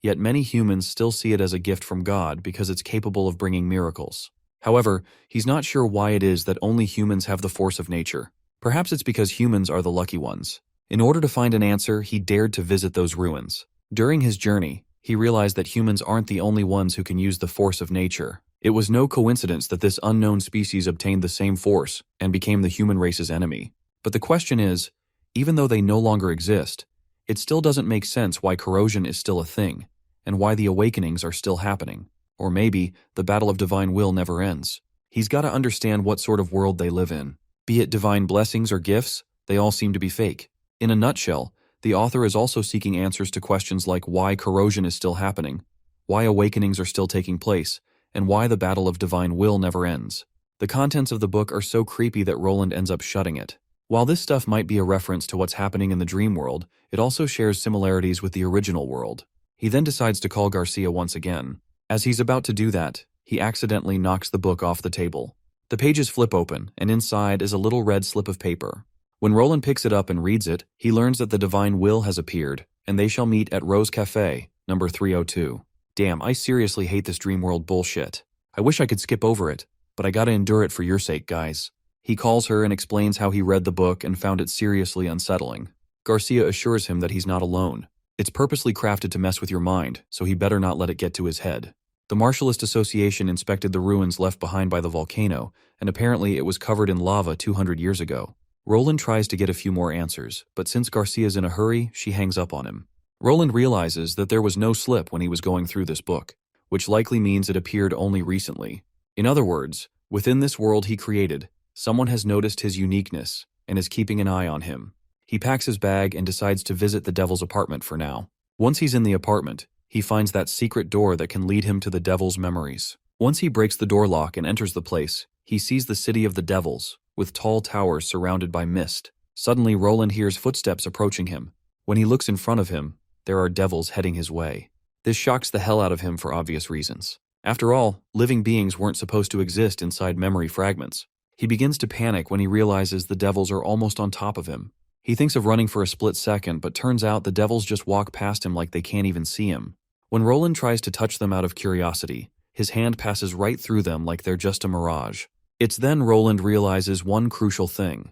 A: yet many humans still see it as a gift from God because it's capable of bringing miracles. However, he's not sure why it is that only humans have the force of nature. Perhaps it's because humans are the lucky ones. In order to find an answer, he dared to visit those ruins. During his journey, he realized that humans aren't the only ones who can use the force of nature. It was no coincidence that this unknown species obtained the same force and became the human race's enemy. But the question is, even though they no longer exist, it still doesn't make sense why corrosion is still a thing, and why the awakenings are still happening. Or maybe the battle of divine will never ends. He's got to understand what sort of world they live in. Be it divine blessings or gifts, they all seem to be fake. In a nutshell, the author is also seeking answers to questions like why corrosion is still happening, why awakenings are still taking place, and why the battle of divine will never ends. The contents of the book are so creepy that Roland ends up shutting it. While this stuff might be a reference to what's happening in the dream world, it also shares similarities with the original world. He then decides to call Garcia once again. As he's about to do that, he accidentally knocks the book off the table. The pages flip open, and inside is a little red slip of paper. When Roland picks it up and reads it, he learns that the divine will has appeared, and they shall meet at Rose Cafe, number 302. Damn, I seriously hate this dream world bullshit. I wish I could skip over it, but I gotta endure it for your sake, guys. He calls her and explains how he read the book and found it seriously unsettling. Garcia assures him that he's not alone. It's purposely crafted to mess with your mind, so he better not let it get to his head. The Martialist Association inspected the ruins left behind by the volcano, and apparently it was covered in lava 200 years ago. Roland tries to get a few more answers, but since Garcia's in a hurry, she hangs up on him. Roland realizes that there was no slip when he was going through this book, which likely means it appeared only recently. In other words, within this world he created, someone has noticed his uniqueness and is keeping an eye on him. He packs his bag and decides to visit the devil's apartment for now. Once he's in the apartment, he finds that secret door that can lead him to the devil's memories. Once he breaks the door lock and enters the place, he sees the city of the devils, with tall towers surrounded by mist. Suddenly, Roland hears footsteps approaching him. When he looks in front of him, there are devils heading his way. This shocks the hell out of him for obvious reasons. After all, living beings weren't supposed to exist inside memory fragments. He begins to panic when he realizes the devils are almost on top of him. He thinks of running for a split second, but turns out the devils just walk past him like they can't even see him. When Roland tries to touch them out of curiosity, his hand passes right through them like they're just a mirage. It's then Roland realizes one crucial thing.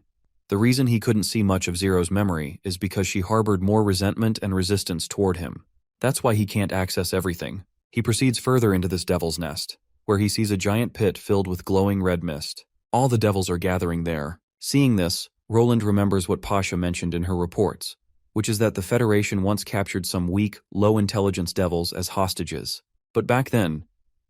A: The reason he couldn't see much of Zero's memory is because she harbored more resentment and resistance toward him. That's why he can't access everything. He proceeds further into this devil's nest, where he sees a giant pit filled with glowing red mist. All the devils are gathering there. Seeing this, Roland remembers what Pasha mentioned in her reports. which is that the Federation once captured some weak, low-intelligence devils as hostages. But back then,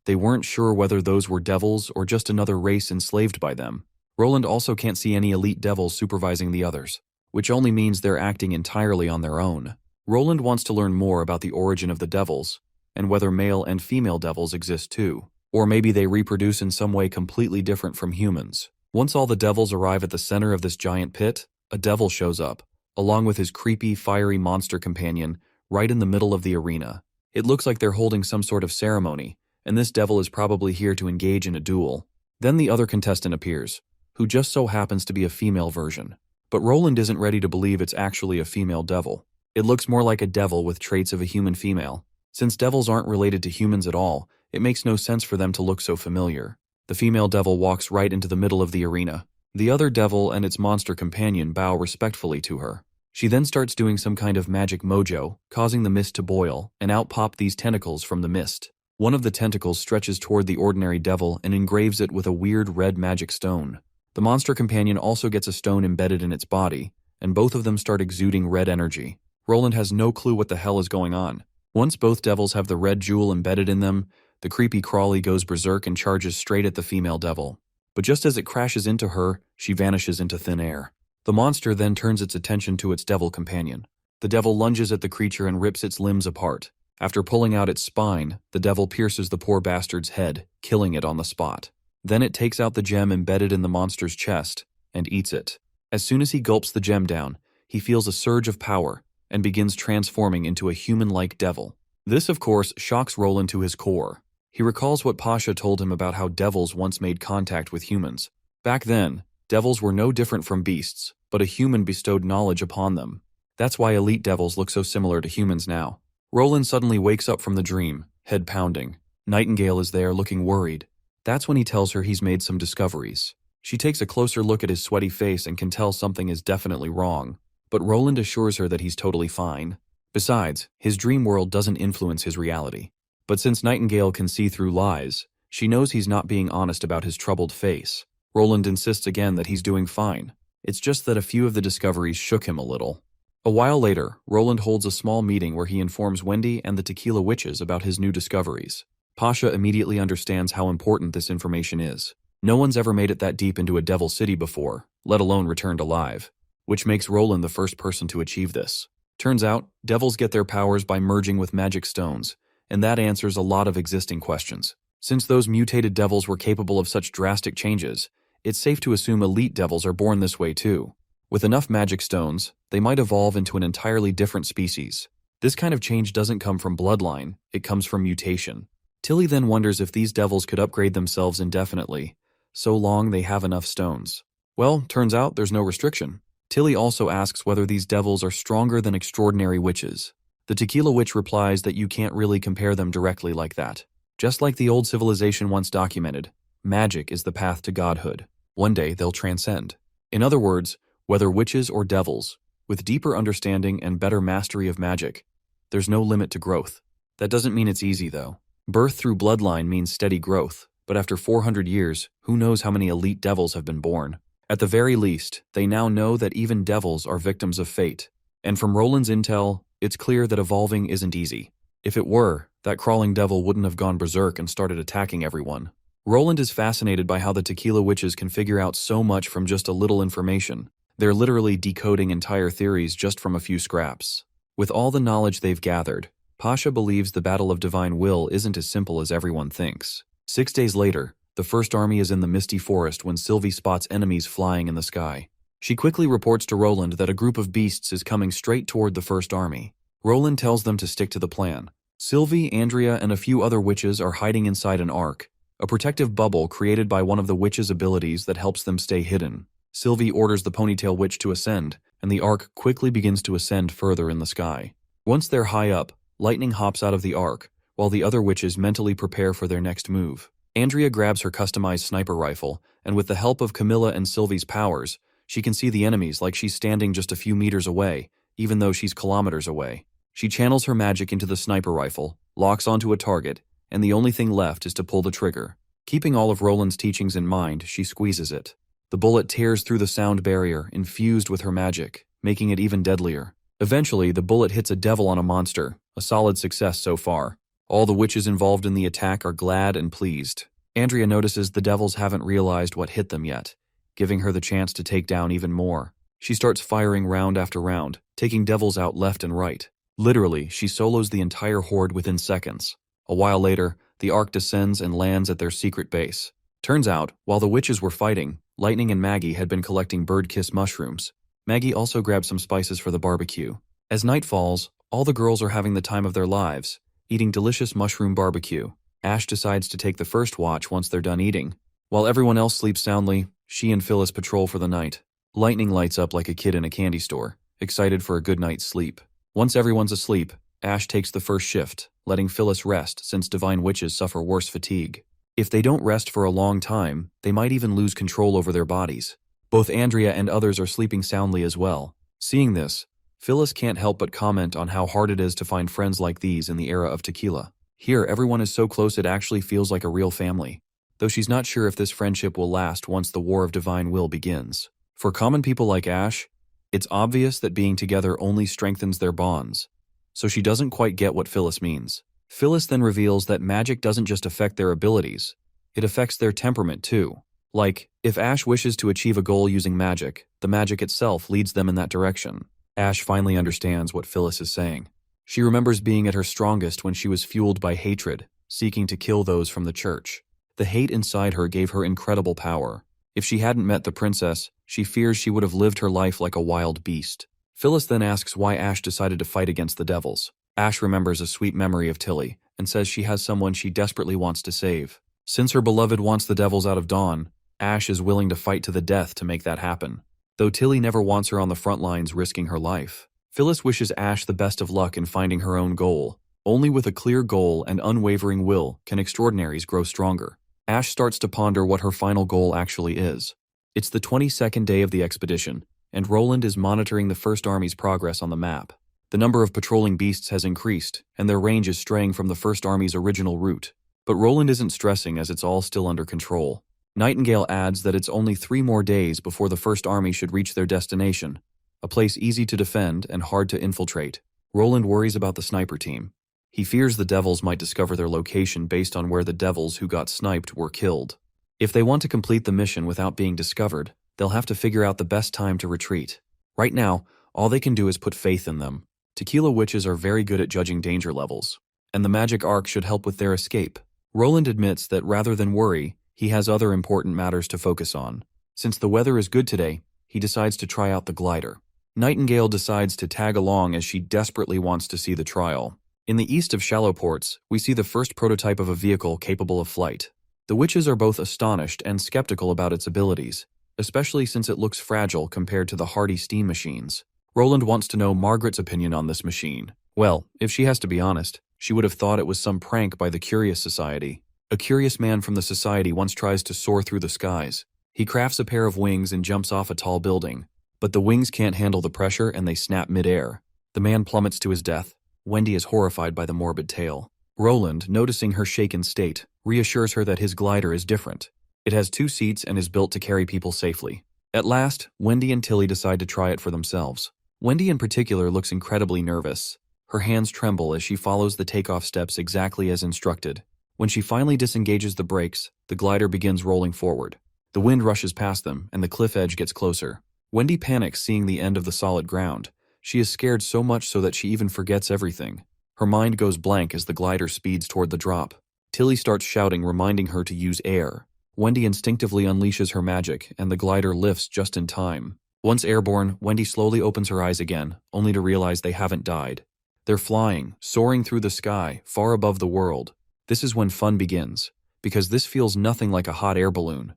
A: they weren't sure whether those were devils or just another race enslaved by them. Roland also can't see any elite devils supervising the others, which only means they're acting entirely on their own. Roland wants to learn more about the origin of the devils, and whether male and female devils exist too. Or maybe they reproduce in some way completely different from humans. Once all the devils arrive at the center of this giant pit, a devil shows up, along with his creepy, fiery monster companion, right in the middle of the arena. It looks like they're holding some sort of ceremony, and this devil is probably here to engage in a duel. Then the other contestant appears, who just so happens to be a female version. But Roland isn't ready to believe it's actually a female devil. It looks more like a devil with traits of a human female. Since devils aren't related to humans at all, it makes no sense for them to look so familiar. The female devil walks right into the middle of the arena. The other devil and its monster companion bow respectfully to her. She then starts doing some kind of magic mojo, causing the mist to boil, and out pop these tentacles from the mist. One of the tentacles stretches toward the ordinary devil and engraves it with a weird red magic stone. The monster companion also gets a stone embedded in its body, and both of them start exuding red energy. Roland has no clue what the hell is going on. Once both devils have the red jewel embedded in them, the creepy Crawly goes berserk and charges straight at the female devil. But just as it crashes into her, she vanishes into thin air. The monster then turns its attention to its devil companion. The devil lunges at the creature and rips its limbs apart. After pulling out its spine, the devil pierces the poor bastard's head, killing it on the spot. Then it takes out the gem embedded in the monster's chest and eats it. As soon as he gulps the gem down, he feels a surge of power and begins transforming into a human-like devil. This, of course, shocks Roland to his core. He recalls what Pasha told him about how devils once made contact with humans. Back then, devils were no different from beasts, but a human bestowed knowledge upon them. That's why elite devils look so similar to humans now. Roland suddenly wakes up from the dream, head pounding. Nightingale is there, looking worried. That's when he tells her he's made some discoveries. She takes a closer look at his sweaty face and can tell something is definitely wrong. But Roland assures her that he's totally fine. Besides, his dream world doesn't influence his reality. But since Nightingale can see through lies, she knows he's not being honest about his troubled face. Roland insists again that he's doing fine. It's just that a few of the discoveries shook him a little. A while later, Roland holds a small meeting where he informs Wendy and the Tequila Witches about his new discoveries. Pasha immediately understands how important this information is. No one's ever made it that deep into a devil city before, let alone returned alive, which makes Roland the first person to achieve this. Turns out, devils get their powers by merging with magic stones, and that answers a lot of existing questions. Since those mutated devils were capable of such drastic changes, it's safe to assume elite devils are born this way too. With enough magic stones, they might evolve into an entirely different species. This kind of change doesn't come from bloodline, it comes from mutation. Tilly then wonders if these devils could upgrade themselves indefinitely, so long they have enough stones. Well, turns out there's no restriction. Tilly also asks whether these devils are stronger than extraordinary witches. The Tequila Witch replies that you can't really compare them directly like that. Just like the old civilization once documented, magic is the path to godhood. One day they'll transcend. In other words, whether witches or devils, with deeper understanding and better mastery of magic, there's no limit to growth. That doesn't mean it's easy though. Birth through bloodline means steady growth, but after 400 years, who knows how many elite devils have been born. At the very least, they now know that even devils are victims of fate. And from Roland's intel, it's clear that evolving isn't easy. If it were, that crawling devil wouldn't have gone berserk and started attacking everyone. Roland is fascinated by how the Tequila Witches can figure out so much from just a little information. They're literally decoding entire theories just from a few scraps. With all the knowledge they've gathered, Pasha believes the Battle of Divine Will isn't as simple as everyone thinks. 6 days later, the First Army is in the misty forest when Sylvie spots enemies flying in the sky. She quickly reports to Roland that a group of beasts is coming straight toward the First Army. Roland tells them to stick to the plan. Sylvie, Andrea, and a few other witches are hiding inside an ark, a protective bubble created by one of the witches' abilities that helps them stay hidden. Sylvie orders the Ponytail Witch to ascend, and the ark quickly begins to ascend further in the sky. Once they're high up, lightning hops out of the ark, while the other witches mentally prepare for their next move. Andrea grabs her customized sniper rifle, and with the help of Camilla and Sylvie's powers, she can see the enemies like she's standing just a few meters away, even though she's kilometers away. She channels her magic into the sniper rifle, locks onto a target, and the only thing left is to pull the trigger. Keeping all of Roland's teachings in mind, she squeezes it. The bullet tears through the sound barrier, infused with her magic, making it even deadlier. Eventually, the bullet hits a devil on a monster, a solid success so far. All the witches involved in the attack are glad and pleased. Andrea notices the devils haven't realized what hit them yet, giving her the chance to take down even more. She starts firing round after round, taking devils out left and right. Literally, she solos the entire horde within seconds. A while later, the ark descends and lands at their secret base. Turns out, while the witches were fighting, Lightning and Maggie had been collecting bird-kiss mushrooms. Maggie also grabbed some spices for the barbecue. As night falls, all the girls are having the time of their lives, eating delicious mushroom barbecue. Ash decides to take the first watch once they're done eating. While everyone else sleeps soundly, she and Phyllis patrol for the night. Lightning lights up like a kid in a candy store, excited for a good night's sleep. Once everyone's asleep, Ash takes the first shift, letting Phyllis rest since divine witches suffer worse fatigue. If they don't rest for a long time, they might even lose control over their bodies. Both Andrea and others are sleeping soundly as well. Seeing this, Phyllis can't help but comment on how hard it is to find friends like these in the era of tequila. Here, everyone is so close it actually feels like a real family, though she's not sure if this friendship will last once the War of Divine Will begins. For common people like Ash, it's obvious that being together only strengthens their bonds, so she doesn't quite get what Phyllis means. Phyllis then reveals that magic doesn't just affect their abilities, it affects their temperament too. Like, if Ash wishes to achieve a goal using magic, the magic itself leads them in that direction. Ash finally understands what Phyllis is saying. She remembers being at her strongest when she was fueled by hatred, seeking to kill those from the church. The hate inside her gave her incredible power. If she hadn't met the princess, she fears she would have lived her life like a wild beast. Phyllis then asks why Ash decided to fight against the devils. Ash remembers a sweet memory of Tilly, and says she has someone she desperately wants to save. Since her beloved wants the devils out of Dawn, Ash is willing to fight to the death to make that happen. Though Tilly never wants her on the front lines risking her life. Phyllis wishes Ash the best of luck in finding her own goal. Only with a clear goal and unwavering will can extraordinaries grow stronger. Ash starts to ponder what her final goal actually is. It's the 22nd day of the expedition, and Roland is monitoring the First Army's progress on the map. The number of patrolling beasts has increased, and their range is straying from the First Army's original route. But Roland isn't stressing as it's all still under control. Nightingale adds that it's only 3 more days before the First Army should reach their destination, a place easy to defend and hard to infiltrate. Roland worries about the sniper team. He fears the devils might discover their location based on where the devils who got sniped were killed. If they want to complete the mission without being discovered, they'll have to figure out the best time to retreat. Right now, all they can do is put faith in them. Tequila witches are very good at judging danger levels, and the magic arc should help with their escape. Roland admits that rather than worry, he has other important matters to focus on. Since the weather is good today, he decides to try out the glider. Nightingale decides to tag along as she desperately wants to see the trial. In the east of Shallow Ports, we see the first prototype of a vehicle capable of flight. The witches are both astonished and skeptical about its abilities, especially since it looks fragile compared to the hardy steam machines. Roland wants to know Margaret's opinion on this machine. Well, if she has to be honest, she would have thought it was some prank by the Curious Society. A curious man from the society once tries to soar through the skies. He crafts a pair of wings and jumps off a tall building, but the wings can't handle the pressure and they snap mid-air. The man plummets to his death. Wendy is horrified by the morbid tale. Roland, noticing her shaken state, reassures her that his glider is different. It has 2 seats and is built to carry people safely. At last, Wendy and Tilly decide to try it for themselves. Wendy in particular looks incredibly nervous. Her hands tremble as she follows the takeoff steps exactly as instructed. When she finally disengages the brakes, the glider begins rolling forward. The wind rushes past them, and the cliff edge gets closer. Wendy panics seeing the end of the solid ground. She is scared so much so that she even forgets everything. Her mind goes blank as the glider speeds toward the drop. Tilly starts shouting, reminding her to use air. Wendy instinctively unleashes her magic, and the glider lifts just in time. Once airborne, Wendy slowly opens her eyes again, only to realize they haven't died. They're flying, soaring through the sky, far above the world. This is when fun begins, because this feels nothing like a hot air balloon.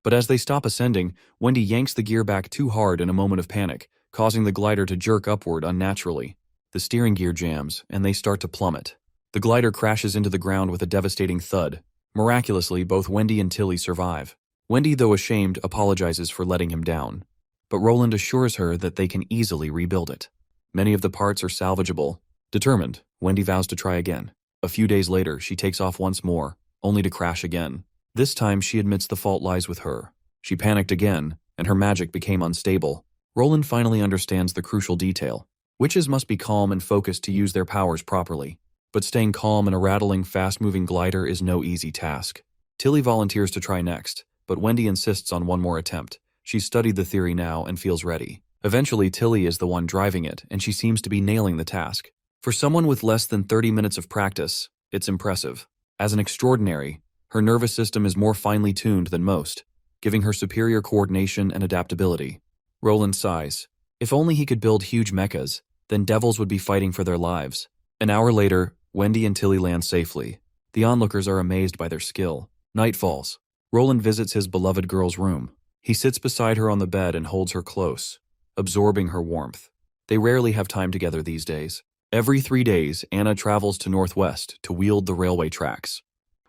A: But as they stop ascending, Wendy yanks the gear back too hard in a moment of panic, causing the glider to jerk upward unnaturally. The steering gear jams, and they start to plummet. The glider crashes into the ground with a devastating thud. Miraculously, both Wendy and Tilly survive. Wendy, though ashamed, apologizes for letting him down. But Roland assures her that they can easily rebuild it. Many of the parts are salvageable. Determined, Wendy vows to try again. A few days later, she takes off once more, only to crash again. This time, she admits the fault lies with her. She panicked again, and her magic became unstable. Roland finally understands the crucial detail. Witches must be calm and focused to use their powers properly. But staying calm in a rattling, fast-moving glider is no easy task. Tilly volunteers to try next, but Wendy insists on one more attempt. She's studied the theory now and feels ready. Eventually, Tilly is the one driving it, and she seems to be nailing the task. For someone with less than 30 minutes of practice, it's impressive. As an extraordinary, her nervous system is more finely tuned than most, giving her superior coordination and adaptability. Roland sighs. If only he could build huge mechas, then devils would be fighting for their lives. An hour later, Wendy and Tilly land safely. The onlookers are amazed by their skill. Night falls. Roland visits his beloved girl's room. He sits beside her on the bed and holds her close, absorbing her warmth. They rarely have time together these days. Every 3 days, Anna travels to Northwest to wield the railway tracks.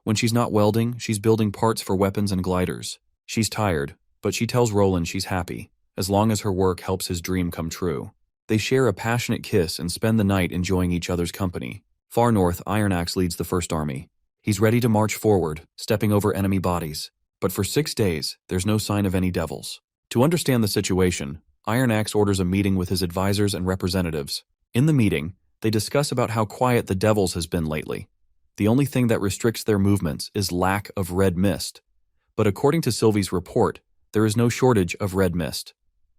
A: When she's not welding, she's building parts for weapons and gliders. She's tired, but she tells Roland she's happy, as long as her work helps his dream come true. They share a passionate kiss and spend the night enjoying each other's company. Far north, Iron Axe leads the First Army. He's ready to march forward, stepping over enemy bodies. But for 6 days, there's no sign of any devils. To understand the situation, Iron Axe orders a meeting with his advisors and representatives. In the meeting, they discuss about how quiet the devils has been lately. The only thing that restricts their movements is lack of red mist. But according to Sylvie's report, there is no shortage of red mist.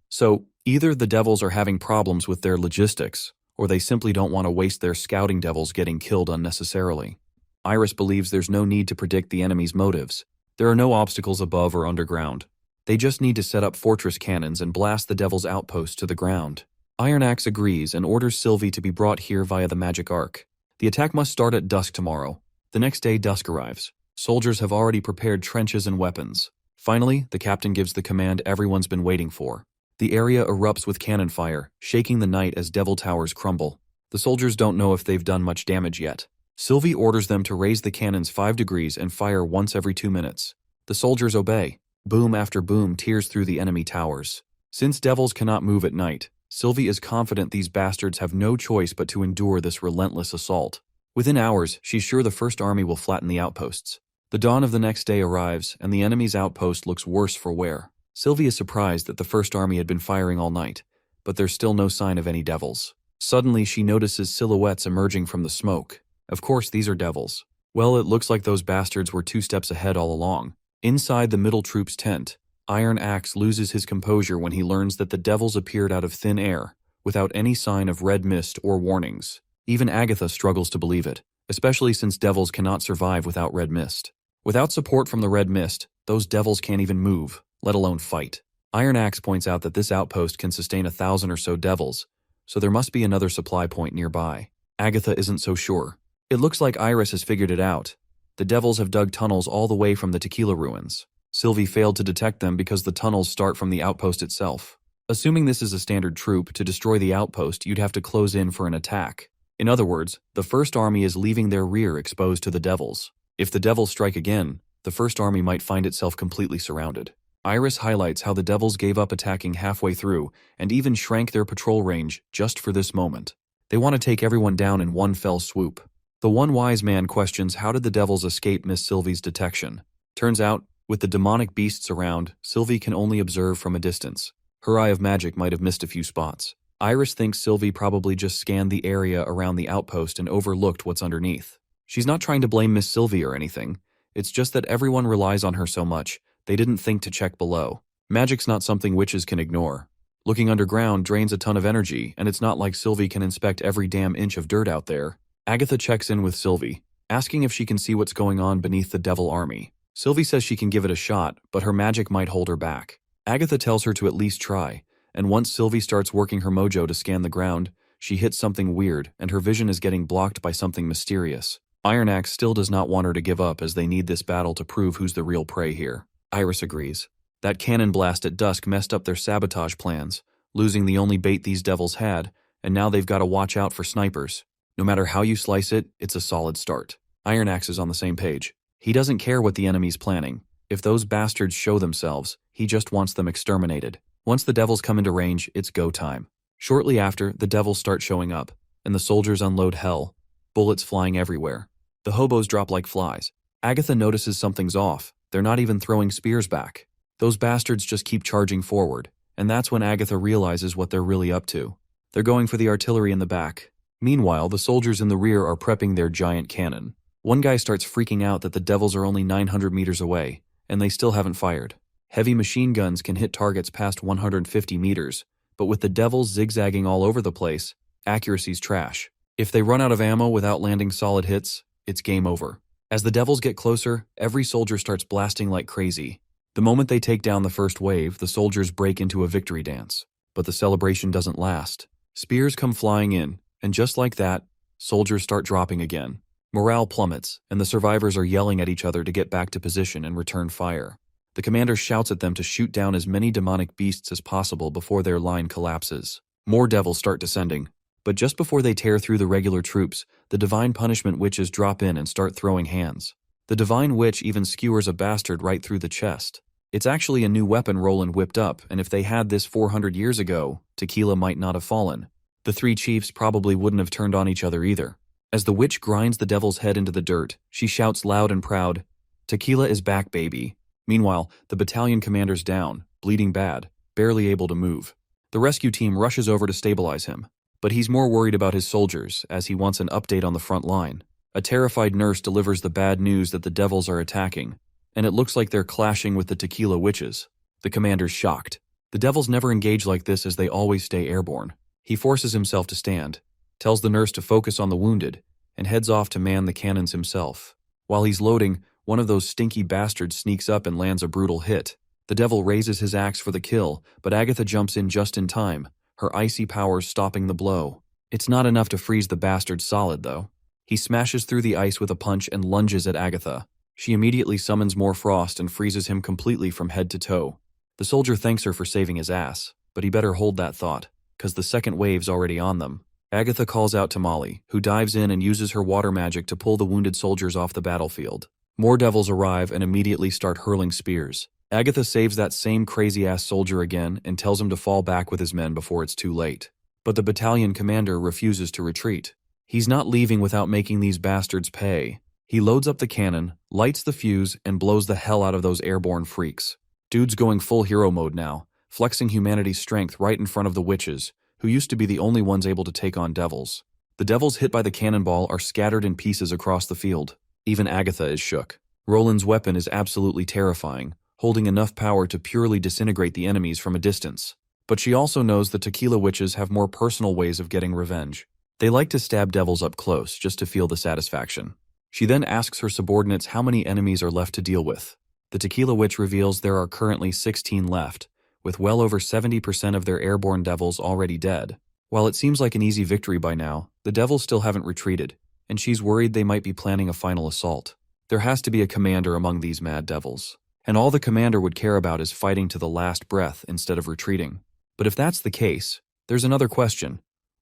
A: So, either the devils are having problems with their logistics, or they simply don't want to waste their scouting devils getting killed unnecessarily. Iris believes there's no need to predict the enemy's motives. There are no obstacles above or underground. They just need to set up fortress cannons and blast the devil's outpost to the ground. Iron Axe agrees and orders Sylvie to be brought here via the magic arc. The attack must start at dusk tomorrow. The next day, dusk arrives. Soldiers have already prepared trenches and weapons. Finally, the captain gives the command everyone's been waiting for. The area erupts with cannon fire, shaking the night as devil towers crumble. The soldiers don't know if they've done much damage yet. Sylvie orders them to raise the cannons 5 degrees and fire once every 2 minutes. The soldiers obey. Boom after boom tears through the enemy towers. Since devils cannot move at night, Sylvie is confident these bastards have no choice but to endure this relentless assault. Within hours, she's sure the First Army will flatten the outposts. The dawn of the next day arrives, and the enemy's outpost looks worse for wear. Sylvie is surprised that the First Army had been firing all night, but there's still no sign of any devils. Suddenly, she notices silhouettes emerging from the smoke. Of course, these are devils. Well, it looks like those bastards were 2 steps ahead all along. Inside the middle troops' tent, Iron Axe loses his composure when he learns that the devils appeared out of thin air, without any sign of red mist or warnings. Even Agatha struggles to believe it, especially since devils cannot survive without red mist. Without support from the red mist, those devils can't even move, let alone fight. Iron Axe points out that this outpost can sustain 1,000 or so devils, so there must be another supply point nearby. Agatha isn't so sure. It looks like Iris has figured it out. The devils have dug tunnels all the way from the Tequila ruins. Sylvie failed to detect them because the tunnels start from the outpost itself. Assuming this is a standard troop, to destroy the outpost, you'd have to close in for an attack. In other words, the First Army is leaving their rear exposed to the devils. If the devils strike again, the First Army might find itself completely surrounded. Iris highlights how the devils gave up attacking halfway through and even shrank their patrol range just for this moment. They want to take everyone down in one fell swoop. The one wise man questions how did the devils escape Miss Sylvie's detection. Turns out, with the demonic beasts around, Sylvie can only observe from a distance. Her eye of magic might have missed a few spots. Iris thinks Sylvie probably just scanned the area around the outpost and overlooked what's underneath. She's not trying to blame Miss Sylvie or anything. It's just that everyone relies on her so much, they didn't think to check below. Magic's not something witches can ignore. Looking underground drains a ton of energy, and it's not like Sylvie can inspect every damn inch of dirt out there. Agatha checks in with Sylvie, asking if she can see what's going on beneath the devil army. Sylvie says she can give it a shot, but her magic might hold her back. Agatha tells her to at least try, and once Sylvie starts working her mojo to scan the ground, she hits something weird, and her vision is getting blocked by something mysterious. Iron Axe still does not want her to give up as they need this battle to prove who's the real prey here. Iris agrees. That cannon blast at dusk messed up their sabotage plans, losing the only bait these devils had, and now they've got to watch out for snipers. No matter how you slice it, it's a solid start. Iron Axe is on the same page. He doesn't care what the enemy's planning. If those bastards show themselves, he just wants them exterminated. Once the devils come into range, it's go time. Shortly after, the devils start showing up, and the soldiers unload hell, bullets flying everywhere. The hobos drop like flies. Agatha notices something's off. They're not even throwing spears back. Those bastards just keep charging forward, and that's when Agatha realizes what they're really up to. They're going for the artillery in the back. Meanwhile, the soldiers in the rear are prepping their giant cannon. One guy starts freaking out that the devils are only 900 meters away, and they still haven't fired. Heavy machine guns can hit targets past 150 meters, but with the devils zigzagging all over the place, accuracy's trash. If they run out of ammo without landing solid hits, it's game over. As the devils get closer, every soldier starts blasting like crazy. The moment they take down the first wave, the soldiers break into a victory dance. But the celebration doesn't last. Spears come flying in, and just like that, soldiers start dropping again. Morale plummets, and the survivors are yelling at each other to get back to position and return fire. The commander shouts at them to shoot down as many demonic beasts as possible before their line collapses. More devils start descending, but just before they tear through the regular troops, the divine punishment witches drop in and start throwing hands. The divine witch even skewers a bastard right through the chest. It's actually a new weapon Roland whipped up, and if they had this 400 years ago, Tequila might not have fallen. The three chiefs probably wouldn't have turned on each other either. As the witch grinds the devil's head into the dirt, she shouts loud and proud, "Tequila is back, baby." Meanwhile, the battalion commander's down, bleeding bad, barely able to move. The rescue team rushes over to stabilize him, but he's more worried about his soldiers, as he wants an update on the front line. A terrified nurse delivers the bad news that the devils are attacking, and it looks like they're clashing with the Tequila witches. The commander's shocked. The devils never engage like this as they always stay airborne. He forces himself to stand, tells the nurse to focus on the wounded, and heads off to man the cannons himself. While he's loading, one of those stinky bastards sneaks up and lands a brutal hit. The devil raises his axe for the kill, but Agatha jumps in just in time, her icy powers stopping the blow. It's not enough to freeze the bastard solid, though. He smashes through the ice with a punch and lunges at Agatha. She immediately summons more frost and freezes him completely from head to toe. The soldier thanks her for saving his ass, but he better hold that thought, 'cause the second wave's already on them. Agatha calls out to Molly, who dives in and uses her water magic to pull the wounded soldiers off the battlefield. More devils arrive and immediately start hurling spears. Agatha saves that same crazy-ass soldier again and tells him to fall back with his men before it's too late. But the battalion commander refuses to retreat. He's not leaving without making these bastards pay. He loads up the cannon, lights the fuse, and blows the hell out of those airborne freaks. Dude's going full hero mode now, flexing humanity's strength right in front of the witches, who used to be the only ones able to take on devils. The devils hit by the cannonball are scattered in pieces across the field. Even Agatha is shook. Roland's weapon is absolutely terrifying, holding enough power to purely disintegrate the enemies from a distance. But she also knows the Tequila witches have more personal ways of getting revenge. They like to stab devils up close just to feel the satisfaction. She then asks her subordinates how many enemies are left to deal with. The Tequila witch reveals there are currently 16 left, with well over 70% of their airborne devils already dead. While it seems like an easy victory by now, the devils still haven't retreated, and she's worried they might be planning a final assault. There has to be a commander among these mad devils, and all the commander would care about is fighting to the last breath instead of retreating. But if that's the case, there's another question.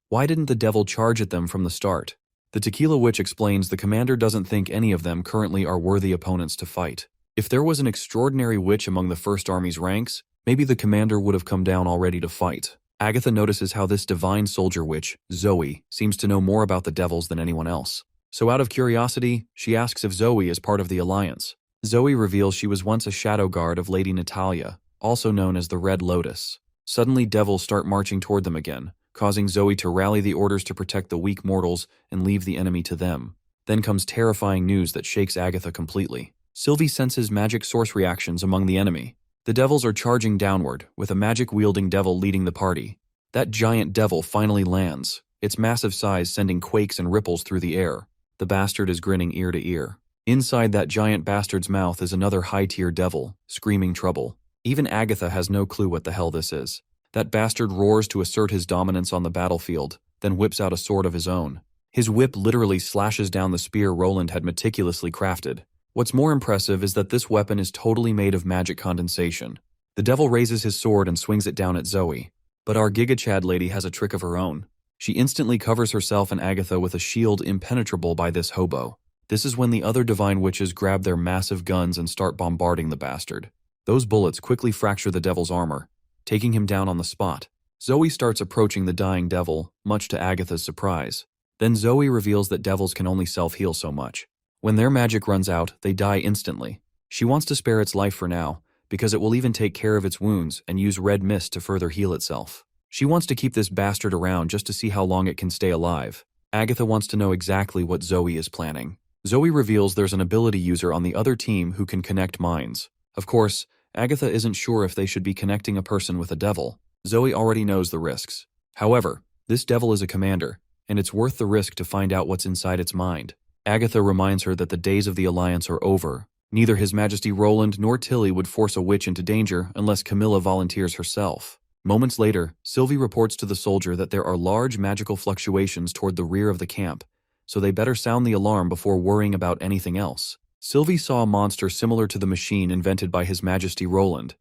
A: Why didn't the devil charge at them from the start? The Tequila witch explains the commander doesn't think any of them currently are worthy opponents to fight. If there was an extraordinary witch among the First Army's ranks, maybe the commander would have come down already to fight. Agatha notices how this divine soldier witch, Zoe, seems to know more about the devils than anyone else. So out of curiosity, she asks if Zoe is part of the alliance. Zoe reveals she was once a shadow guard of Lady Natalia, also known as the Red Lotus. Suddenly devils start marching toward them again, causing Zoe to rally the orders to protect the weak mortals and leave the enemy to them. Then comes terrifying news that shakes Agatha completely. Sylvie senses magic source reactions among the enemy. The devils are charging downward, with a magic-wielding devil leading the party. That giant devil finally lands, its massive size sending quakes and ripples through the air. The bastard is grinning ear to ear. Inside that giant bastard's mouth is another high-tier devil, screaming trouble. Even Agatha has no clue what the hell this is. That bastard roars to assert his dominance on the battlefield, then whips out a sword of his own. His whip literally slashes down the spear Roland had meticulously crafted. What's more impressive is that this weapon is totally made of magic condensation. The devil raises his sword and swings it down at Zoe. But our Giga Chad lady has a trick of her own. She instantly covers herself and Agatha with a shield impenetrable by this hobo. This is when the other divine witches grab their massive guns and start bombarding the bastard. Those bullets quickly fracture the devil's armor, taking him down on the spot. Zoe starts approaching the dying devil, much to Agatha's surprise. Then Zoe reveals that devils can only self-heal so much. When their magic runs out, they die instantly. She wants to spare its life for now, because it will even take care of its wounds and use red mist to further heal itself. She wants to keep this bastard around just to see how long it can stay alive. Agatha wants to know exactly what Zoe is planning. Zoe reveals there's an ability user on the other team who can connect minds. Of course, Agatha isn't sure if they should be connecting a person with a devil. Zoe already knows the risks. However, this devil is a commander, and it's worth the risk to find out what's inside its mind. Agatha reminds her that the days of the Alliance are over. Neither His Majesty Roland nor Tilly would force a witch into danger unless Camilla volunteers herself. Moments later, Sylvie reports to the soldier that there are large magical fluctuations toward the rear of the camp, so they better sound the alarm before worrying about anything else. Sylvie saw a monster similar to the machine invented by His Majesty Roland.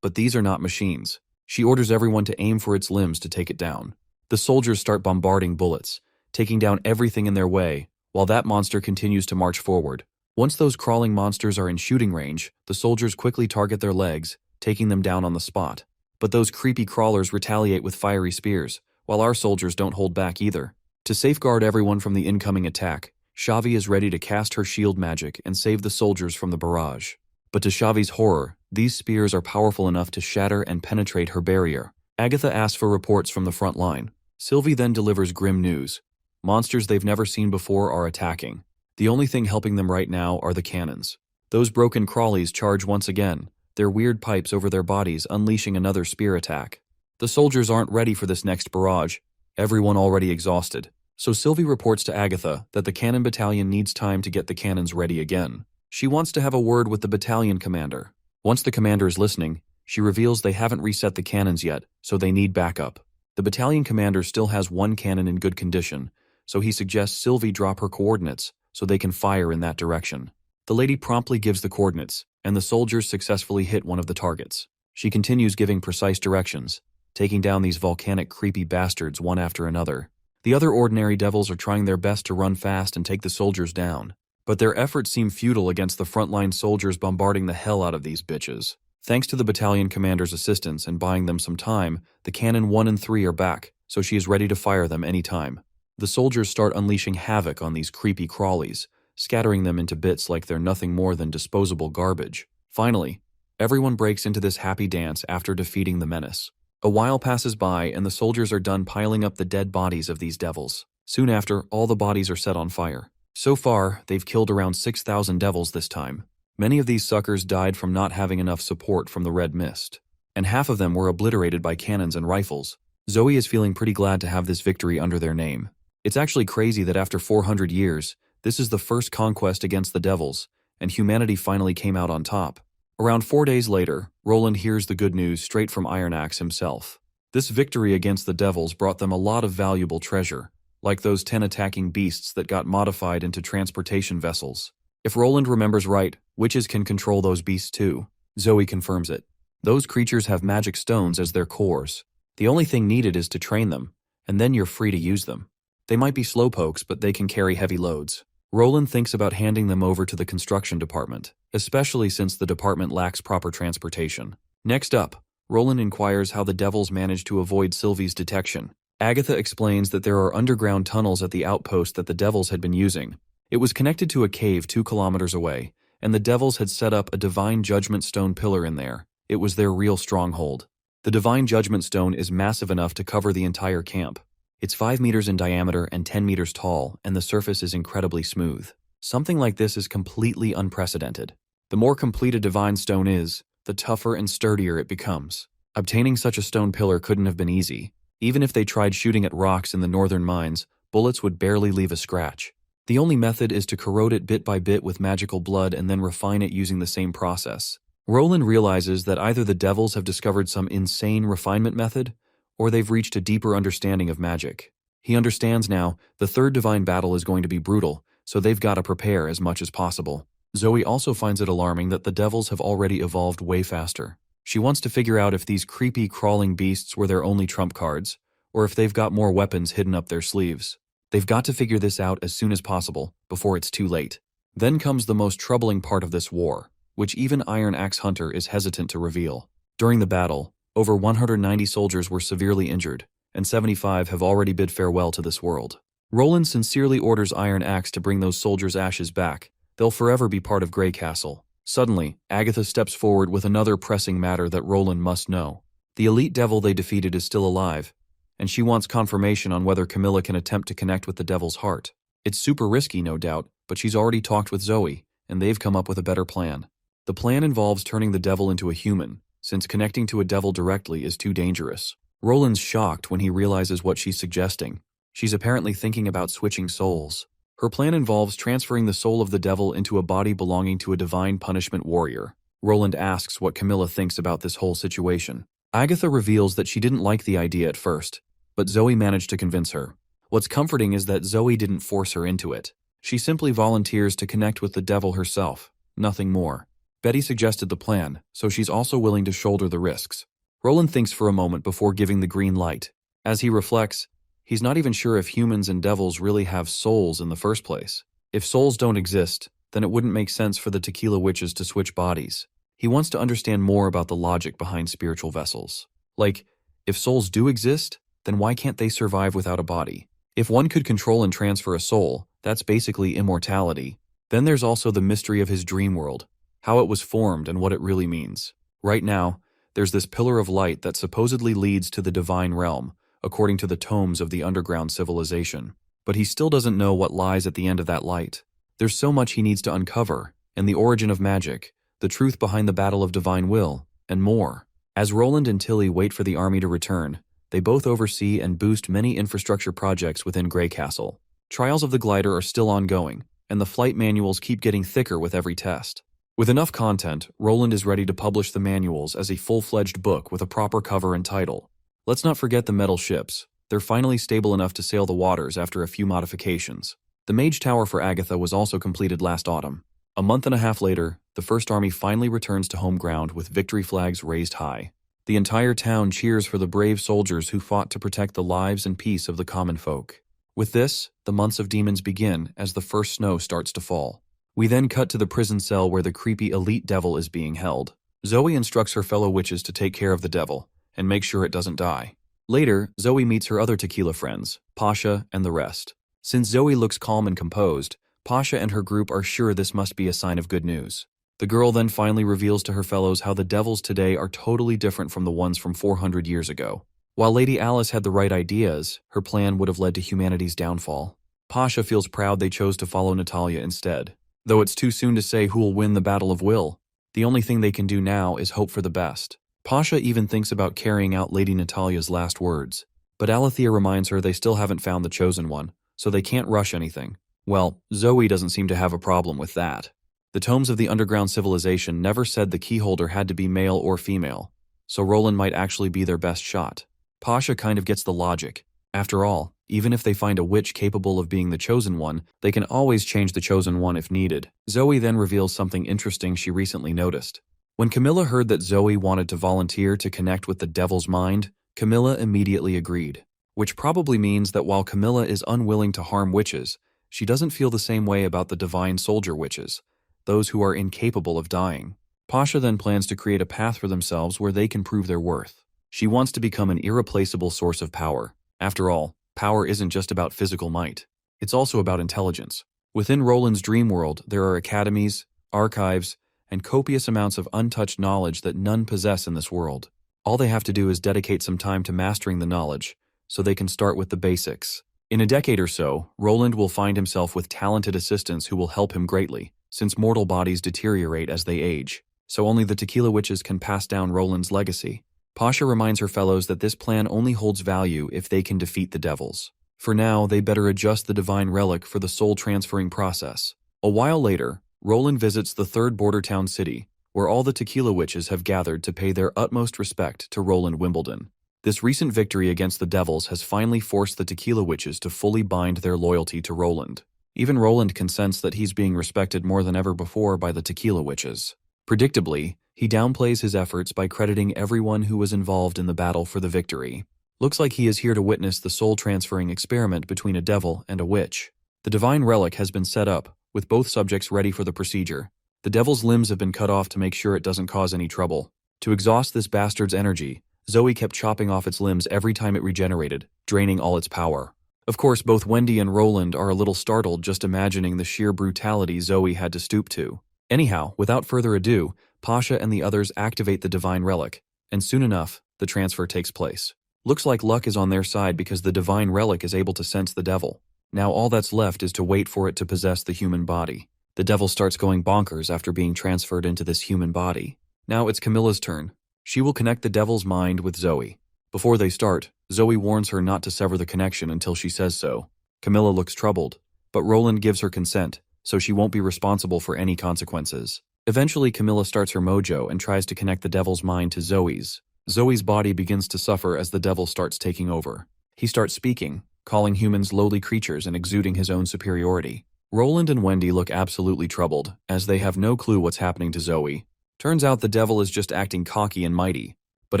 A: But these are not machines. She orders everyone to aim for its limbs to take it down. The soldiers start bombarding bullets, taking down everything in their way, while that monster continues to march forward. Once those crawling monsters are in shooting range, the soldiers quickly target their legs, taking them down on the spot. But those creepy crawlers retaliate with fiery spears, while our soldiers don't hold back either. To safeguard everyone from the incoming attack, Xavi is ready to cast her shield magic and save the soldiers from the barrage. But to Xavi's horror, these spears are powerful enough to shatter and penetrate her barrier. Agatha asks for reports from the front line. Sylvie then delivers grim news. Monsters they've never seen before are attacking. The only thing helping them right now are the cannons. Those broken crawlies charge once again, their weird pipes over their bodies unleashing another spear attack. The soldiers aren't ready for this next barrage, everyone already exhausted. So Sylvie reports to Agatha that the cannon battalion needs time to get the cannons ready again. She wants to have a word with the battalion commander. Once the commander is listening, she reveals they haven't reset the cannons yet, so they need backup. The battalion commander still has one cannon in good condition, so he suggests Sylvie drop her coordinates so they can fire in that direction. The lady promptly gives the coordinates, and the soldiers successfully hit one of the targets. She continues giving precise directions, taking down these volcanic creepy bastards one after another. The other ordinary devils are trying their best to run fast and take the soldiers down, but their efforts seem futile against the frontline soldiers bombarding the hell out of these bitches. Thanks to the battalion commander's assistance and buying them some time, the cannon 1 and 3 are back, so she is ready to fire them anytime. The soldiers start unleashing havoc on these creepy crawlies, scattering them into bits like they're nothing more than disposable garbage. Finally, everyone breaks into this happy dance after defeating the menace. A while passes by and the soldiers are done piling up the dead bodies of these devils. Soon after, all the bodies are set on fire. So far, they've killed around 6,000 devils this time. Many of these suckers died from not having enough support from the red mist, and half of them were obliterated by cannons and rifles. Zoe is feeling pretty glad to have this victory under their name. It's actually crazy that after 400 years, this is the first conquest against the devils, and humanity finally came out on top. Around 4 days later, Roland hears the good news straight from Iron Axe himself. This victory against the devils brought them a lot of valuable treasure, like those 10 attacking beasts that got modified into transportation vessels. If Roland remembers right, witches can control those beasts too. Zoe confirms it. Those creatures have magic stones as their cores. The only thing needed is to train them, and then you're free to use them. They might be slowpokes, but they can carry heavy loads. Roland thinks about handing them over to the construction department, especially since the department lacks proper transportation. Next up, Roland inquires how the devils managed to avoid Sylvie's detection. Agatha explains that there are underground tunnels at the outpost that the devils had been using. It was connected to a cave 2 kilometers away, and the devils had set up a Divine Judgment Stone pillar in there. It was their real stronghold. The Divine Judgment Stone is massive enough to cover the entire camp. It's 5 meters in diameter and 10 meters tall, and the surface is incredibly smooth. Something like this is completely unprecedented. The more complete a divine stone is, the tougher and sturdier it becomes. Obtaining such a stone pillar couldn't have been easy. Even if they tried shooting at rocks in the northern mines, bullets would barely leave a scratch. The only method is to corrode it bit by bit with magical blood and then refine it using the same process. Roland realizes that either the devils have discovered some insane refinement method, or they've reached a deeper understanding of magic. He understands now the third divine battle is going to be brutal, so they've got to prepare as much as possible. Zoe also finds it alarming that the devils have already evolved way faster. She wants to figure out if these creepy crawling beasts were their only trump cards, or if they've got more weapons hidden up their sleeves. They've got to figure this out as soon as possible, before it's too late. Then comes the most troubling part of this war, which even Iron Axe Hunter is hesitant to reveal. During the battle, over 190 soldiers were severely injured, and 75 have already bid farewell to this world. Roland sincerely orders Iron Axe to bring those soldiers' ashes back. They'll forever be part of Grey Castle. Suddenly, Agatha steps forward with another pressing matter that Roland must know. The elite devil they defeated is still alive, and she wants confirmation on whether Camilla can attempt to connect with the devil's heart. It's super risky, no doubt, but she's already talked with Zoe, and they've come up with a better plan. The plan involves turning the devil into a human, since connecting to a devil directly is too dangerous. Roland's shocked when he realizes what she's suggesting. She's apparently thinking about switching souls. Her plan involves transferring the soul of the devil into a body belonging to a divine punishment warrior. Roland asks what Camilla thinks about this whole situation. Agatha reveals that she didn't like the idea at first, but Zoe managed to convince her. What's comforting is that Zoe didn't force her into it. She simply volunteers to connect with the devil herself, nothing more. Betty suggested the plan, so she's also willing to shoulder the risks. Roland thinks for a moment before giving the green light. As he reflects, he's not even sure if humans and devils really have souls in the first place. If souls don't exist, then it wouldn't make sense for the tequila witches to switch bodies. He wants to understand more about the logic behind spiritual vessels. Like, if souls do exist, then why can't they survive without a body? If one could control and transfer a soul, that's basically immortality. Then there's also the mystery of his dream world, how it was formed and what it really means. Right now, there's this pillar of light that supposedly leads to the divine realm, according to the tomes of the underground civilization. But he still doesn't know what lies at the end of that light. There's so much he needs to uncover, and the origin of magic, the truth behind the battle of divine will, and more. As Roland and Tilly wait for the army to return, they both oversee and boost many infrastructure projects within Grey Castle. Trials of the glider are still ongoing, and the flight manuals keep getting thicker with every test. With enough content, Roland is ready to publish the manuals as a full-fledged book with a proper cover and title. Let's not forget the metal ships. They're finally stable enough to sail the waters after a few modifications. The Mage Tower for Agatha was also completed last autumn. A month and a half later, the First Army finally returns to home ground with victory flags raised high. The entire town cheers for the brave soldiers who fought to protect the lives and peace of the common folk. With this, the months of demons begin as the first snow starts to fall. We then cut to the prison cell where the creepy elite devil is being held. Zoe instructs her fellow witches to take care of the devil and make sure it doesn't die. Later, Zoe meets her other tequila friends, Pasha and the rest. Since Zoe looks calm and composed, Pasha and her group are sure this must be a sign of good news. The girl then finally reveals to her fellows how the devils today are totally different from the ones from 400 years ago. While Lady Alice had the right ideas, her plan would have led to humanity's downfall. Pasha feels proud they chose to follow Natalia instead. Though it's too soon to say who'll win the battle of will, the only thing they can do now is hope for the best. Pasha even thinks about carrying out Lady Natalia's last words, but Alethea reminds her they still haven't found the chosen one, so they can't rush anything. Well, Zoe doesn't seem to have a problem with that. The tomes of the underground civilization never said the keyholder had to be male or female, so Roland might actually be their best shot. Pasha kind of gets the logic. After all, even if they find a witch capable of being the chosen one, they can always change the chosen one if needed. Zoe then reveals something interesting she recently noticed. When Camilla heard that Zoe wanted to volunteer to connect with the devil's mind, Camilla immediately agreed. Which probably means that while Camilla is unwilling to harm witches, she doesn't feel the same way about the divine soldier witches, those who are incapable of dying. Pasha then plans to create a path for themselves where they can prove their worth. She wants to become an irreplaceable source of power. After all, power isn't just about physical might. It's also about intelligence. Within Roland's dream world, there are academies, archives, and copious amounts of untouched knowledge that none possess in this world. All they have to do is dedicate some time to mastering the knowledge, so they can start with the basics. In a decade or so, Roland will find himself with talented assistants who will help him greatly, since mortal bodies deteriorate as they age. So only the tequila witches can pass down Roland's legacy. Pasha reminds her fellows that this plan only holds value if they can defeat the devils. For now, they better adjust the divine relic for the soul transferring process. A while later, Roland visits the third Bordertown city, where all the tequila witches have gathered to pay their utmost respect to Roland Wimbledon. This recent victory against the devils has finally forced the tequila witches to fully bind their loyalty to Roland. Even Roland can sense that he's being respected more than ever before by the tequila witches. Predictably, he downplays his efforts by crediting everyone who was involved in the battle for the victory. Looks like he is here to witness the soul-transferring experiment between a devil and a witch. The divine relic has been set up, with both subjects ready for the procedure. The devil's limbs have been cut off to make sure it doesn't cause any trouble. To exhaust this bastard's energy, Zoe kept chopping off its limbs every time it regenerated, draining all its power. Of course, both Wendy and Roland are a little startled just imagining the sheer brutality Zoe had to stoop to. Anyhow, without further ado, Pasha and the others activate the divine relic, and soon enough, the transfer takes place. Looks like luck is on their side because the divine relic is able to sense the devil. Now all that's left is to wait for it to possess the human body. The devil starts going bonkers after being transferred into this human body. Now it's Camilla's turn. She will connect the devil's mind with Zoe. Before they start, Zoe warns her not to sever the connection until she says so. Camilla looks troubled, but Roland gives her consent, so she won't be responsible for any consequences. Eventually, Camilla starts her mojo and tries to connect the devil's mind to Zoe's. Zoe's body begins to suffer as the devil starts taking over. He starts speaking, calling humans lowly creatures and exuding his own superiority. Roland and Wendy look absolutely troubled, as they have no clue what's happening to Zoe. Turns out the devil is just acting cocky and mighty, but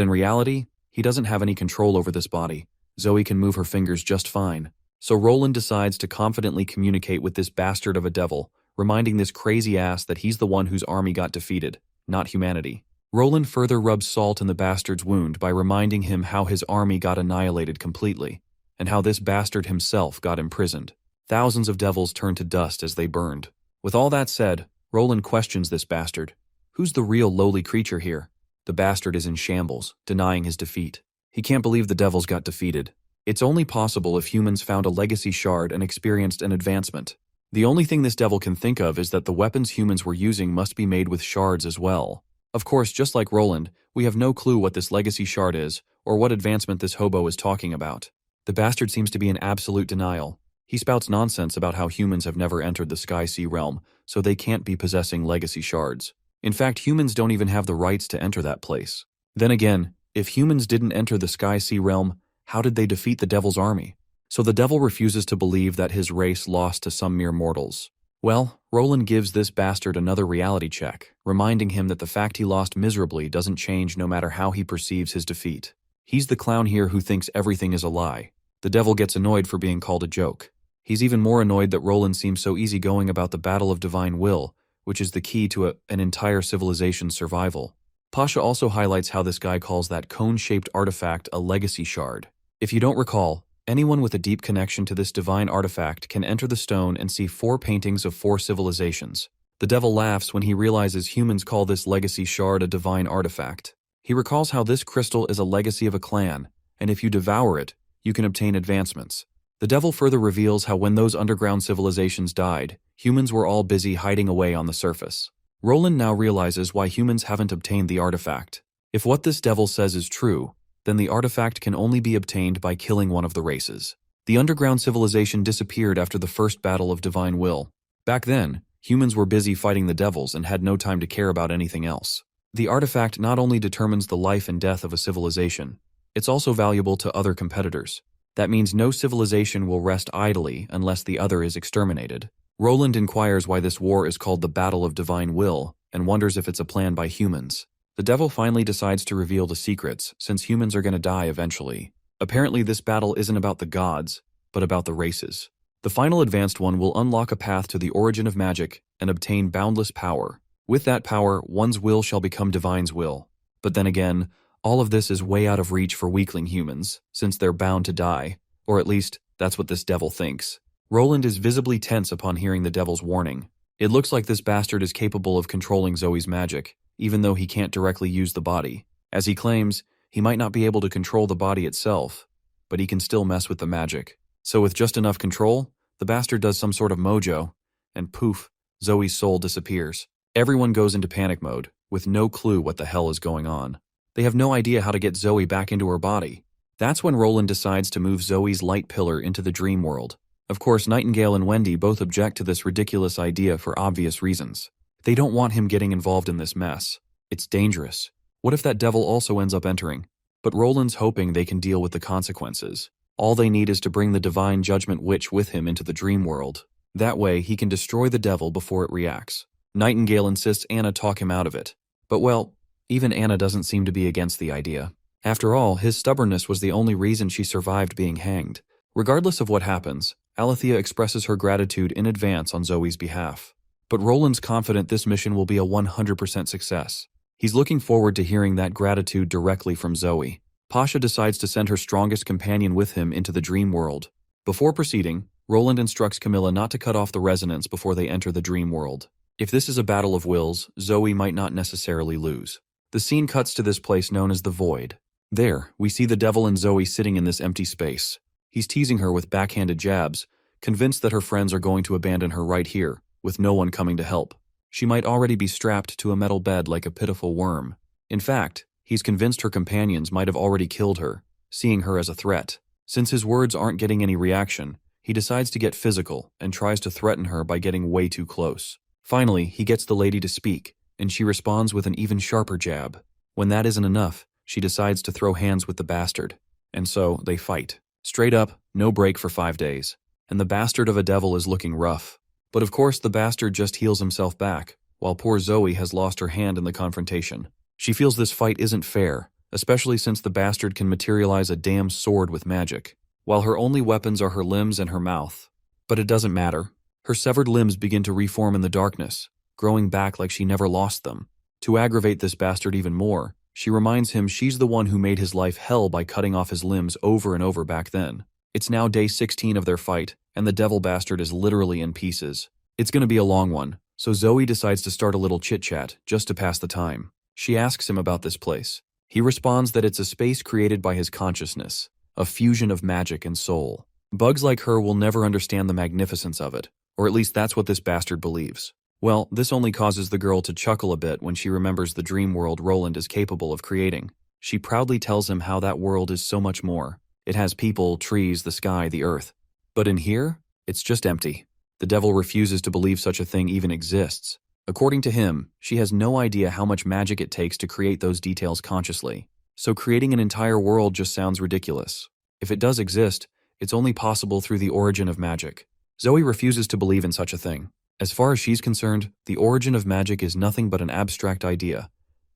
A: in reality, he doesn't have any control over this body. Zoe can move her fingers just fine. So Roland decides to confidently communicate with this bastard of a devil, reminding this crazy ass that he's the one whose army got defeated, not humanity. Roland further rubs salt in the bastard's wound by reminding him how his army got annihilated completely, and how this bastard himself got imprisoned. Thousands of devils turned to dust as they burned. With all that said, Roland questions this bastard. Who's the real lowly creature here? The bastard is in shambles, denying his defeat. He can't believe the devils got defeated. It's only possible if humans found a legacy shard and experienced an advancement. The only thing this devil can think of is that the weapons humans were using must be made with shards as well. Of course, just like Roland, we have no clue what this legacy shard is, or what advancement this hobo is talking about. The bastard seems to be in absolute denial. He spouts nonsense about how humans have never entered the Sky-Sea realm, so they can't be possessing legacy shards. In fact, humans don't even have the rights to enter that place. Then again, if humans didn't enter the Sky-Sea realm, how did they defeat the devil's army? So the devil refuses to believe that his race lost to some mere mortals. Well, Roland gives this bastard another reality check, reminding him that the fact he lost miserably doesn't change no matter how he perceives his defeat. He's the clown here who thinks everything is a lie. The devil gets annoyed for being called a joke. He's even more annoyed that Roland seems so easygoing about the battle of divine will, which is the key to an entire civilization's survival. Pasha also highlights how this guy calls that cone-shaped artifact a legacy shard. If you don't recall, anyone with a deep connection to this divine artifact can enter the stone and see 4 paintings of 4 civilizations. The devil laughs when he realizes humans call this legacy shard a divine artifact. He recalls how this crystal is a legacy of a clan, and if you devour it, you can obtain advancements. The devil further reveals how when those underground civilizations died, humans were all busy hiding away on the surface. Roland now realizes why humans haven't obtained the artifact. If what this devil says is true, then the artifact can only be obtained by killing one of the races. The underground civilization disappeared after the first battle of divine will. Back then, humans were busy fighting the devils and had no time to care about anything else. The artifact not only determines the life and death of a civilization, it's also valuable to other competitors. That means no civilization will rest idly unless the other is exterminated. Roland inquires why this war is called the Battle of Divine Will, and wonders if it's a plan by humans. The devil finally decides to reveal the secrets, since humans are going to die eventually. Apparently this battle isn't about the gods, but about the races. The final advanced one will unlock a path to the origin of magic and obtain boundless power. With that power, one's will shall become divine's will. But then again, all of this is way out of reach for weakling humans, since they're bound to die. Or at least, that's what this devil thinks. Roland is visibly tense upon hearing the devil's warning. It looks like this bastard is capable of controlling Zoe's magic, even though he can't directly use the body. As he claims, he might not be able to control the body itself, but he can still mess with the magic. So with just enough control, the bastard does some sort of mojo, and poof, Zoe's soul disappears. Everyone goes into panic mode, with no clue what the hell is going on. They have no idea how to get Zoe back into her body. That's when Roland decides to move Zoe's light pillar into the dream world. Of course, Nightingale and Wendy both object to this ridiculous idea for obvious reasons. They don't want him getting involved in this mess. It's dangerous. What if that devil also ends up entering? But Roland's hoping they can deal with the consequences. All they need is to bring the divine judgment witch with him into the dream world. That way, he can destroy the devil before it reacts. Nightingale insists Anna talk him out of it. But well, even Anna doesn't seem to be against the idea. After all, his stubbornness was the only reason she survived being hanged. Regardless of what happens, Alethea expresses her gratitude in advance on Zoe's behalf. But Roland's confident this mission will be a 100% success. He's looking forward to hearing that gratitude directly from Zoe. Pasha decides to send her strongest companion with him into the dream world. Before proceeding, Roland instructs Camilla not to cut off the resonance before they enter the dream world. If this is a battle of wills, Zoe might not necessarily lose. The scene cuts to this place known as the Void. There, we see the devil and Zoe sitting in this empty space. He's teasing her with backhanded jabs, convinced that her friends are going to abandon her right here, with no one coming to help. She might already be strapped to a metal bed like a pitiful worm. In fact, he's convinced her companions might have already killed her, seeing her as a threat. Since his words aren't getting any reaction, he decides to get physical and tries to threaten her by getting way too close. Finally, he gets the lady to speak, and she responds with an even sharper jab. When that isn't enough, she decides to throw hands with the bastard. And so, they fight. Straight up, no break for 5 days. And the bastard of a devil is looking rough. But of course the bastard just heals himself back, while poor Zoe has lost her hand in the confrontation. She feels this fight isn't fair, especially since the bastard can materialize a damn sword with magic, while her only weapons are her limbs and her mouth. But it doesn't matter. Her severed limbs begin to reform in the darkness, growing back like she never lost them. To aggravate this bastard even more, she reminds him she's the one who made his life hell by cutting off his limbs over and over back then. It's now day 16 of their fight, and the devil bastard is literally in pieces. It's gonna be a long one, so Zoe decides to start a little chit-chat just to pass the time. She asks him about this place. He responds that it's a space created by his consciousness, a fusion of magic and soul. Bugs like her will never understand the magnificence of it, or at least that's what this bastard believes. Well, this only causes the girl to chuckle a bit when she remembers the dream world Roland is capable of creating. She proudly tells him how that world is so much more. It has people, trees, the sky, the earth. But in here, it's just empty. The devil refuses to believe such a thing even exists. According to him, she has no idea how much magic it takes to create those details consciously. So creating an entire world just sounds ridiculous. If it does exist, it's only possible through the origin of magic. Zoe refuses to believe in such a thing. As far as she's concerned, the origin of magic is nothing but an abstract idea,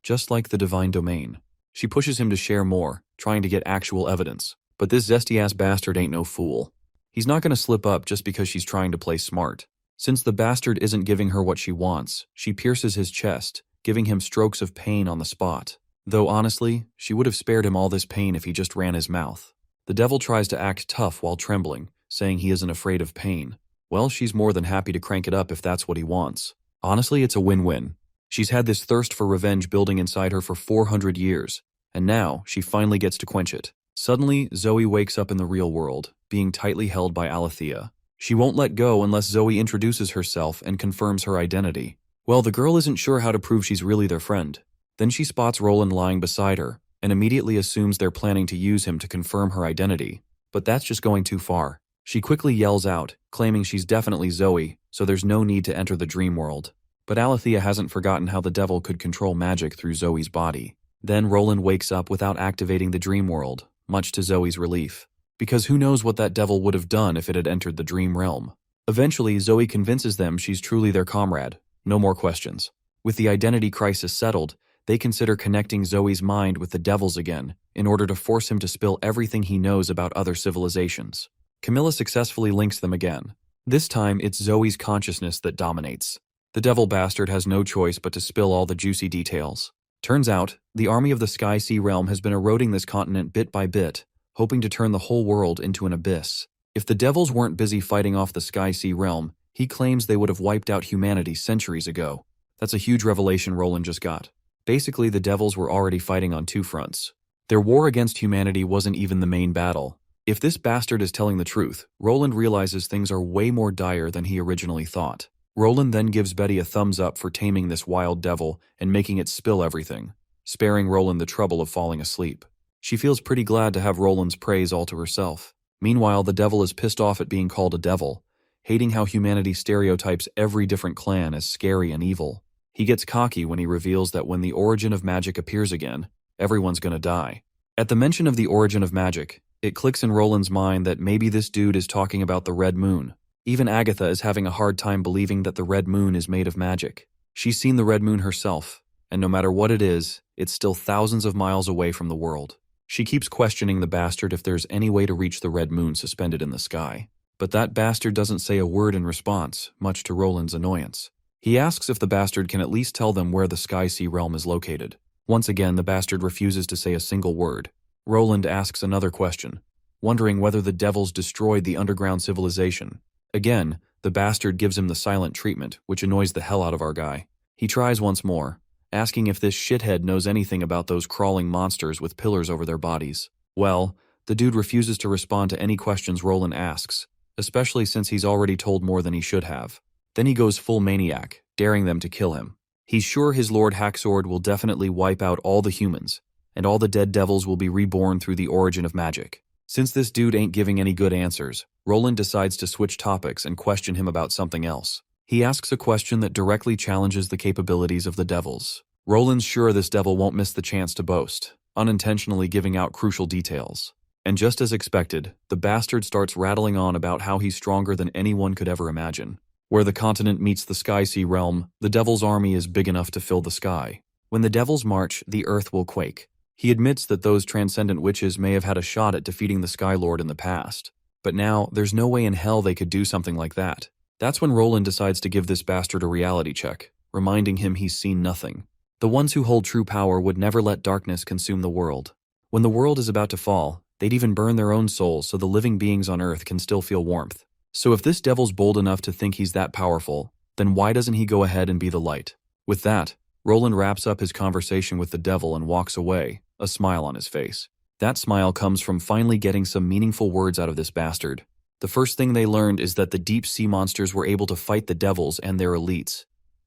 A: just like the divine domain. She pushes him to share more, trying to get actual evidence. But this zesty-ass bastard ain't no fool. He's not going to slip up just because she's trying to play smart. Since the bastard isn't giving her what she wants, she pierces his chest, giving him strokes of pain on the spot. Though honestly, she would have spared him all this pain if he just ran his mouth. The devil tries to act tough while trembling, saying he isn't afraid of pain. Well, she's more than happy to crank it up if that's what he wants. Honestly, it's a win-win. She's had this thirst for revenge building inside her for 400 years, and now she finally gets to quench it. Suddenly, Zoe wakes up in the real world, being tightly held by Alethea. She won't let go unless Zoe introduces herself and confirms her identity. Well, the girl isn't sure how to prove she's really their friend. Then she spots Roland lying beside her, and immediately assumes they're planning to use him to confirm her identity. But that's just going too far. She quickly yells out, claiming she's definitely Zoe, so there's no need to enter the dream world. But Alethea hasn't forgotten how the devil could control magic through Zoe's body. Then Roland wakes up without activating the dream world, much to Zoe's relief. Because who knows what that devil would have done if it had entered the dream realm. Eventually, Zoe convinces them she's truly their comrade. No more questions. With the identity crisis settled, they consider connecting Zoe's mind with the devil's again, in order to force him to spill everything he knows about other civilizations. Camilla successfully links them again. This time, it's Zoe's consciousness that dominates. The devil bastard has no choice but to spill all the juicy details. Turns out, the army of the Sky Sea realm has been eroding this continent bit by bit, hoping to turn the whole world into an abyss. If the devils weren't busy fighting off the Sky Sea realm, he claims they would have wiped out humanity centuries ago. That's a huge revelation Roland just got. Basically, the devils were already fighting on two fronts. Their war against humanity wasn't even the main battle. If this bastard is telling the truth, Roland realizes things are way more dire than he originally thought. Roland then gives Betty a thumbs up for taming this wild devil and making it spill everything, sparing Roland the trouble of falling asleep. She feels pretty glad to have Roland's praise all to herself. Meanwhile, the devil is pissed off at being called a devil, hating how humanity stereotypes every different clan as scary and evil. He gets cocky when he reveals that when the origin of magic appears again, everyone's gonna die. At the mention of the origin of magic, it clicks in Roland's mind that maybe this dude is talking about the Red Moon. Even Agatha is having a hard time believing that the Red Moon is made of magic. She's seen the Red Moon herself, and no matter what it is, it's still thousands of miles away from the world. She keeps questioning the bastard if there's any way to reach the Red Moon suspended in the sky. But that bastard doesn't say a word in response, much to Roland's annoyance. He asks if the bastard can at least tell them where the Sky Sea realm is located. Once again, the bastard refuses to say a single word. Roland asks another question, wondering whether the devils destroyed the underground civilization. Again, the bastard gives him the silent treatment, which annoys the hell out of our guy. He tries once more, asking if this shithead knows anything about those crawling monsters with pillars over their bodies. Well, the dude refuses to respond to any questions Roland asks, especially since he's already told more than he should have. Then he goes full maniac, daring them to kill him. He's sure his Lord Hacksword will definitely wipe out all the humans, and all the dead devils will be reborn through the origin of magic. Since this dude ain't giving any good answers, Roland decides to switch topics and question him about something else. He asks a question that directly challenges the capabilities of the devils. Roland's sure this devil won't miss the chance to boast, unintentionally giving out crucial details. And just as expected, the bastard starts rattling on about how he's stronger than anyone could ever imagine. Where the continent meets the Sky-Sea realm, the devil's army is big enough to fill the sky. When the devils march, the earth will quake. He admits that those transcendent witches may have had a shot at defeating the Sky Lord in the past. But now, there's no way in hell they could do something like that. That's when Roland decides to give this bastard a reality check, reminding him he's seen nothing. The ones who hold true power would never let darkness consume the world. When the world is about to fall, they'd even burn their own souls so the living beings on Earth can still feel warmth. So if this devil's bold enough to think he's that powerful, then why doesn't he go ahead and be the light? With that, Roland wraps up his conversation with the devil and walks away, a smile on his face. That smile comes from finally getting some meaningful words out of this bastard. The first thing they learned is that the deep sea monsters were able to fight the devils and their elites,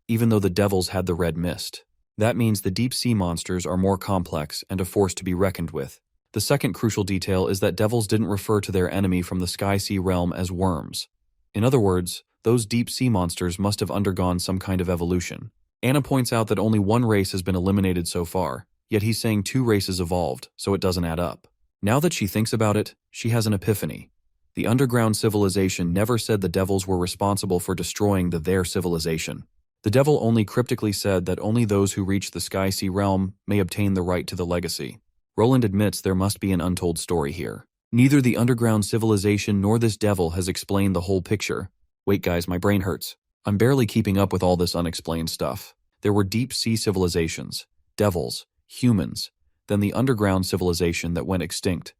A: even though the devils had the red mist. That means the deep sea monsters are more complex and a force to be reckoned with. The second crucial detail is that devils didn't refer to their enemy from the Sky-Sea realm as worms. In other words, those deep sea monsters must have undergone some kind of evolution. Anna points out that only one race has been eliminated so far, yet he's saying 2 races evolved, so it doesn't add up. Now that she thinks about it, she has an epiphany. The underground civilization never said the devils were responsible for destroying their civilization. The devil only cryptically said that only those who reach the Sky-Sea realm may obtain the right to the legacy. Roland admits there must be an untold story here. Neither the underground civilization nor this devil has explained the whole picture. Wait guys, my brain hurts. I'm barely keeping up with all this unexplained stuff. There were deep sea civilizations, devils, humans, then the underground civilization that went extinct,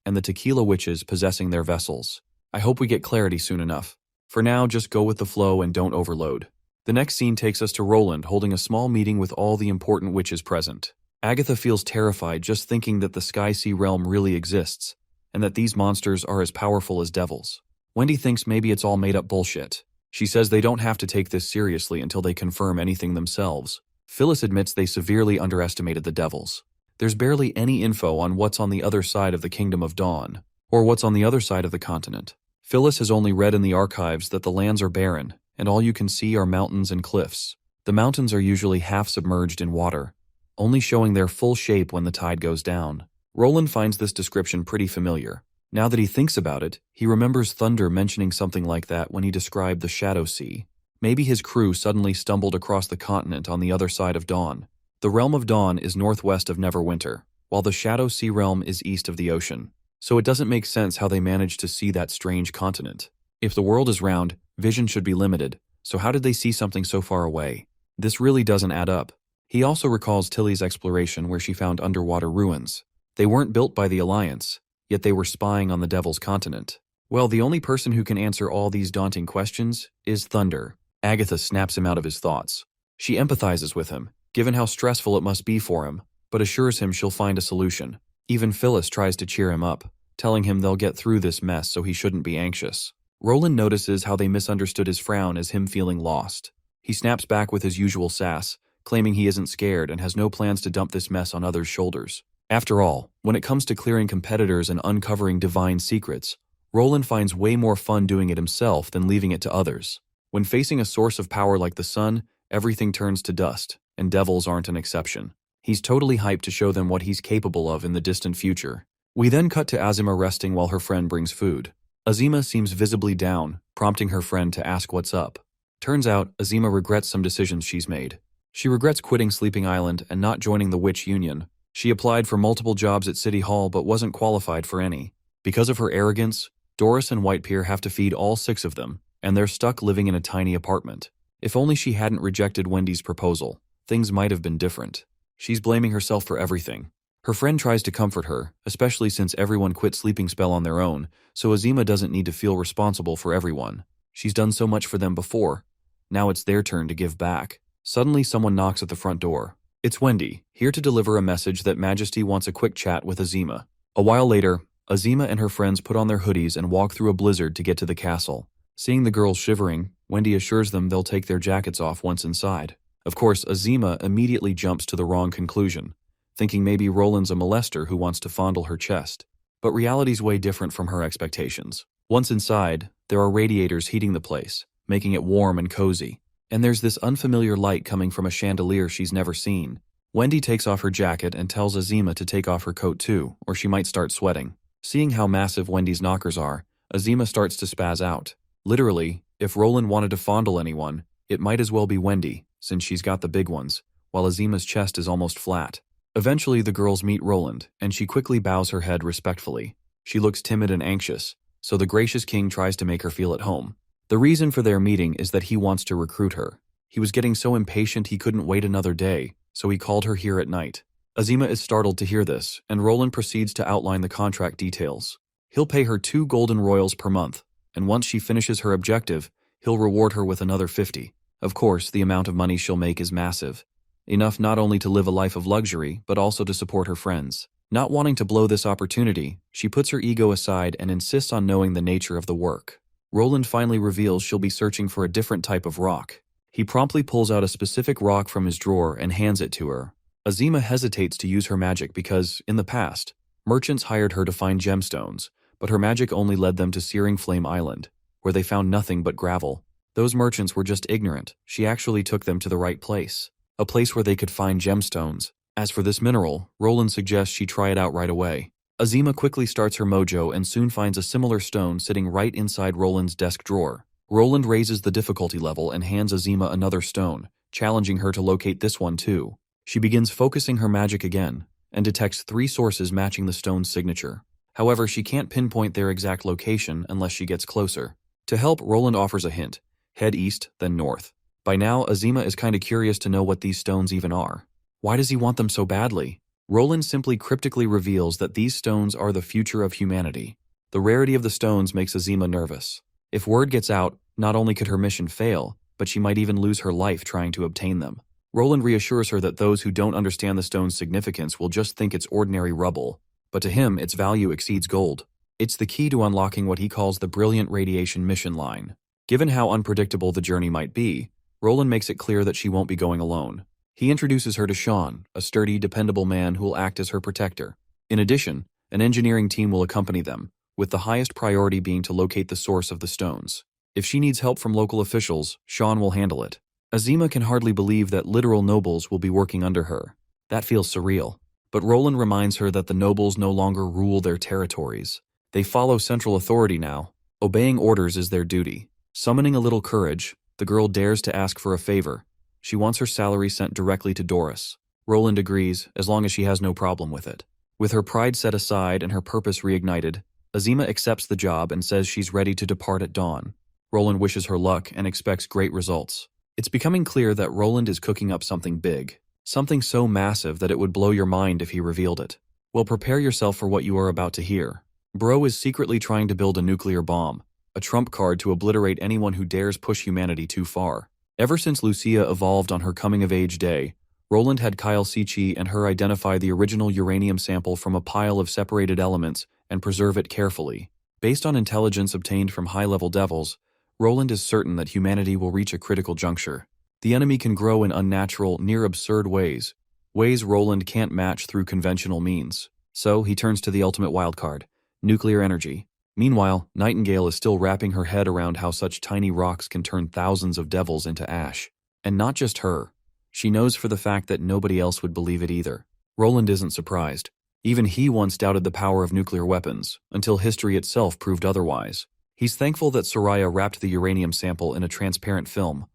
A: and the tequila witches possessing their vessels. I hope we get clarity soon enough. For now, just go with the flow and don't overload. The next scene takes us to Roland holding a small meeting with all the important witches present. Agatha feels terrified just thinking that the Sky-Sea realm really exists, and that these monsters are as powerful as devils. Wendy thinks maybe it's all made-up bullshit. She says they don't have to take this seriously until they confirm anything themselves. Phyllis admits they severely underestimated the devils. There's barely any info on what's on the other side of the Kingdom of Dawn, or what's on the other side of the continent. Phyllis has only read in the archives that the lands are barren, and all you can see are mountains and cliffs. The mountains are usually half submerged in water, only showing their full shape when the tide goes down. Roland finds this description pretty familiar. Now that he thinks about it, he remembers Thunder mentioning something like that when he described the Shadow Sea. Maybe his crew suddenly stumbled across the continent on the other side of Dawn. The Realm of Dawn is northwest of Neverwinter, while the Shadow Sea realm is east of the ocean. So it doesn't make sense how they managed to see that strange continent. If the world is round, vision should be limited, so how did they see something so far away? This really doesn't add up. He also recalls Tilly's exploration where she found underwater ruins. They weren't built by the Alliance, yet they were spying on the Devil's continent. Well, the only person who can answer all these daunting questions is Thunder. Agatha snaps him out of his thoughts. She empathizes with him, given how stressful it must be for him, but assures him she'll find a solution. Even Phyllis tries to cheer him up, telling him they'll get through this mess so he shouldn't be anxious. Roland notices how they misunderstood his frown as him feeling lost. He snaps back with his usual sass, claiming he isn't scared and has no plans to dump this mess on others' shoulders. After all, when it comes to clearing competitors and uncovering divine secrets, Roland finds way more fun doing it himself than leaving it to others. When facing a source of power like the sun, everything turns to dust, and devils aren't an exception. He's totally hyped to show them what he's capable of in the distant future. We then cut to Azima resting while her friend brings food. Azima seems visibly down, prompting her friend to ask what's up. Turns out, Azima regrets some decisions she's made. She regrets quitting Sleeping Island and not joining the Witch Union. She applied for multiple jobs at City Hall but wasn't qualified for any. Because of her arrogance, Doris and Whitepeer have to feed all 6 of them, and they're stuck living in a tiny apartment. If only she hadn't rejected Wendy's proposal, things might have been different. She's blaming herself for everything. Her friend tries to comfort her, especially since everyone quit Sleeping Spell on their own, so Azima doesn't need to feel responsible for everyone. She's done so much for them before. Now it's their turn to give back. Suddenly someone knocks at the front door. It's Wendy, here to deliver a message that Majesty wants a quick chat with Azima. A while later, Azima and her friends put on their hoodies and walk through a blizzard to get to the castle. Seeing the girls shivering, Wendy assures them they'll take their jackets off once inside. Of course, Azima immediately jumps to the wrong conclusion, thinking maybe Roland's a molester who wants to fondle her chest. But reality's way different from her expectations. Once inside, there are radiators heating the place, making it warm and cozy. And there's this unfamiliar light coming from a chandelier she's never seen. Wendy takes off her jacket and tells Azima to take off her coat too, or she might start sweating. Seeing how massive Wendy's knockers are, Azima starts to spaz out. Literally, if Roland wanted to fondle anyone, it might as well be Wendy, since she's got the big ones, while Azima's chest is almost flat. Eventually, the girls meet Roland, and she quickly bows her head respectfully. She looks timid and anxious, so the gracious king tries to make her feel at home. The reason for their meeting is that he wants to recruit her. He was getting so impatient he couldn't wait another day, so he called her here at night. Azima is startled to hear this, and Roland proceeds to outline the contract details. He'll pay her 2 golden royals per month, and once she finishes her objective, he'll reward her with another 50. Of course, the amount of money she'll make is massive. Enough not only to live a life of luxury, but also to support her friends. Not wanting to blow this opportunity, she puts her ego aside and insists on knowing the nature of the work. Roland finally reveals she'll be searching for a different type of rock. He promptly pulls out a specific rock from his drawer and hands it to her. Azima hesitates to use her magic because, in the past, merchants hired her to find gemstones, but her magic only led them to Searing Flame Island, where they found nothing but gravel. Those merchants were just ignorant. She actually took them to the right place, a place where they could find gemstones. As for this mineral, Roland suggests she try it out right away. Azima quickly starts her mojo and soon finds a similar stone sitting right inside Roland's desk drawer. Roland raises the difficulty level and hands Azima another stone, challenging her to locate this one too. She begins focusing her magic again, and detects 3 sources matching the stone's signature. However, she can't pinpoint their exact location unless she gets closer. To help, Roland offers a hint: head east, then north. By now, Azima is kinda curious to know what these stones even are. Why does he want them so badly? Roland simply cryptically reveals that these stones are the future of humanity. The rarity of the stones makes Azima nervous. If word gets out, not only could her mission fail, but she might even lose her life trying to obtain them. Roland reassures her that those who don't understand the stone's significance will just think it's ordinary rubble, but to him, its value exceeds gold. It's the key to unlocking what he calls the brilliant radiation mission line. Given how unpredictable the journey might be, Roland makes it clear that she won't be going alone. He introduces her to Sean, a sturdy, dependable man who will act as her protector. In addition, an engineering team will accompany them, with the highest priority being to locate the source of the stones. If she needs help from local officials, Sean will handle it. Azima can hardly believe that literal nobles will be working under her. That feels surreal. But Roland reminds her that the nobles no longer rule their territories. They follow central authority now. Obeying orders is their duty. Summoning a little courage, the girl dares to ask for a favor. She wants her salary sent directly to Doris. Roland agrees, as long as she has no problem with it. With her pride set aside and her purpose reignited, Azima accepts the job and says she's ready to depart at dawn. Roland wishes her luck and expects great results. It's becoming clear that Roland is cooking up something big. Something so massive that it would blow your mind if he revealed it. Well, prepare yourself for what you are about to hear. Bro is secretly trying to build a nuclear bomb, a trump card to obliterate anyone who dares push humanity too far. Ever since Lucia evolved on her coming-of-age day, Roland had Kyle Sichi and her identify the original uranium sample from a pile of separated elements and preserve it carefully. Based on intelligence obtained from high-level devils, Roland is certain that humanity will reach a critical juncture. The enemy can grow in unnatural, near-absurd ways Roland can't match through conventional means. So he turns to the ultimate wildcard: nuclear energy. Meanwhile, Nightingale is still wrapping her head around how such tiny rocks can turn thousands of devils into ash. And not just her. She knows for the fact that nobody else would believe it either. Roland isn't surprised. Even he once doubted the power of nuclear weapons, until history itself proved otherwise. He's thankful that Soraya wrapped the uranium sample in a transparent film.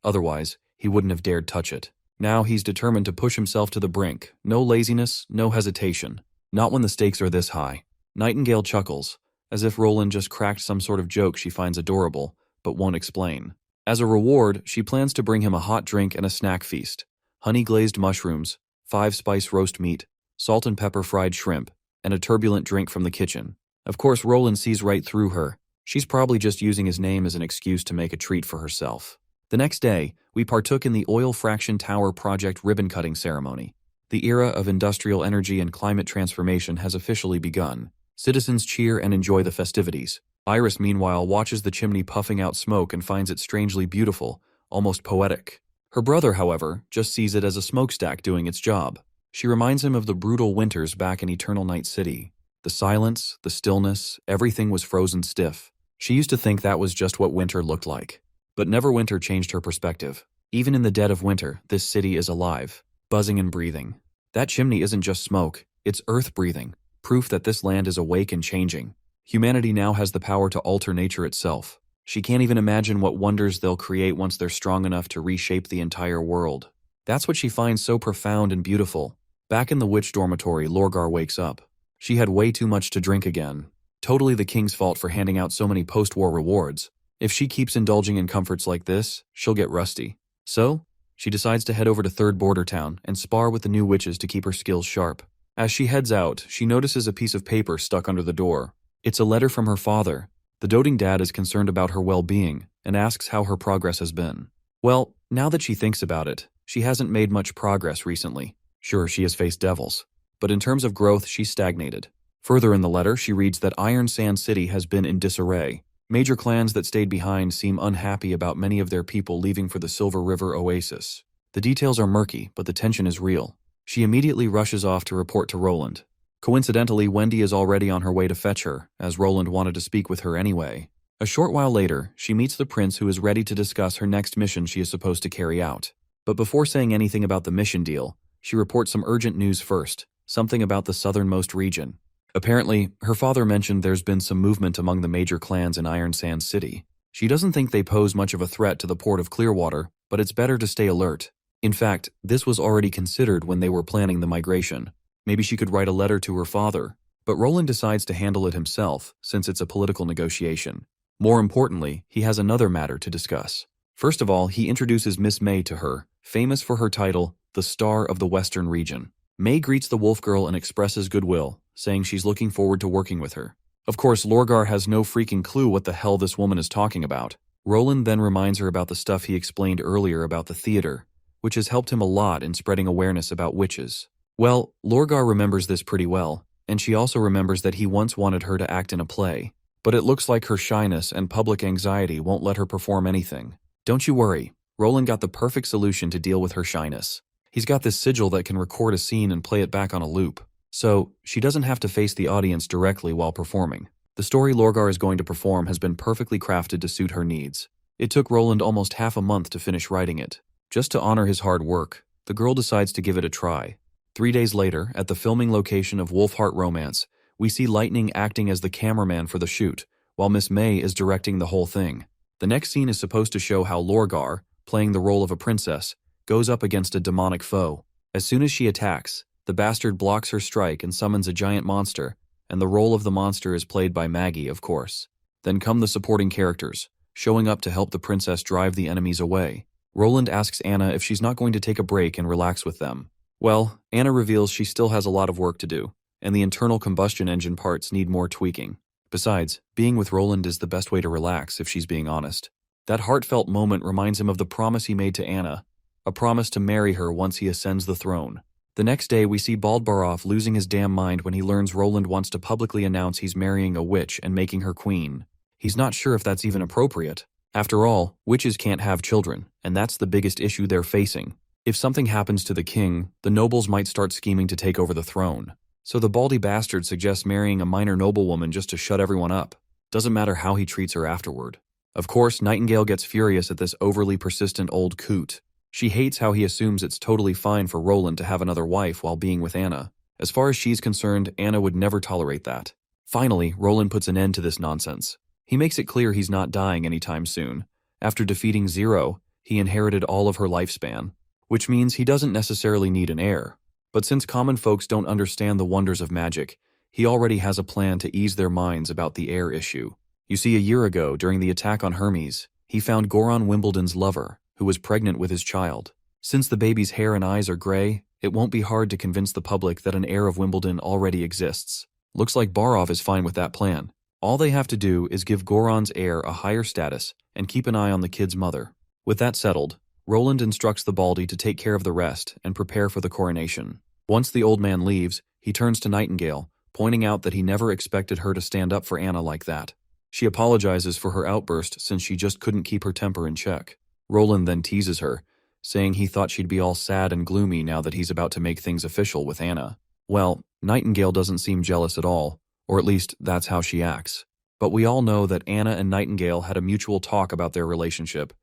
A: Otherwise, he wouldn't have dared touch it. Now he's determined to push himself to the brink. No laziness, no hesitation. Not when the stakes are this high. Nightingale chuckles, as if Roland just cracked some sort of joke she finds adorable, but won't explain. As a reward, she plans to bring him a hot drink and a snack feast. Honey-glazed mushrooms, 5-spice roast meat, salt and pepper fried shrimp, and a turbulent drink from the kitchen. Of course, Roland sees right through her. She's probably just using his name as an excuse to make a treat for herself. The next day, we partook in the Oil Fraction Tower project ribbon-cutting ceremony. The era of industrial energy and climate transformation has officially begun. Citizens cheer and enjoy the festivities. Iris, meanwhile, watches the chimney puffing out smoke and finds it strangely beautiful, almost poetic. Her brother, however, just sees it as a smokestack doing its job. She reminds him of the brutal winters back in Eternal Night City. The silence, the stillness, everything was frozen stiff. She used to think that was just what winter looked like. But Neverwinter changed her perspective. Even in the dead of winter, this city is alive, buzzing and breathing. That chimney isn't just smoke, it's earth breathing, proof that this land is awake and changing. Humanity now has the power to alter nature itself. She can't even imagine what wonders they'll create once they're strong enough to reshape the entire world. That's what she finds so profound and beautiful. Back in the witch dormitory, Lorgar wakes up. She had way too much to drink again. Totally the king's fault for handing out so many post-war rewards. If she keeps indulging in comforts like this, she'll get rusty. So, she decides to head over to 3rd Bordertown and spar with the new witches to keep her skills sharp. As she heads out, she notices a piece of paper stuck under the door. It's a letter from her father. The doting dad is concerned about her well-being and asks how her progress has been. Well, now that she thinks about it, she hasn't made much progress recently. Sure, she has faced devils, but in terms of growth, she's stagnated. Further in the letter, she reads that Iron Sand City has been in disarray. Major clans that stayed behind seem unhappy about many of their people leaving for the Silver River Oasis. The details are murky, but the tension is real. She immediately rushes off to report to Roland. Coincidentally, Wendy is already on her way to fetch her, as Roland wanted to speak with her anyway. A short while later, she meets the prince who is ready to discuss her next mission she is supposed to carry out. But before saying anything about the mission deal, she reports some urgent news first, something about the southernmost region. Apparently, her father mentioned there's been some movement among the major clans in Iron Sand City. She doesn't think they pose much of a threat to the port of Clearwater, but it's better to stay alert. In fact, this was already considered when they were planning the migration. Maybe she could write a letter to her father, but Roland decides to handle it himself, since it's a political negotiation. More importantly, he has another matter to discuss. First of all, he introduces Miss May to her, famous for her title, the Star of the Western Region. May greets the wolf girl and expresses goodwill, saying she's looking forward to working with her. Of course, Lurggar has no freaking clue what the hell this woman is talking about. Roland then reminds her about the stuff he explained earlier about the theater, which has helped him a lot in spreading awareness about witches. Well, Lurggar remembers this pretty well, and she also remembers that he once wanted her to act in a play. But it looks like her shyness and public anxiety won't let her perform anything. Don't you worry, Roland got the perfect solution to deal with her shyness. He's got this sigil that can record a scene and play it back on a loop. So, she doesn't have to face the audience directly while performing. The story Lorgar is going to perform has been perfectly crafted to suit her needs. It took Roland almost half a month to finish writing it. Just to honor his hard work, the girl decides to give it a try. 3 days later, at the filming location of Wolfheart Romance, we see Lightning acting as the cameraman for the shoot, while Miss May is directing the whole thing. The next scene is supposed to show how Lorgar, playing the role of a princess, goes up against a demonic foe. As soon as she attacks, the bastard blocks her strike and summons a giant monster, and the role of the monster is played by Maggie, of course. Then come the supporting characters, showing up to help the princess drive the enemies away. Roland asks Anna if she's not going to take a break and relax with them. Well, Anna reveals she still has a lot of work to do, and the internal combustion engine parts need more tweaking. Besides, being with Roland is the best way to relax, if she's being honest. That heartfelt moment reminds him of the promise he made to Anna, a promise to marry her once he ascends the throne. The next day, we see Baldbarov losing his damn mind when he learns Roland wants to publicly announce he's marrying a witch and making her queen. He's not sure if that's even appropriate. After all, witches can't have children, and that's the biggest issue they're facing. If something happens to the king, the nobles might start scheming to take over the throne. So the baldy bastard suggests marrying a minor noblewoman just to shut everyone up. Doesn't matter how he treats her afterward. Of course, Nightingale gets furious at this overly persistent old coot. She hates how he assumes it's totally fine for Roland to have another wife while being with Anna. As far as she's concerned, Anna would never tolerate that. Finally, Roland puts an end to this nonsense. He makes it clear he's not dying anytime soon. After defeating Zero, he inherited all of her lifespan, which means he doesn't necessarily need an heir. But since common folks don't understand the wonders of magic, he already has a plan to ease their minds about the heir issue. You see, a year ago, during the attack on Hermes, he found Goron Wimbledon's lover, who was pregnant with his child. Since the baby's hair and eyes are gray, it won't be hard to convince the public that an heir of Wimbledon already exists. Looks like Barov is fine with that plan. All they have to do is give Goron's heir a higher status and keep an eye on the kid's mother. With that settled, Roland instructs the Baldy to take care of the rest and prepare for the coronation. Once the old man leaves, he turns to Nightingale, pointing out that he never expected her to stand up for Anna like that. She apologizes for her outburst since she just couldn't keep her temper in check. Roland then teases her, saying he thought she'd be all sad and gloomy now that he's about to make things official with Anna. Well, Nightingale doesn't seem jealous at all, or at least that's how she acts. But we all know that Anna and Nightingale had a mutual talk about their relationship,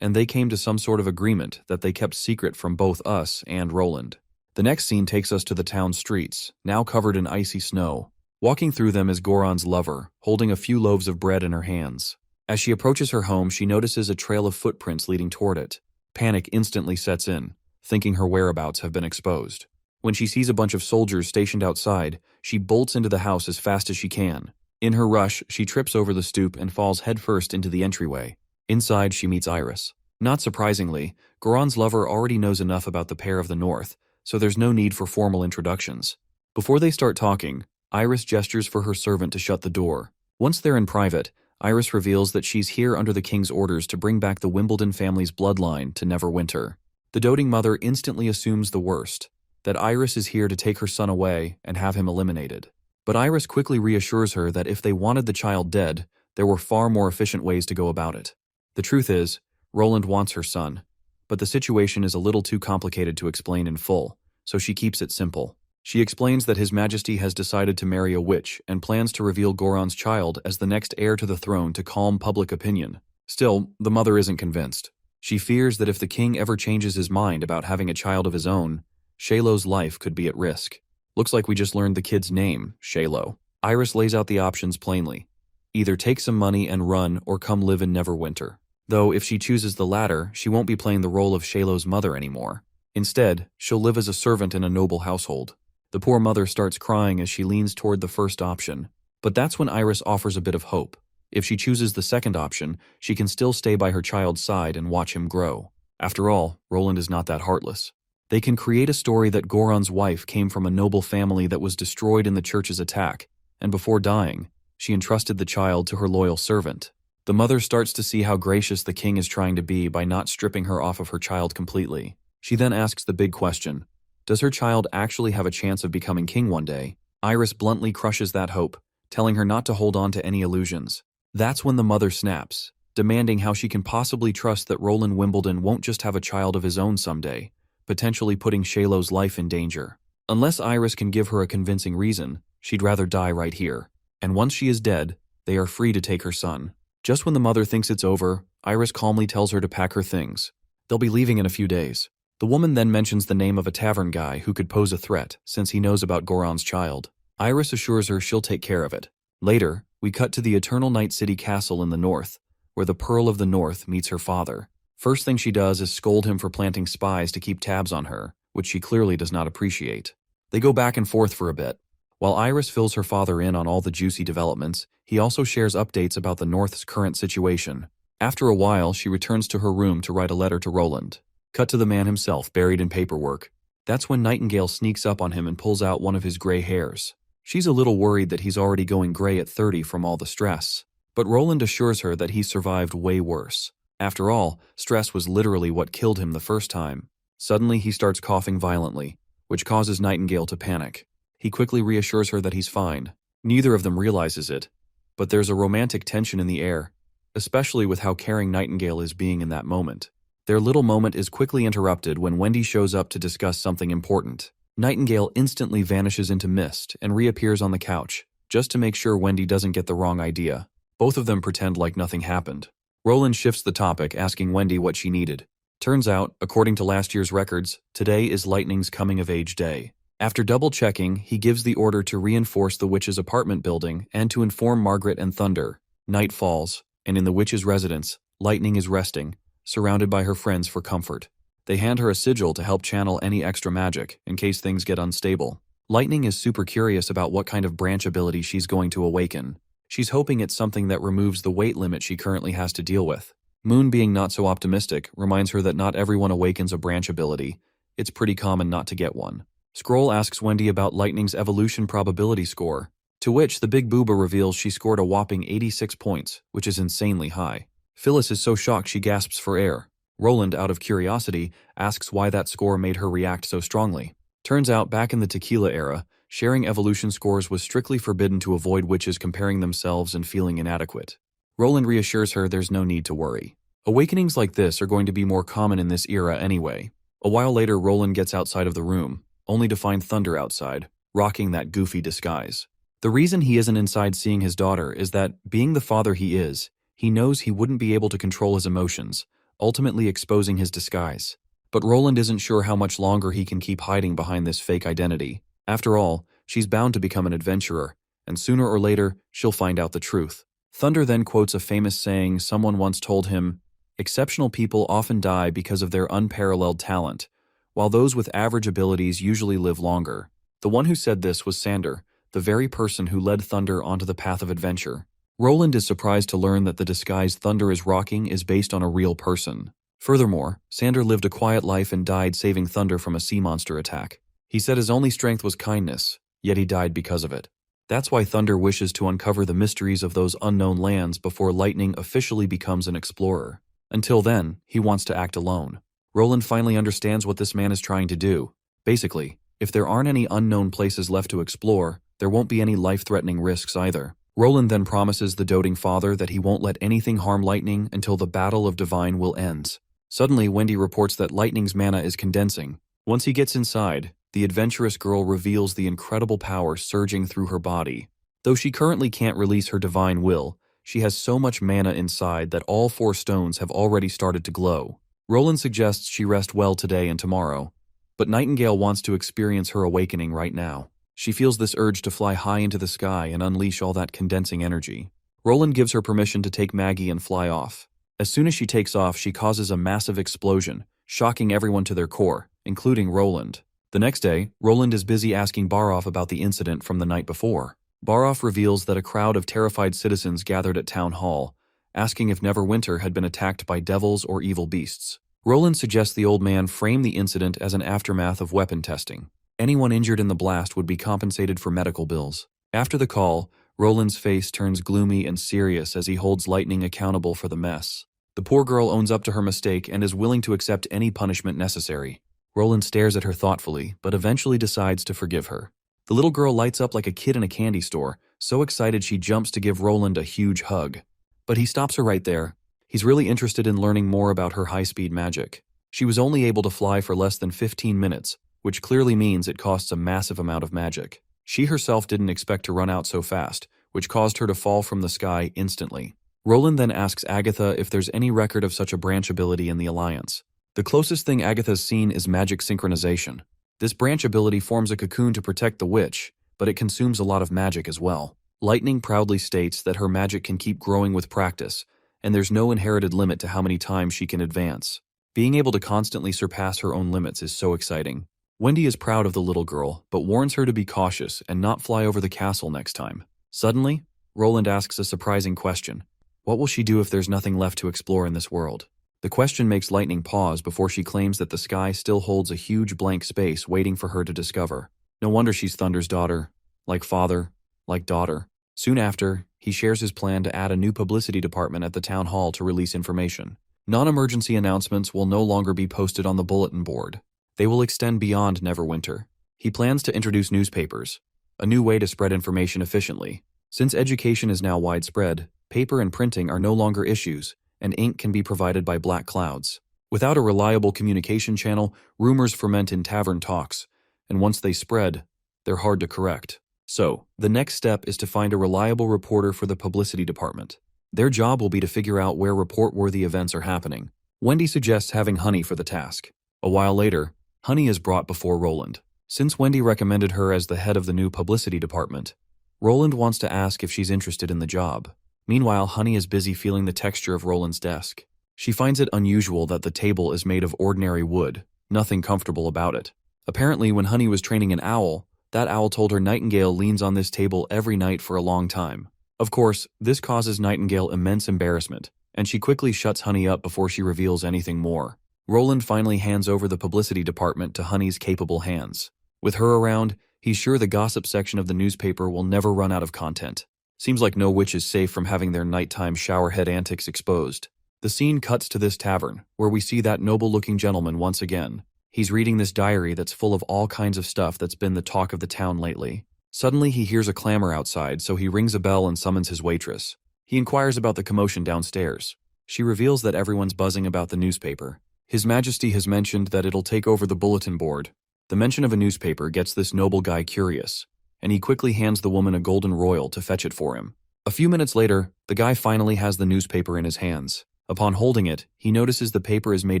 A: and they came to some sort of agreement that they kept secret from both us and Roland. The next scene takes us to the town streets, now covered in icy snow. Walking through them is Goron's lover, holding a few loaves of bread in her hands. As she approaches her home, she notices a trail of footprints leading toward it. Panic instantly sets in, thinking her whereabouts have been exposed. When she sees a bunch of soldiers stationed outside, she bolts into the house as fast as she can. In her rush, she trips over the stoop and falls headfirst into the entryway. Inside, she meets Iris. Not surprisingly, Goron's lover already knows enough about the pair of the North, so there's no need for formal introductions. Before they start talking, Iris gestures for her servant to shut the door. Once they're in private, Iris reveals that she's here under the king's orders to bring back the Wimbledon family's bloodline to Neverwinter. The doting mother instantly assumes the worst, that Iris is here to take her son away and have him eliminated. But Iris quickly reassures her that if they wanted the child dead, there were far more efficient ways to go about it. The truth is, Roland wants her son, but the situation is a little too complicated to explain in full, so she keeps it simple. She explains that His Majesty has decided to marry a witch and plans to reveal Goron's child as the next heir to the throne to calm public opinion. Still, the mother isn't convinced. She fears that if the king ever changes his mind about having a child of his own, Shaylo's life could be at risk. Looks like we just learned the kid's name, Shaylo. Iris lays out the options plainly. Either take some money and run or come live in Neverwinter. Though if she chooses the latter, she won't be playing the role of Shaylo's mother anymore. Instead, she'll live as a servant in a noble household. The poor mother starts crying as she leans toward the first option. But that's when Iris offers a bit of hope. If she chooses the second option, she can still stay by her child's side and watch him grow. After all, Roland is not that heartless. They can create a story that Goron's wife came from a noble family that was destroyed in the church's attack, and before dying, she entrusted the child to her loyal servant. The mother starts to see how gracious the king is trying to be by not stripping her off of her child completely. She then asks the big question. Does her child actually have a chance of becoming king one day? Iris bluntly crushes that hope, telling her not to hold on to any illusions. That's when the mother snaps, demanding how she can possibly trust that Roland Wimbledon won't just have a child of his own someday, potentially putting Shaylo's life in danger. Unless Iris can give her a convincing reason, she'd rather die right here. And once she is dead, they are free to take her son. Just when the mother thinks it's over, Iris calmly tells her to pack her things. They'll be leaving in a few days. The woman then mentions the name of a tavern guy who could pose a threat since he knows about Goron's child. Iris assures her she'll take care of it. Later, we cut to the Eternal Night City castle in the north, where the Pearl of the North meets her father. First thing she does is scold him for planting spies to keep tabs on her, which she clearly does not appreciate. They go back and forth for a bit. While Iris fills her father in on all the juicy developments, he also shares updates about the North's current situation. After a while, she returns to her room to write a letter to Roland. Cut to the man himself, buried in paperwork. That's when Nightingale sneaks up on him and pulls out one of his gray hairs. She's a little worried that he's already going gray at 30 from all the stress. But Roland assures her that he's survived way worse. After all, stress was literally what killed him the first time. Suddenly, he starts coughing violently, which causes Nightingale to panic. He quickly reassures her that he's fine. Neither of them realizes it, but there's a romantic tension in the air, especially with how caring Nightingale is being in that moment. Their little moment is quickly interrupted when Wendy shows up to discuss something important. Nightingale instantly vanishes into mist and reappears on the couch, just to make sure Wendy doesn't get the wrong idea. Both of them pretend like nothing happened. Roland shifts the topic, asking Wendy what she needed. Turns out, according to last year's records, today is Lightning's coming-of-age day. After double-checking, he gives the order to reinforce the witch's apartment building and to inform Margaret and Thunder. Night falls, and in the witch's residence, Lightning is resting, surrounded by her friends for comfort. They hand her a sigil to help channel any extra magic in case things get unstable. Lightning is super curious about what kind of branch ability she's going to awaken. She's hoping it's something that removes the weight limit she currently has to deal with. Moon, being not so optimistic, reminds her that not everyone awakens a branch ability. It's pretty common not to get one. Scroll asks Wendy about Lightning's evolution probability score, to which the big booba reveals she scored a whopping 86 points, which is insanely high. Phyllis is so shocked she gasps for air. Roland, out of curiosity, asks why that score made her react so strongly. Turns out, back in the tequila era, sharing evolution scores was strictly forbidden to avoid witches comparing themselves and feeling inadequate. Roland reassures her there's no need to worry. Awakenings like this are going to be more common in this era anyway. A while later, Roland gets outside of the room, only to find Thunder outside, rocking that goofy disguise. The reason he isn't inside seeing his daughter is that, being the father he is, he knows he wouldn't be able to control his emotions, ultimately exposing his disguise. But Roland isn't sure how much longer he can keep hiding behind this fake identity. After all, she's bound to become an adventurer, and sooner or later, she'll find out the truth. Thunder then quotes a famous saying someone once told him, "Exceptional people often die because of their unparalleled talent, while those with average abilities usually live longer." The one who said this was Sander, the very person who led Thunder onto the path of adventure. Roland is surprised to learn that the disguise Thunder is rocking is based on a real person. Furthermore, Sander lived a quiet life and died saving Thunder from a sea monster attack. He said his only strength was kindness, yet he died because of it. That's why Thunder wishes to uncover the mysteries of those unknown lands before Lightning officially becomes an explorer. Until then, he wants to act alone. Roland finally understands what this man is trying to do. Basically, if there aren't any unknown places left to explore, there won't be any life-threatening risks either. Roland then promises the doting father that he won't let anything harm Lightning until the Battle of Divine Will ends. Suddenly, Wendy reports that Lightning's mana is condensing. Once he gets inside, the adventurous girl reveals the incredible power surging through her body. Though she currently can't release her divine will, she has so much mana inside that all 4 stones have already started to glow. Roland suggests she rest well today and tomorrow, but Nightingale wants to experience her awakening right now. She feels this urge to fly high into the sky and unleash all that condensing energy. Roland gives her permission to take Maggie and fly off. As soon as she takes off, she causes a massive explosion, shocking everyone to their core, including Roland. The next day, Roland is busy asking Baroff about the incident from the night before. Baroff reveals that a crowd of terrified citizens gathered at Town Hall, asking if Neverwinter had been attacked by devils or evil beasts. Roland suggests the old man frame the incident as an aftermath of weapon testing. Anyone injured in the blast would be compensated for medical bills. After the call, Roland's face turns gloomy and serious as he holds Lightning accountable for the mess. The poor girl owns up to her mistake and is willing to accept any punishment necessary. Roland stares at her thoughtfully, but eventually decides to forgive her. The little girl lights up like a kid in a candy store, so excited she jumps to give Roland a huge hug. But he stops her right there. He's really interested in learning more about her high-speed magic. She was only able to fly for less than 15 minutes, which clearly means it costs a massive amount of magic. She herself didn't expect to run out so fast, which caused her to fall from the sky instantly. Roland then asks Agatha if there's any record of such a branch ability in the Alliance. The closest thing Agatha's seen is magic synchronization. This branch ability forms a cocoon to protect the witch, but it consumes a lot of magic as well. Lightning proudly states that her magic can keep growing with practice, and there's no inherited limit to how many times she can advance. Being able to constantly surpass her own limits is so exciting. Wendy is proud of the little girl, but warns her to be cautious and not fly over the castle next time. Suddenly, Roland asks a surprising question. What will she do if there's nothing left to explore in this world? The question makes Lightning pause before she claims that the sky still holds a huge blank space waiting for her to discover. No wonder she's Thunder's daughter. Like father, like daughter. Soon after, he shares his plan to add a new publicity department at the town hall to release information. Non-emergency announcements will no longer be posted on the bulletin board. They will extend beyond Neverwinter. He plans to introduce newspapers, a new way to spread information efficiently. Since education is now widespread, paper and printing are no longer issues, and ink can be provided by black clouds. Without a reliable communication channel, rumors ferment in tavern talks, and once they spread, they're hard to correct. So, the next step is to find a reliable reporter for the publicity department. Their job will be to figure out where report-worthy events are happening. Wendy suggests having Honey for the task. A while later, Honey is brought before Roland. Since Wendy recommended her as the head of the new publicity department, Roland wants to ask if she's interested in the job. Meanwhile, Honey is busy feeling the texture of Roland's desk. She finds it unusual that the table is made of ordinary wood, nothing comfortable about it. Apparently, when Honey was training an owl, that owl told her Nightingale leans on this table every night for a long time. Of course, this causes Nightingale immense embarrassment, and she quickly shuts Honey up before she reveals anything more. Roland finally hands over the publicity department to Honey's capable hands. With her around, he's sure the gossip section of the newspaper will never run out of content. Seems like no witch is safe from having their nighttime showerhead antics exposed. The scene cuts to this tavern, where we see that noble-looking gentleman once again. He's reading this diary that's full of all kinds of stuff that's been the talk of the town lately. Suddenly, he hears a clamor outside, so he rings a bell and summons his waitress. He inquires about the commotion downstairs. She reveals that everyone's buzzing about the newspaper. His Majesty has mentioned that it'll take over the bulletin board. The mention of a newspaper gets this noble guy curious, and he quickly hands the woman a golden royal to fetch it for him. A few minutes later, the guy finally has the newspaper in his hands. Upon holding it, he notices the paper is made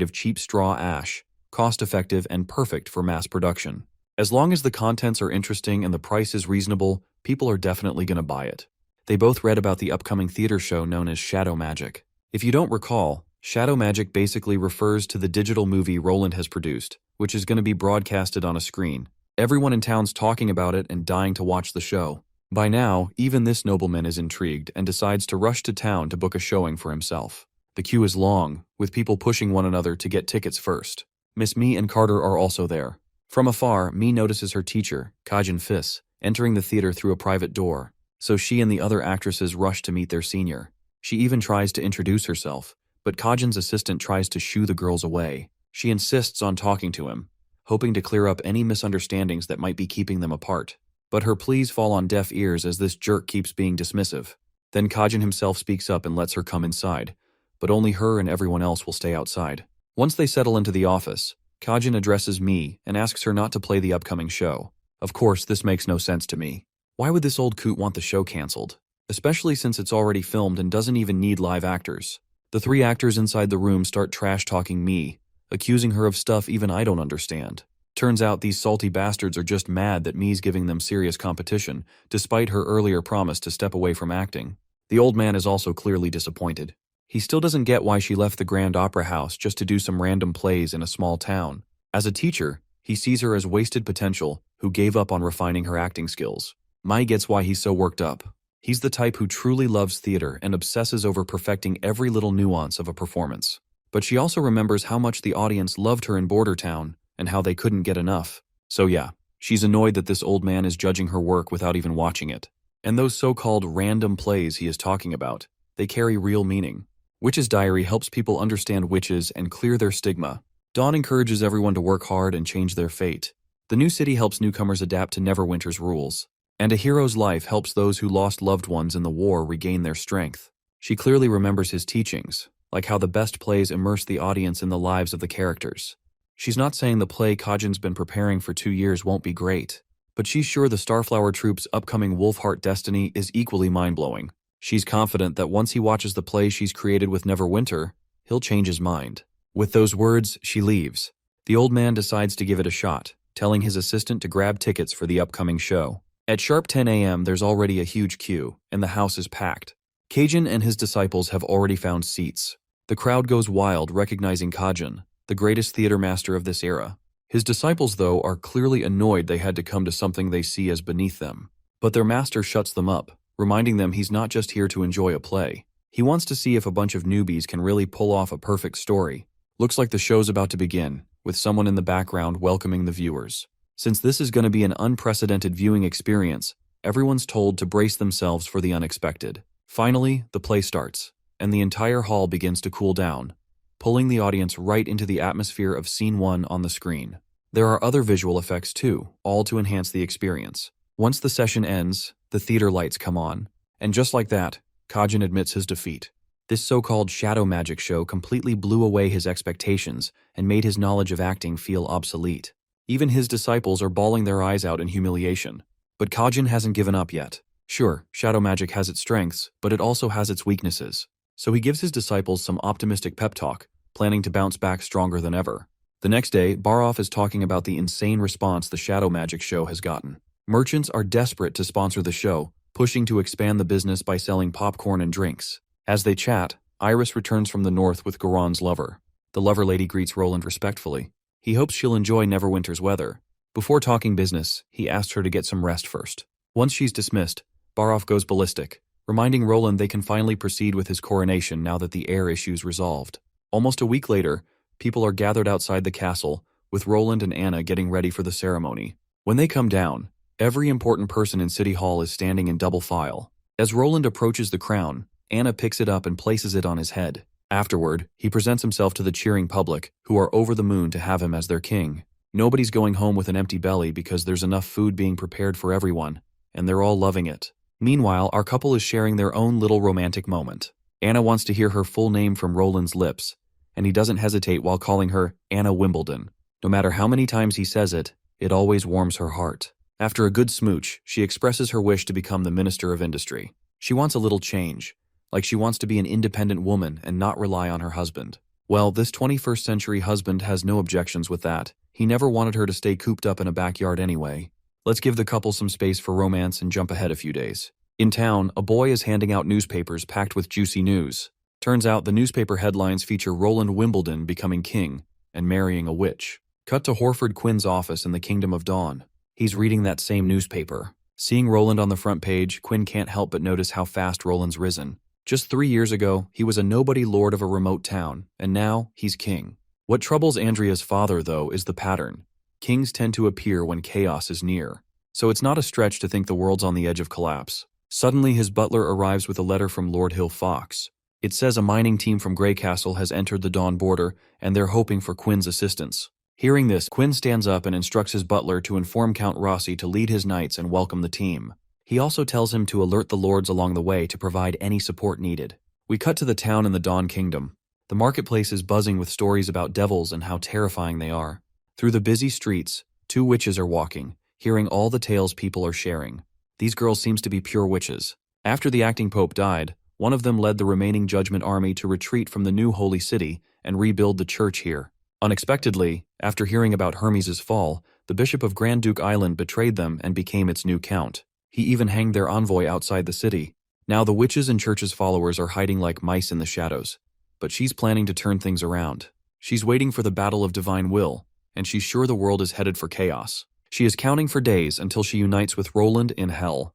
A: of cheap straw ash, cost-effective and perfect for mass production. As long as the contents are interesting and the price is reasonable, people are definitely going to buy it. They both read about the upcoming theater show known as Shadow Magic. If you don't recall, Shadow Magic basically refers to the digital movie Roland has produced, which is going to be broadcasted on a screen. Everyone in town's talking about it and dying to watch the show. By now, even this nobleman is intrigued and decides to rush to town to book a showing for himself. The queue is long, with people pushing one another to get tickets first. Miss Me and Carter are also there. From afar, Me notices her teacher, Kajin Fiss, entering the theater through a private door, so she and the other actresses rush to meet their senior. She even tries to introduce herself, but Kajin's assistant tries to shoo the girls away. She insists on talking to him, hoping to clear up any misunderstandings that might be keeping them apart. But her pleas fall on deaf ears as this jerk keeps being dismissive. Then Kajin himself speaks up and lets her come inside, but only her and everyone else will stay outside. Once they settle into the office, Kajin addresses Me and asks her not to play the upcoming show. Of course, this makes no sense to me. Why would this old coot want the show cancelled? Especially since it's already filmed and doesn't even need live actors. The three actors inside the room start trash-talking Me, accusing her of stuff even I don't understand. Turns out these salty bastards are just mad that Me's giving them serious competition, despite her earlier promise to step away from acting. The old man is also clearly disappointed. He still doesn't get why she left the Grand Opera House just to do some random plays in a small town. As a teacher, he sees her as wasted potential who gave up on refining her acting skills. Mai gets why he's so worked up. He's the type who truly loves theater and obsesses over perfecting every little nuance of a performance. But she also remembers how much the audience loved her in Bordertown and how they couldn't get enough. So yeah, she's annoyed that this old man is judging her work without even watching it. And those so-called random plays he is talking about, they carry real meaning. Witch's Diary helps people understand witches and clear their stigma. Dawn encourages everyone to work hard and change their fate. The new city helps newcomers adapt to Neverwinter's rules. And A Hero's Life helps those who lost loved ones in the war regain their strength. She clearly remembers his teachings, like how the best plays immerse the audience in the lives of the characters. She's not saying the play Kajin's been preparing for 2 years won't be great, but she's sure the Starflower Troupe's upcoming Wolfheart Destiny is equally mind-blowing. She's confident that once he watches the play she's created with Neverwinter, he'll change his mind. With those words, she leaves. The old man decides to give it a shot, telling his assistant to grab tickets for the upcoming show. At sharp 10 a.m., there's already a huge queue, and the house is packed. Kajin and his disciples have already found seats. The crowd goes wild recognizing Kajin, the greatest theater master of this era. His disciples, though, are clearly annoyed they had to come to something they see as beneath them. But their master shuts them up, reminding them he's not just here to enjoy a play. He wants to see if a bunch of newbies can really pull off a perfect story. Looks like the show's about to begin, with someone in the background welcoming the viewers. Since this is going to be an unprecedented viewing experience, everyone's told to brace themselves for the unexpected. Finally, the play starts, and the entire hall begins to cool down, pulling the audience right into the atmosphere of Scene 1 on the screen. There are other visual effects too, all to enhance the experience. Once the session ends, the theater lights come on, and just like that, Kajin admits his defeat. This so-called shadow magic show completely blew away his expectations and made his knowledge of acting feel obsolete. Even his disciples are bawling their eyes out in humiliation. But Kajin hasn't given up yet. Sure, shadow magic has its strengths, but it also has its weaknesses. So he gives his disciples some optimistic pep talk, planning to bounce back stronger than ever. The next day, Baroff is talking about the insane response the shadow magic show has gotten. Merchants are desperate to sponsor the show, pushing to expand the business by selling popcorn and drinks. As they chat, Iris returns from the north with Goron's lover. The lover lady greets Roland respectfully. He hopes she'll enjoy Neverwinter's weather. Before talking business, he asks her to get some rest first. Once she's dismissed, Baroff goes ballistic, reminding Roland they can finally proceed with his coronation now that the heir issue's resolved. Almost a week later, people are gathered outside the castle, with Roland and Anna getting ready for the ceremony. When they come down, every important person in City Hall is standing in double file. As Roland approaches the crown, Anna picks it up and places it on his head. Afterward, he presents himself to the cheering public, who are over the moon to have him as their king. Nobody's going home with an empty belly because there's enough food being prepared for everyone, and they're all loving it. Meanwhile, our couple is sharing their own little romantic moment. Anna wants to hear her full name from Roland's lips, and he doesn't hesitate while calling her Anna Wimbledon. No matter how many times he says it, it always warms her heart. After a good smooch, she expresses her wish to become the Minister of Industry. She wants a little change, like she wants to be an independent woman and not rely on her husband. Well, this 21st century husband has no objections with that. He never wanted her to stay cooped up in a backyard anyway. Let's give the couple some space for romance and jump ahead a few days. In town, a boy is handing out newspapers packed with juicy news. Turns out the newspaper headlines feature Roland Wimbledon becoming king and marrying a witch. Cut to Horford Quinn's office in the Kingdom of Dawn. He's reading that same newspaper. Seeing Roland on the front page, Quinn can't help but notice how fast Roland's risen. Just 3 years ago, he was a nobody lord of a remote town, and now he's king. What troubles Andrea's father, though, is the pattern. Kings tend to appear when chaos is near. So it's not a stretch to think the world's on the edge of collapse. Suddenly, his butler arrives with a letter from Lord Hill Fox. It says a mining team from Greycastle has entered the Dawn border, and they're hoping for Quinn's assistance. Hearing this, Quinn stands up and instructs his butler to inform Count Rossi to lead his knights and welcome the team. He also tells him to alert the lords along the way to provide any support needed. We cut to the town in the Dawn Kingdom. The marketplace is buzzing with stories about devils and how terrifying they are. Through the busy streets, 2 witches are walking, hearing all the tales people are sharing. These girls seem to be pure witches. After the acting pope died, one of them led the remaining Judgment Army to retreat from the new holy city and rebuild the church here. Unexpectedly, after hearing about Hermes' fall, the Bishop of Grand Duke Island betrayed them and became its new count. He even hanged their envoy outside the city. Now the witches and church's followers are hiding like mice in the shadows. But she's planning to turn things around. She's waiting for the battle of divine will, and she's sure the world is headed for chaos. She is counting for days until she unites with Roland in hell.